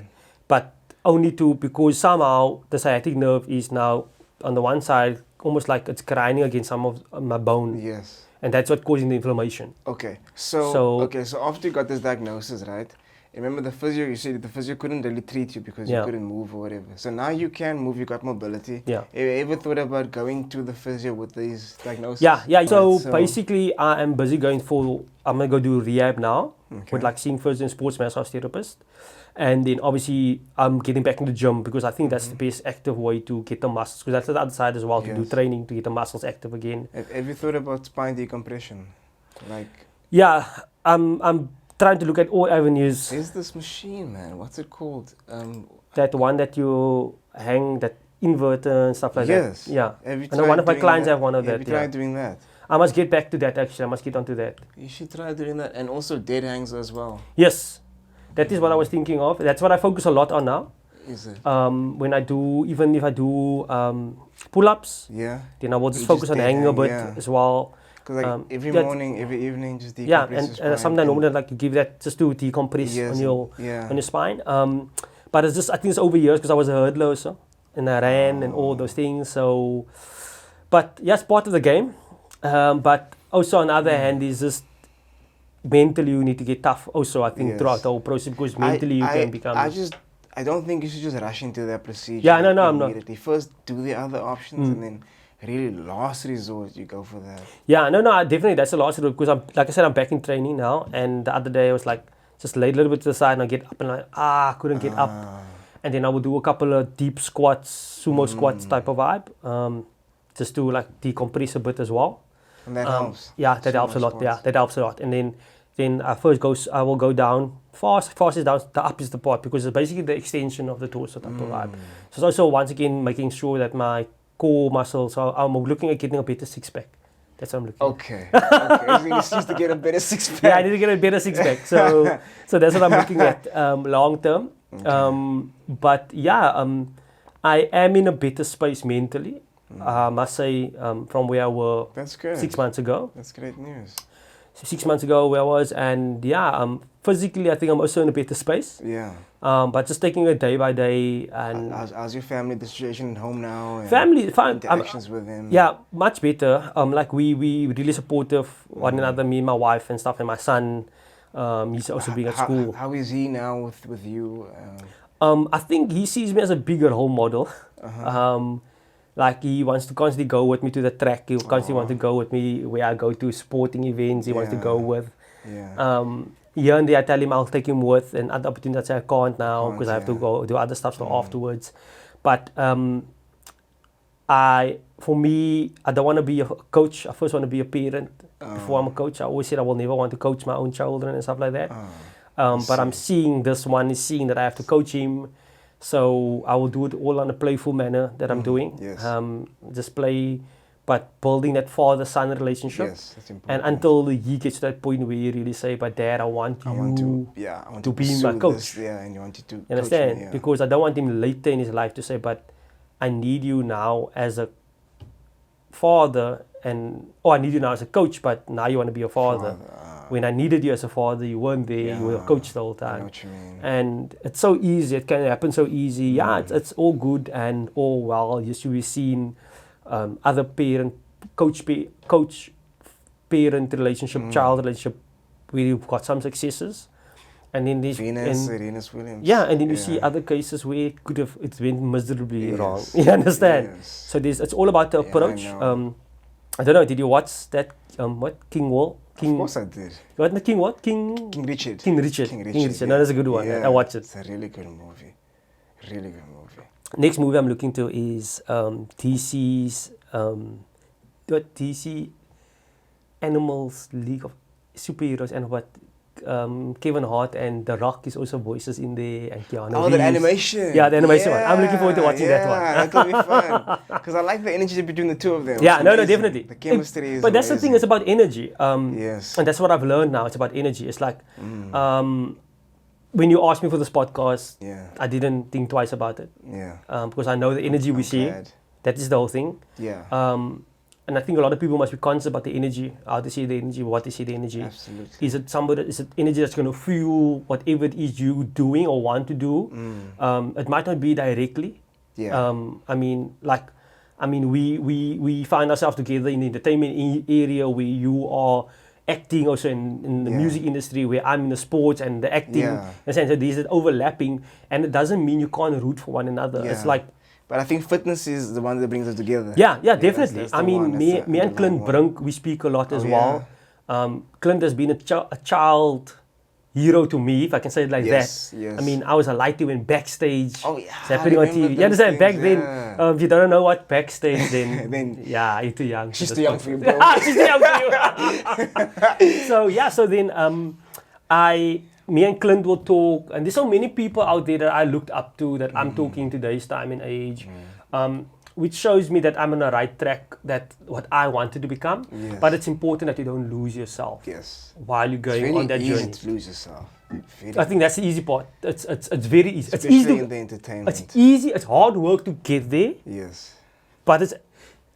But only because somehow the sciatic nerve is now on the one side almost like it's grinding against some of my bone, Yes. and that's what causing the inflammation. Okay. So after you got this diagnosis, right? Remember the physio, you said the physio couldn't really treat you because you Yeah. couldn't move or whatever. So now you can move, you got mobility. Yeah. Have you ever thought about going to the physio with these diagnoses? Yeah. So, Right, basically, I am busy going for. I'm gonna go do rehab now with like seeing first and sports massage therapist, and then obviously I'm getting back in the gym because I think that's the best active way to get the muscles. Because that's the other side as well to do Yes. training to get the muscles active again. Have you thought about spine decompression? Like, Yeah, I'm trying to look at all avenues. there's this machine, man. What's it called? That one that you hang, that inverter and stuff like yes. that. Yeah. Have you I know one tried of my doing clients that? have one of Have that. you Yeah. tried doing that? I must get back to that actually. I must get onto that. You should try doing that, and also dead hangs as well. Yes, that is what I was thinking of. That's what I focus a lot on now. Is it? When I do, even if I do pull-ups, Yeah. then I will just You focus just on dead hanging a hang, bit yeah. as well. Because like every that's- morning, every evening, just decompress Yeah, your and spine. sometimes normally like you give that just to decompress Yes, on your yeah. spine. But it's just I think it's over years because I was a hurdler also, and I ran and all those things. So, but yeah, it's part of the game. But also on the other hand, is just mentally you need to get tough. Also, I think Yes. throughout the whole process because mentally you can become. I don't think you should just rush into that procedure. Yeah, no, I'm not. immediately. First, do the other options, and then really last resort, you go for that. Yeah, no, definitely that's the last resort because I'm like I said, I'm back in training now. And the other day I was like just laid a little bit to the side and I get up and like couldn't get up. And then I would do a couple of deep squats, sumo squats type of vibe, just to like decompress a bit as well. And that helps. Yeah, that So helps a much lot. Yeah, squats. that helps a lot. And then I will go down fast is down, the up is the part because it's basically the extension of the torso type of vibe. So it's also once again making sure that my core muscles. So I'm looking at getting a better six pack. That's what I'm looking. Okay. Okay. It's just to get a better six pack. Yeah, I need to get a better six pack. So that's what I'm looking at long term. But yeah, I am in a better space mentally. I must say, from where I were That's good. 6 months ago. That's great news. 6 months ago where I was, and yeah, physically I think I'm also in a better space. Yeah. But just taking it day by day and How's your family, the situation at home now? And family fine. interactions with them. Yeah, much better. Like we really supportive one another, me and my wife and stuff, and my son. He's also being at school. How is he now with you? I think he sees me as a bigger role model. Like he wants to constantly go with me to the track. He constantly wants to go with me where I go to sporting events. He wants to go with. Yeah. Here and there I tell him I'll take him with, and other opportunities I can't now because I have to yeah. go do other stuff afterwards. But for me, I don't want to be a coach. I first want to be a parent before I'm a coach. I always said I will never want to coach my own children and stuff like that. But I'm seeing this one is seeing that I have to coach him. So I will do it all on a playful manner that I'm doing. Yes. Just play, but building that father-son relationship. Yes, that's important. And until he gets to that point where you really say, but Dad, I want I want you to be pursue my coach. this, yeah, and you want to You understand? coach me, yeah. Because I don't want him later in his life to say, but I need you now as a father, and I need you now as a coach, but now you want to be a father. When I needed you as a father, you weren't there, you were a coach the whole I know time. what you mean. And it's so easy, it can happen so easy. Yeah, it's all good and all well. You should be seen other coach parent relationship, child relationship, where you've got some successes. And then there's Venus Williams. yeah, and then you see other cases where it's went miserably Yes. wrong. You understand? Yes. So it's all about the Yeah, I approach. know. I don't know. Did you watch that? What King Wall? Of course I did. What the King? What King? King Richard. King Richard. King King Richard. Richard. No, that's a good one. I watched it. It's a really good movie. Really good movie. Next movie I'm looking to is DC's what DC Animals League of Superheroes and what Kevin Hart and The Rock is also voices in there, and Keanu Oh, that Reeves. animation. Yeah, the animation one. I'm looking forward to watching that one. Yeah, that'll be fun. Because I like the energy between the two of them. Yeah, It's no, amazing. definitely. The chemistry is But that's the thing, amazing. it's about energy. Yes. And that's what I've learned now. It's about energy. It's like, when you asked me for this podcast, Yeah. I didn't think twice about it. Yeah. Because I know the energy we see. glad. That is the whole thing. Yeah. And I think a lot of people must be conscious about the energy, how to see the energy, what to see the energy. Absolutely. Is it energy that's going to fuel whatever it is you doing or want to do? It might not be directly. Yeah. We find ourselves together in the entertainment area where you are acting also in the Yeah. music industry, where I'm in the sports and the acting. Yeah. In a sense that these are overlapping, and it doesn't mean you can't root for one another. Yeah. It's like, But I think fitness is the one that brings us together. yeah, that's- definitely. that's the I mean, one, that's me the and underlying Clint one. Brink, we speak a lot as Oh, well. Clint has been a child hero to me, if I can say it like Yes, that. yes. I mean, I was a lighty when backstage. Oh, yeah, It's happening I on remember TV. You understand? those Back things, then, yeah. if you don't know what backstage, then, Then- yeah, you're too young. She's this too young for you, podcast. bro. She's too young for you. so then me and Clint will talk, and there's so many people out there that I looked up to that I'm talking today's time and age. Which shows me that I'm on the right track, that what I wanted to become. Yes. But it's important that you don't lose yourself Yes. while you're It's going very on that easy journey. to lose yourself. Very I think that's the easy part. It's very easy. It's Especially easy. in the entertainment. It's easy. It's hard work to get there, Yes. but it's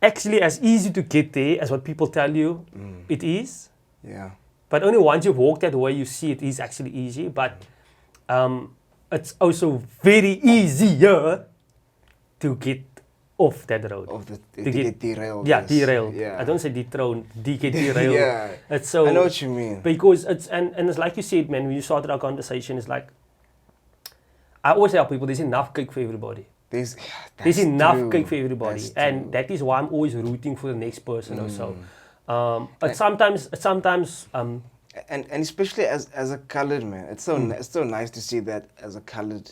actually as easy to get there as what people tell you it is. Yeah. But only once you've walked that way, you see it is actually easy. But it's also very easier to get off that road. To get derailed. Yeah, yes. derailed. Yeah. I don't say dethroned, get derailed. Yeah. It's so, I know what you mean. because it's and it's like you said, man, when you started our conversation, it's like I always tell people there's enough cake for everybody. There's There's enough true. cake for everybody. That's And true. that is why I'm always rooting for the next person also. But sometimes and especially as a colored man, it's so nice to see that as a colored,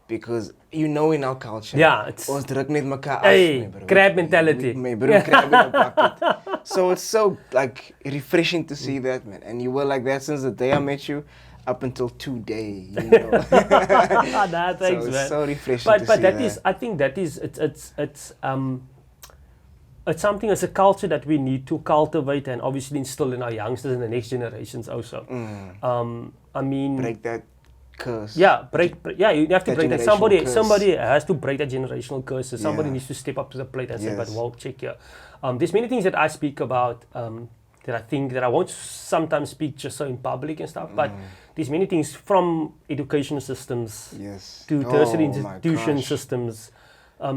because you know in our culture, Yeah, it's- ons druk net mekaar af, Hey, my bro. crab mentality. My bro, crab in the bucket. So it's so like refreshing to see that, man. And you were like that since the day I met you, up until today. You know. nah, thanks, so it's man. so refreshing But to but see that is, I think that is it's something as a culture that we need to cultivate and obviously instill in our youngsters and the next generations also. I mean, break that curse. yeah, yeah, you have to That break that. generational curse. Somebody has to break that generational curse. Somebody Yeah. needs to step up to the plate and say, but Yes. well, check here. There's many things that I speak about that I think that I won't sometimes speak just so in public and stuff, but there's many things from education systems Yes. to tertiary Oh my institution gosh. systems.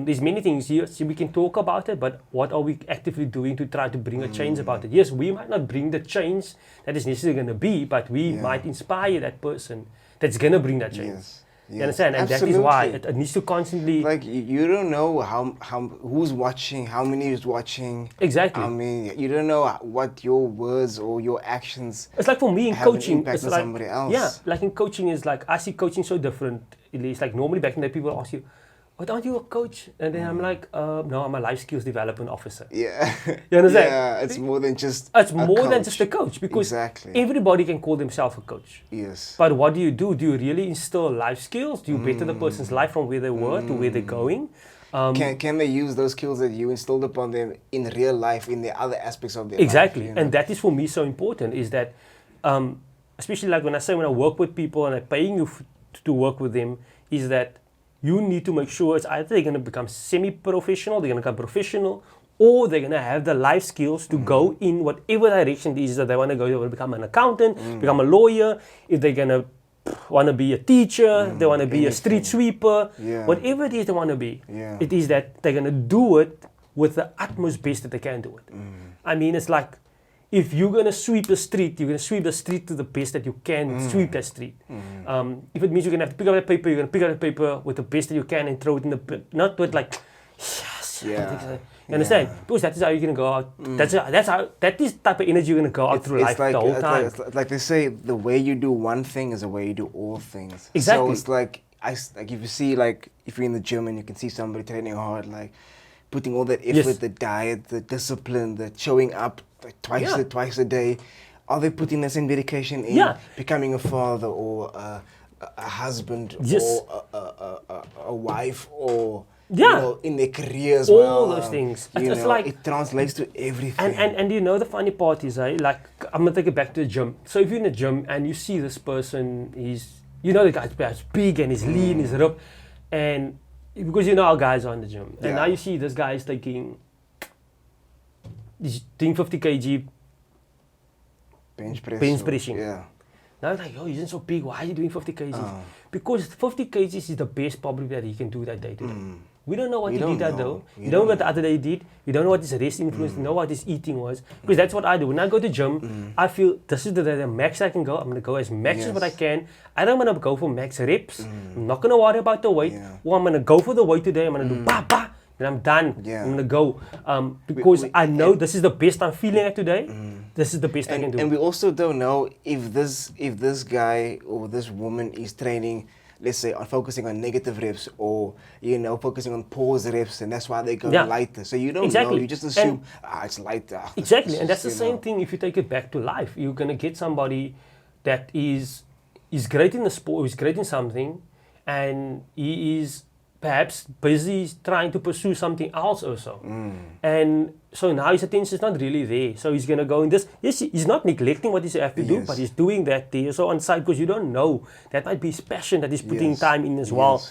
There's many things here, so we can talk about it, but what are we actively doing to try to bring a change about it? Yes, we might not bring the change that is necessarily going to be, but we Yeah. might inspire that person that's going to bring that change. Yes. You understand? And that is why it needs to constantly... Like you don't know how who's watching, how many is watching. Exactly. I mean, you don't know what your words or your actions. It's like for me in have an coaching, impact it's on like somebody else. yeah, like in coaching is like I see coaching so different. It's like normally back in the day people ask you, "But aren't you a coach?" And then I'm like, "No, I'm a life skills development officer." Yeah. You understand? Yeah, it's more than just. It's a more than coach. just a coach because Exactly. everybody can call themselves a coach. Yes. But what do you do? Do you really instill life skills? Do you better the person's life from where they were to where they're going? Can they use those skills that you instilled upon them in real life, in the other aspects of their Exactly. life? You know? And that is for me so important is that, especially like when I work with people and I'm paying you to work with them, is that you need to make sure it's either they're going to become semi-professional, they're going to become professional, or they're going to have the life skills to go in whatever direction it is that they want to go. They want to become an accountant, become a lawyer, if they're going to want to be a teacher, they want to be a street sweeper, Yeah. whatever it is they want to be. Yeah. It is that they're going to do it with the utmost best that they can do it. I mean, it's like, if you're going to sweep the street, you're going to sweep the street to the best that you can sweep that street. If it means you're going to have to pick up that paper, you're going to pick up that paper with the best that you can and throw it in the bin. Not with like, yes. Yeah. You understand? Because that is how you're going to go out. That is type of energy you're going to go out through life the whole time. It's like they say, the way you do one thing is the way you do all things. Exactly. So it's like, if you see, like, if you're in the gym and you can see somebody training hard, like, putting all that effort, Yes. the diet, the discipline, the showing up twice a day. Are they putting the same dedication in becoming a father or a husband or a wife or you know, in their careers? All those things. It's like it translates to everything. And you know the funny part is, like I'm gonna take it back to the gym. So if you're in the gym and you see this person, you know the guy's big and he's lean, he's ripped, and because you know how guys are in the gym, and now you see this guy is he's doing 50 kg bench pressing. Yeah. Now it's like, oh, he's so big. Why are you doing 50 kgs? Because 50 kgs is the best probably that he can do that day today. We don't know what he did that though. You don't know what the other day he did. You don't know what his rest influence. You know what his eating was. Because that's what I do. When I go to gym, I feel this is the max I can go. I'm gonna go as max as what I can. I don't wanna go for max reps. I'm not gonna worry about the weight. Or I'm gonna go for the weight today. I'm gonna do ba ba. Then I'm done. I'm gonna go because I know this is the best I'm feeling at today. This is the best I can do. And we also don't know if this guy or this woman is training, let's say, on focusing on negative reps or focusing on pause reps, and that's why they go lighter. So you don't know. You just assume it's lighter. Exactly, and that's the same thing. If you take it back to life, you're gonna get somebody that is great in the sport, is great in something, and he is perhaps busy trying to pursue something else also. And so now his attention is not really there. So he's going to go in this. Yes, he's not neglecting what he has to do, but he's doing that there. So on side, because you don't know, that might be his passion that he's putting time in as well.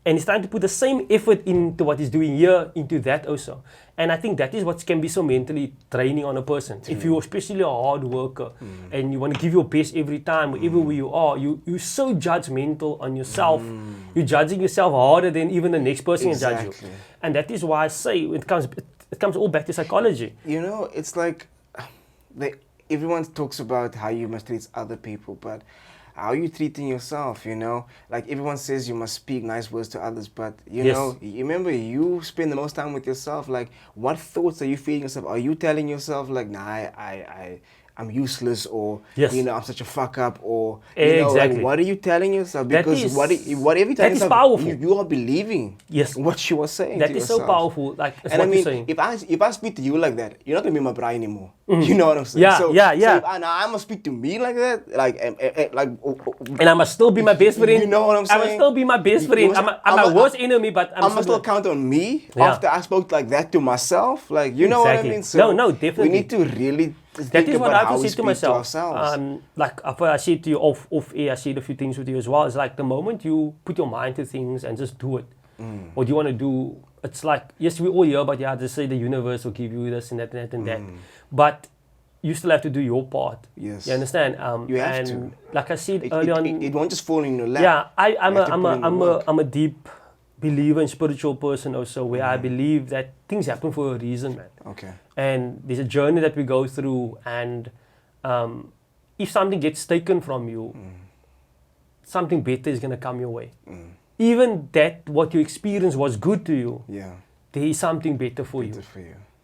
And he's trying to put the same effort into what he's doing here, into that also. And I think that is what can be so mentally draining on a person. If you're especially a hard worker and you want to give your best every time, wherever you are, you're so judgmental on yourself. You're judging yourself harder than even the next person can judge you. And that is why I say it comes all back to psychology. You know, it's like everyone talks about how you must treat other people, but how are you treating yourself, Like everyone says you must speak nice words to others, but you know, you remember you spend the most time with yourself. Like, what thoughts are you feeding yourself? Are you telling yourself like, nah, I'm useless, or I'm such a fuck up, or like, what are you telling yourself? Because what every time you are believing what you are saying. That is so powerful. Like, and I mean, if I speak to you like that, you're not gonna be my bride anymore. You know what I'm saying? So if I must speak to me like that, and I must still be my best friend. You know what I'm saying? I must still be my best friend. I'm my worst enemy, but I must still count on me after I spoke like that to myself. Like, you know what I mean? So no, definitely. We need to really that is what I have to say to myself. To like after I said to you off air, I said a few things with you as well. It's like the moment you put your mind to things and just do it, what you want to do. It's like, yes, we all hear about just say the universe will give you this and that and that and that, but you still have to do your part. Yes, you understand. You have to. Like I said earlier on, it won't just fall in your lap. Yeah, I'm a deep believer and spiritual person also, where I believe that things happen for a reason, man. Okay. And there's a journey that we go through, and if something gets taken from you, something better is going to come your way. Even that what you experienced was good to you, there is something better for you.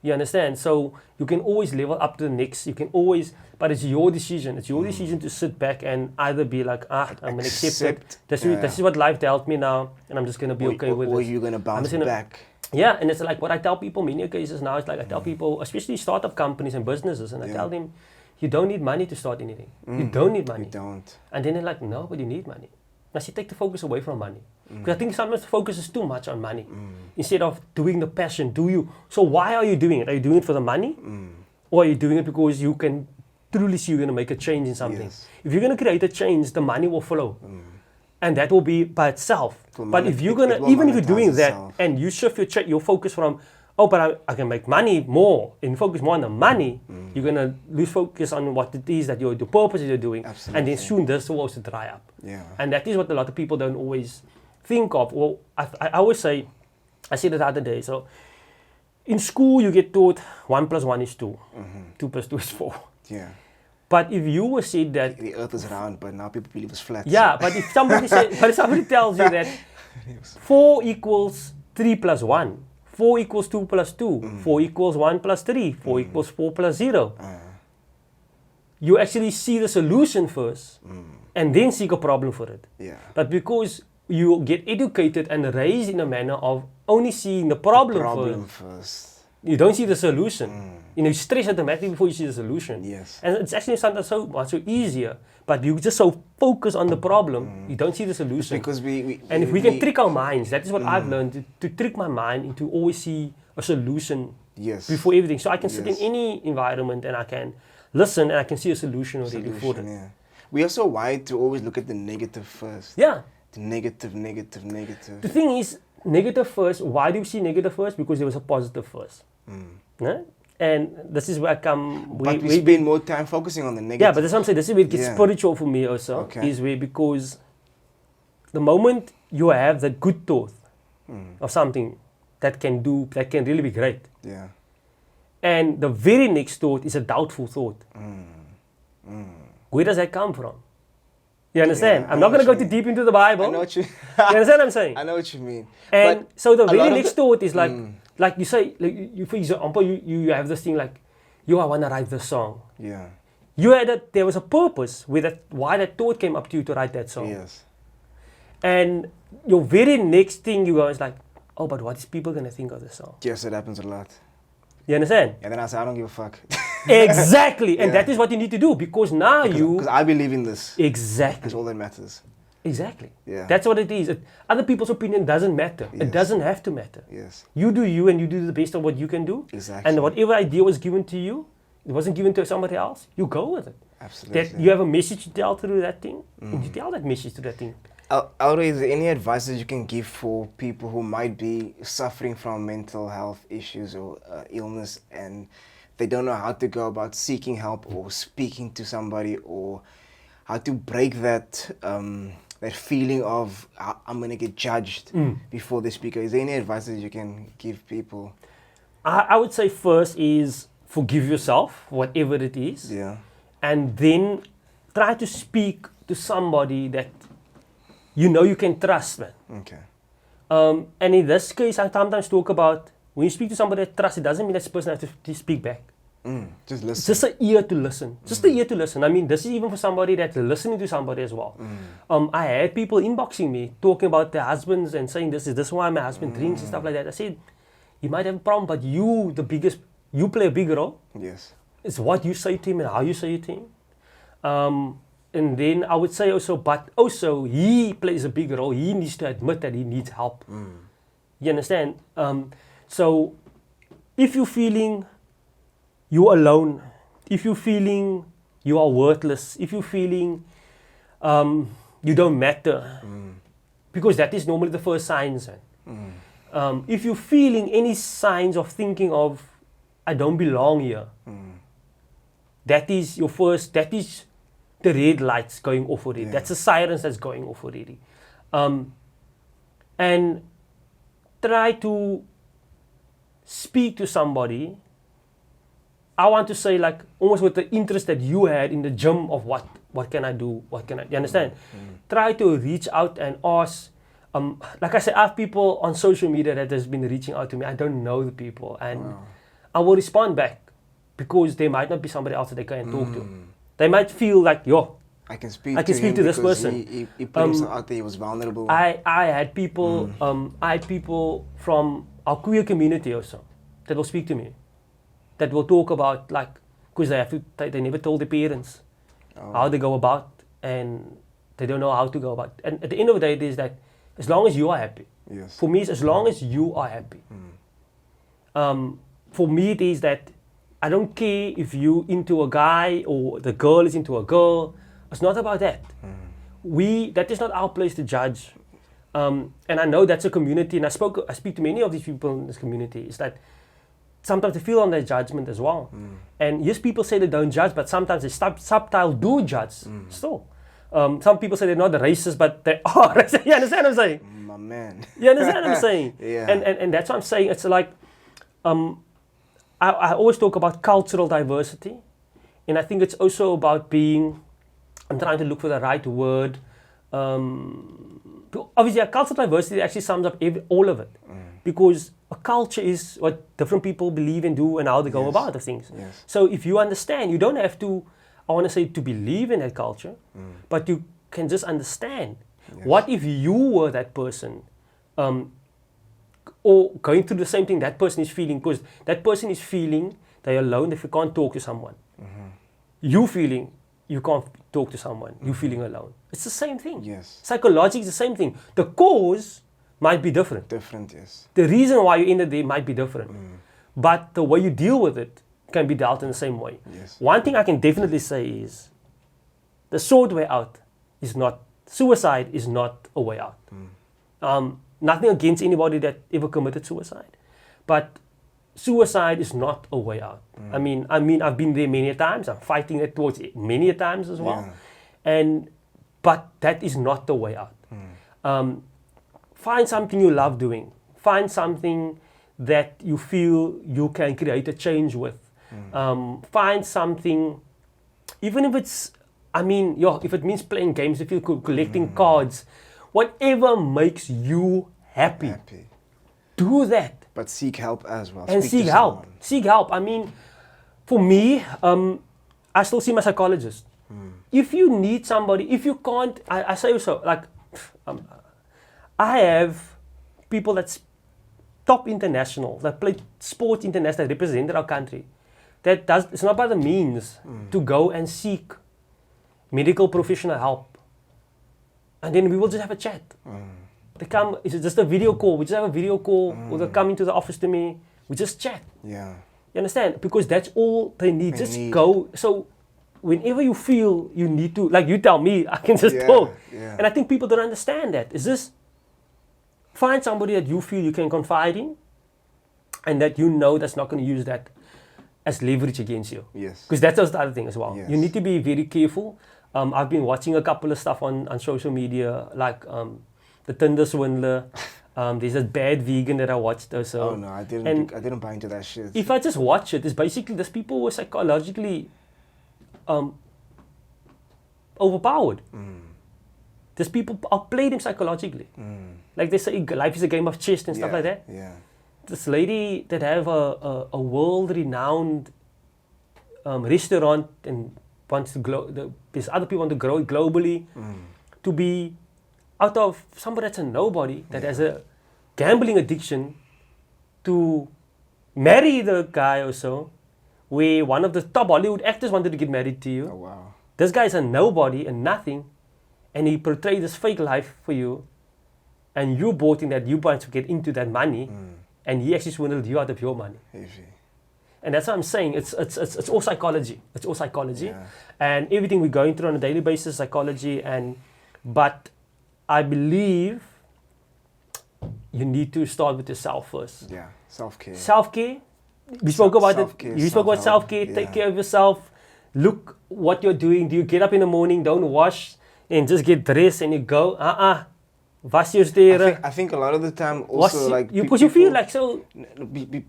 You understand? So you can always level up to the next. You can always, but it's your decision. It's your decision to sit back and either be like, I'm going to accept it. This is what life dealt me now, and I'm just going to be okay with it. Or you're going to bounce back. Yeah, and it's like what I tell people many occasions now. It's like I tell people, especially startup companies and businesses, and I tell them, you don't need money to start anything. You don't need money. You don't. And then they're like, no, but you need money. I say, take the focus away from money. Because I think sometimes the focus is too much on money. Instead of doing the passion, so why are you doing it? Are you doing it for the money? Or are you doing it because you can truly see you're going to make a change in something? If you're going to create a change, the money will follow. And that will be by itself. But if you're going to, even if you're doing that and you shift your focus from, but I can make money more, and focus more on the money, you're going to lose focus on what it is that the purpose that you're doing. Absolutely. And then soon this will also dry up. And that is what a lot of people don't always think of. Well, I always say, I said it the other day, so in school you get taught 1 + 1 is 2, 2 + 2 is 4. Yeah. But if you were said that the earth is round, but now people believe it's flat. Yeah, but if somebody tells you that 4 equals 3 + 1, 4 equals 2 + 2, 4 equals 1 + 3, 4 equals 4 + 0, you actually see the solution first and then seek a problem for it. Yeah. But because you get educated and raised in a manner of only seeing the problem first, you don't see the solution. You know, you stress automatically before you see the solution. Yes. And it's actually sometimes so much so easier, but you just so focus on the problem, you don't see the solution. Because and if we can trick our minds, that is what I've learned, to trick my mind into always see a solution yes. before everything. So I can sit in Yes. any environment and I can listen and I can see a solution already for it. Yeah. We are so wired to always look at the negative first. Yeah. The negative, negative, negative. The thing is, negative first. Why do we see negative first? Because there was a positive first. Yeah? And this is where I come. But we spend more time focusing on the negative. Yeah, but that's what I'm saying. This is where it gets Yeah. spiritual for me also. Okay. Is where, because the moment you have that good thought of something that can really be great, Yeah. and the very next thought is a doubtful thought. Where does that come from? You understand? Yeah, I'm I not know going to what go you too deep into the Bible. I know what you. You understand what I'm saying? I know what you mean. And But so the a very lot of next the- thought is like you say, like you, for example, you have this thing like, I want to write this song. Yeah. You had that there was a purpose with that, why that thought came up to you to write that song. Yes. And your very next thing you go is like, oh, but what is people going to think of this song? Yes, it happens a lot. You understand? And then I say, I don't give a fuck. Exactly. And Yeah. that is what you need to do, because now Because I believe in this. Exactly. That's all that matters. Exactly. Yeah. That's what it is. Other people's opinion doesn't matter. It Yes. doesn't have to matter. Yes. You do you, and you do the best of what you can do. Exactly. And whatever idea was given to you, it wasn't given to somebody else, you go with it. Absolutely. That you have a message to tell through that thing, and you tell that message to that thing. Alroy, is there any advice that you can give for people who might be suffering from mental health issues or illness, and they don't know how to go about seeking help or speaking to somebody, or how to break that that feeling of I'm going to get judged before they speak? Is there any advice that you can give people? I would say first is forgive yourself, whatever it is, Yeah. and then try to speak to somebody that you know you can trust, man. Okay. And in this case, I sometimes talk about when you speak to somebody that trust, it doesn't mean that person has to speak back. Just listen. Just an ear to listen. Just an ear to listen. I mean, this is even for somebody that's listening to somebody as well. I had people inboxing me talking about their husbands and saying this is why my husband drinks and stuff like that. I said, you might have a problem, but you play a big role. Yes. It's what you say to him and how you say it to him. And then I would say also he plays a big role. He needs to admit that he needs help. You understand? So if you're feeling you're alone, if you're feeling you are worthless, if you're feeling you don't matter, because that is normally the first signs. If you're feeling any signs of thinking of I don't belong here, that is the red lights going off already. Yeah. That's the sirens that's going off already. And try to speak to somebody. I want to say like almost with the interest that you had in the gym of what can I do? You understand? Try to reach out and ask. Like I said, I have people on social media that has been reaching out to me. I don't know the people, and I will respond back because there might not be somebody else that they can talk to. They might feel like, I can speak to this because person. He put himself out there, he was vulnerable. I had people from our queer community also that will speak to me, that will talk about because they never told their parents how they go about, and they don't know how to go about. And at the end of the day, it is that as long as you are happy. Yes. For me, it's as long as you are happy. For me, it is that I don't care if you into a guy or the girl is into a girl. It's not about that. That is not our place to judge. And I know that's a community, and I speak to many of these people in this community. It's that sometimes they feel on their judgment as well. And yes, people say they don't judge, but sometimes they subtle do judge still. Some people say they're not racist, but they are racist. You understand what I'm saying? My man. You understand what I'm saying? Yeah. And that's what I'm saying. It's like, I always talk about cultural diversity. And I think it's also about I'm trying to look for the right word. Obviously, a cultural diversity actually sums up all of it. Because a culture is what different people believe and do and how they go about the things. Yes. So if you understand, you don't have to, I want to say, to believe in that culture, but you can just understand. Yes. What if you were that person, or going through the same thing that person is feeling? Because that person is feeling They're alone if you can't talk to someone. You feeling you can't talk to someone. You feeling alone. It's the same thing. Yes. Psychologically, it's the same thing. The cause might be different. Different, yes. The reason why you ended there might be different. But the way you deal with it can be dealt in the same way. Yes. One thing I can definitely say is the short way out is not, suicide is not a way out. Nothing against anybody that ever committed suicide. But suicide is not a way out. I mean, I've been there many times. I'm fighting it towards it many times as well. But that is not the way out. Find something you love doing. Find something that you feel you can create a change with. Find something, even if it's, if it means playing games, if you're collecting cards, whatever makes you happy. Do that. But seek help as well. And seek help. Seek help. For me, I still see my psychologist. If you need somebody, if you can't, I say so, like, I have people that's top international, that play sport international, that represented our country. It's not by the means to go and seek medical professional help. And then we will just have a chat. They come, it's just a video call. We just have a video call, or they come into the office to me. We just chat. Yeah. You understand? Because that's all they need. Go. So whenever you feel you need to, like you tell me, I can just talk. Yeah. And I think people don't understand that. Is this, find somebody that you feel you can confide in, and that you know that's not going to use that as leverage against you. Yes. Because that's just the other thing as well. Yes. You need to be very careful. I've been watching a couple of stuff on social media, like the Tinder swindler. There's a bad vegan that I watched also. Oh no, I didn't buy into that shit. If I just watch it, it's basically there's people who are psychologically overpowered. There's people outplay them psychologically. Like they say, life is a game of chess and stuff like that. Yeah. This lady that have a world-renowned restaurant and wants to there's other people want to grow it globally, to be out of somebody that's a nobody, that has a gambling addiction, to marry the guy or so, where one of the top Hollywood actors wanted to get married to you. Oh wow. This guy's a nobody and nothing, and he portrayed this fake life for you, and you bought in that, you want to get into that money, and he actually swindled you out of your money. And that's what I'm saying. It's all psychology. It's all psychology, and everything we're going through on a daily basis, psychology. But I believe you need to start with yourself first. Yeah, self-care. Self-care. We spoke about it. You spoke about self-care. Yeah. Take care of yourself. Look what you're doing. Do you get up in the morning? Don't wash and just get dressed and you go. Was your stare. I think a lot of the time also because you feel like so.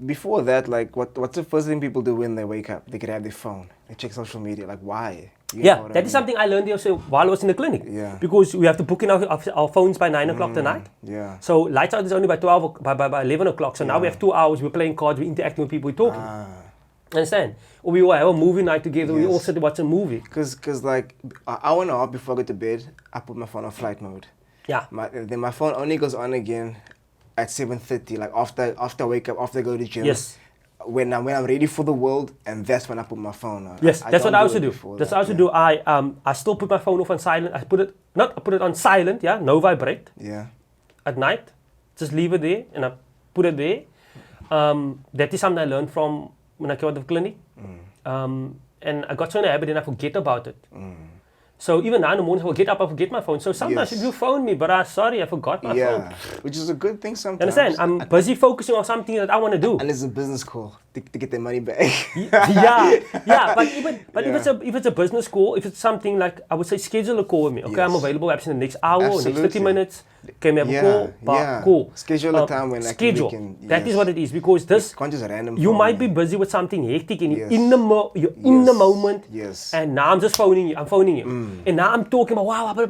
Before that, like what's the first thing people do when they wake up? They grab their phone. They check social media. Like why? That is something I learned also while I was in the clinic. Yeah. Because we have to book in our phones by 9 o'clock tonight. Yeah. So lights out is only by 12 by 11 o'clock. So now we have 2 hours. We're playing cards. We're interacting with people. We're talking. Understand? Or we will have a movie night together. We all sit to watch a movie. Because like an hour and a half before I go to bed, I put my phone on flight mode. Yeah. Then my phone only goes on again at 7:30, like after I wake up, after I go to the gym. Yes. When I'm ready for the world, and that's when I put my phone on. Yes, that's what I also do. That's what I also do. I still put my phone off on silent. I put it on silent. Yeah, no vibrate. Yeah. At night, just leave it there, and I put it there. That is something I learned from when I came out of the clinic. And I got so in a habit, and I forget about it. So even now in the morning, I will get up, I forget my phone. So sometimes you phone me, but sorry, I forgot my phone. Which is a good thing sometimes. Understand? I'm busy focusing on something that I want to do. And it's a business call to get their money back. But if it's a business call, if it's something like, I would say schedule a call with me. Okay, I'm available perhaps in the next hour or next 30 minutes. Can we have a call? Cool. Schedule a time when schedule. That is what it is, because this can't just random you might be busy with something hectic and you're in the moment. Yes. And now I'm just phoning you. I'm phoning you. And now I'm talking about wow. Then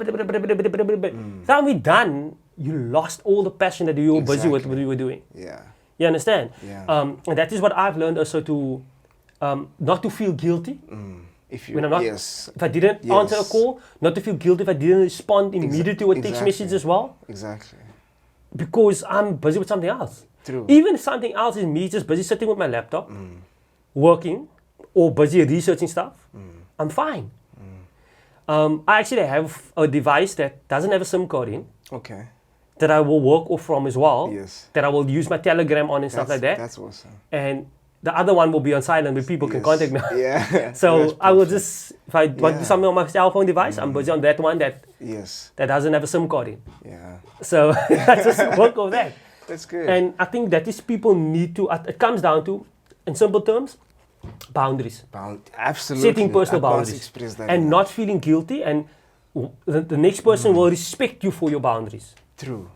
we're done. You lost all the passion that you were busy with what you were doing. Yeah. You understand? Yeah. And that is what I've learned also to not to feel guilty. If I didn't answer a call, not to feel guilty if I didn't respond immediately to a text message as well. Exactly. Because I'm busy with something else. True. Even if something else is me just busy sitting with my laptop, working or busy researching stuff, I'm fine. I actually have a device that doesn't have a SIM card in Okay. that I will work off from as well. Yes. That I will use my Telegram on and stuff like that. That's awesome. And the other one will be on silent where people can Yes. contact me. Yeah. So That's I will perfect. just, if I want to do Yeah. something on my cell phone device, I'm busy on that one that Yes. doesn't have a SIM card in. Yeah. So I just work on that. That's good. And I think that is people need to, it comes down to, in simple terms, boundaries. Absolutely. Setting personal I can't boundaries. express that And enough. not feeling guilty, and the next person will respect you for your boundaries. True.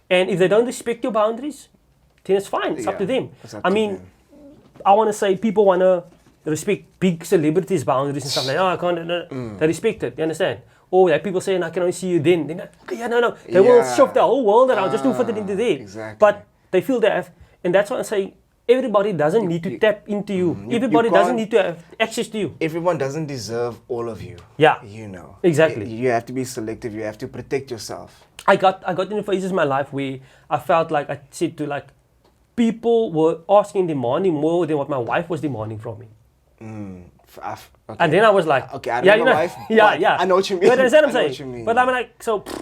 And if they don't respect your boundaries, then it's fine. It's up to Yeah, them. it's up I to mean, them. I want to say people want to respect big celebrities' boundaries and stuff like that. Oh, I can't. They respect it. You understand? Or like people saying, I can only see you then. They're like, okay, yeah, no. They will Yeah. shove the whole world around just to fit it into there. Exactly. But they feel they have, and that's why I say everybody doesn't need to tap into you. Everybody doesn't can't- need to have access to you. Everyone doesn't deserve all of you. Yeah. You know. Exactly. You have to be selective. You have to protect yourself. I got into phases in my life where I felt like I said to like people were asking, demanding more than what my wife was demanding from me. Okay. And then I was like, Okay, I don't yeah, know you know, wife, yeah, but yeah. I know what you mean. You understand what I know I'm what you saying? mean. But I'm like, so why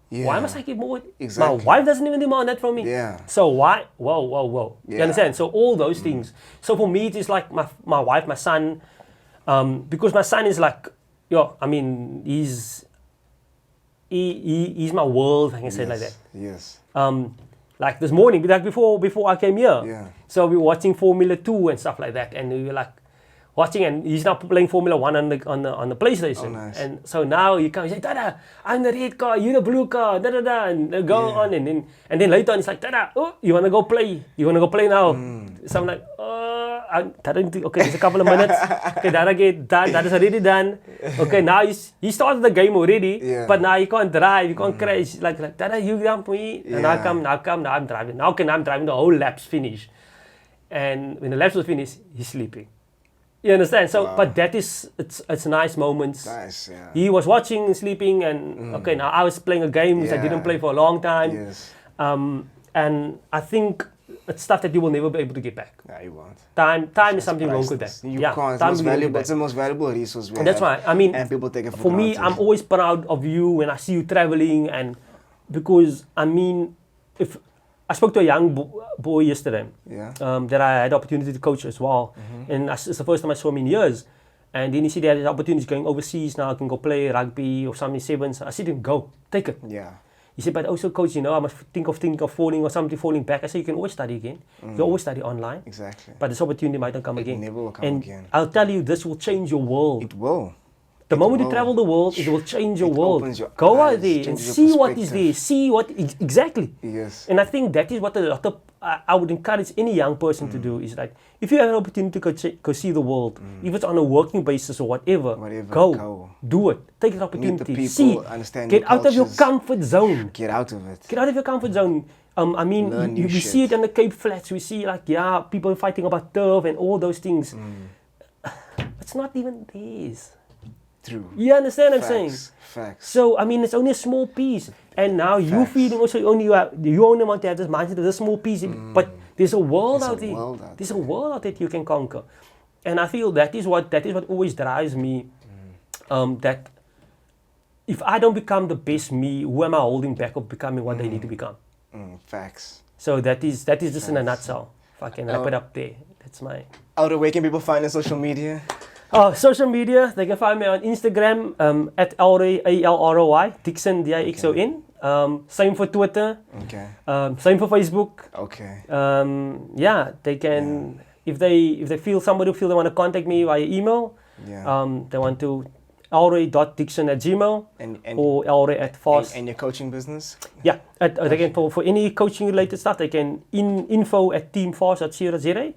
Yeah. must I get more? Exactly. My wife doesn't even demand that from me. Yeah. So why? Whoa. You Yeah. understand? So all those things. So for me, it is like my wife, my son, because my son is like, I mean, he's my world. I can say it like that. Yes. Like this morning, like before I came here. Yeah. So we were watching Formula 2 and stuff like that, and we were like watching, and he's now playing Formula 1 on the PlayStation. Oh, nice. And so now he comes, he's like, Dada, I'm the red car, you the blue car, and they go on, and then later on he's like, Dada, oh, you wanna go play? You wanna go play now? So I'm like, okay, there's a couple of minutes. Okay, Dada get done, Dada's already done. Okay, now he started the game already, Yeah. but now he can't drive, he can't crash. Like, Dada, you dump me, and now I'm driving. Now I'm driving, the whole lap's finished. And when the laps was finished, he's sleeping. You understand? So, but that is, it's nice moments. Nice, yeah. He was watching and sleeping, and okay, now I was playing a game which I didn't Yeah. play for a long time. Yes. And I think it's stuff that you will never be able to get back. Yeah, you won't. Time is something wrong with that. Priceless. You yeah, can't. It's, time most you won't get valuable, back. it's the most valuable resource we And that's have. why, I mean, And people take it for me, granted. I'm always proud of you when I see you traveling, and because I mean, if I spoke to a young boy yesterday, Yeah. that I had the opportunity to coach as well, and it's the first time I saw him in years. And then he said he had the opportunity going overseas now, I can go play rugby or something sevens. I said to him, go, take it. Yeah. He said, but also coach, I must think of falling or something falling back. I said, you can always study again. You always study online. Exactly. But this opportunity might not come again. never will come and again. I'll tell you, this will change your world. It will. The moment you will. travel the world, it will change your It world. opens your Go out eyes, there and changes your see what is perspective. there. See what exactly. Yes. And I think that is what a lot of I would encourage any young person to do is like, if you have an opportunity to go see the world, if it's on a working basis or whatever, go. Do it. Take the opportunity. people, see, understand get your out of your cultures. comfort zone. Get out of it. Get out of your comfort zone. I mean, Learn we new see it shit. in the Cape Flats. We see like, people fighting about turf and all those things. It's not even theirs. True. You understand what I'm saying? Facts. So I mean, it's only a small piece, and now you feeling also you only want to have this mindset of this small piece, but there's a world out there. There's a world out there that you can conquer, and I feel that is what always drives me. That if I don't become the best me, who am I holding back of becoming what they need to become? Facts. So that is just in a nutshell. If I can wrap it up there, that's my. Alroy, where can people find on social media? Social media, they can find me on Instagram at Alroy, Alroy, Dixon, Dixon. Same for Twitter. Okay. Same for Facebook. Okay. They can, if they feel somebody feel they want to contact me via email, they want to alroy.dixon@gmail or alroy@fast. And your coaching business? Yeah, they can for any coaching related stuff, they can info@teamfast.co.za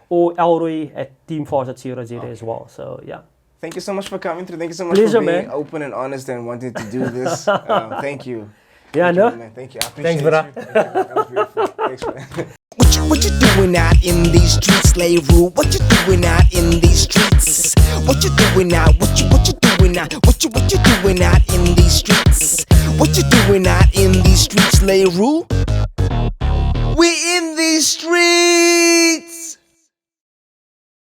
or alroy@teamfast.co.za as well. So yeah. Thank you so much for coming through. Thank you so much Pleasure, for being man. open and honest and wanting to do this. Thank you. Yeah, Thank no? you, man. Thank you. I appreciate Thanks, brother. you. Thank you. That was beautiful. Thanks, man. What you doing out in these streets, Leroy? What you doing out in these streets? What you doing out? What you doing out? What you doing out in these streets? What you doing out in these streets, Leroy? We in these streets.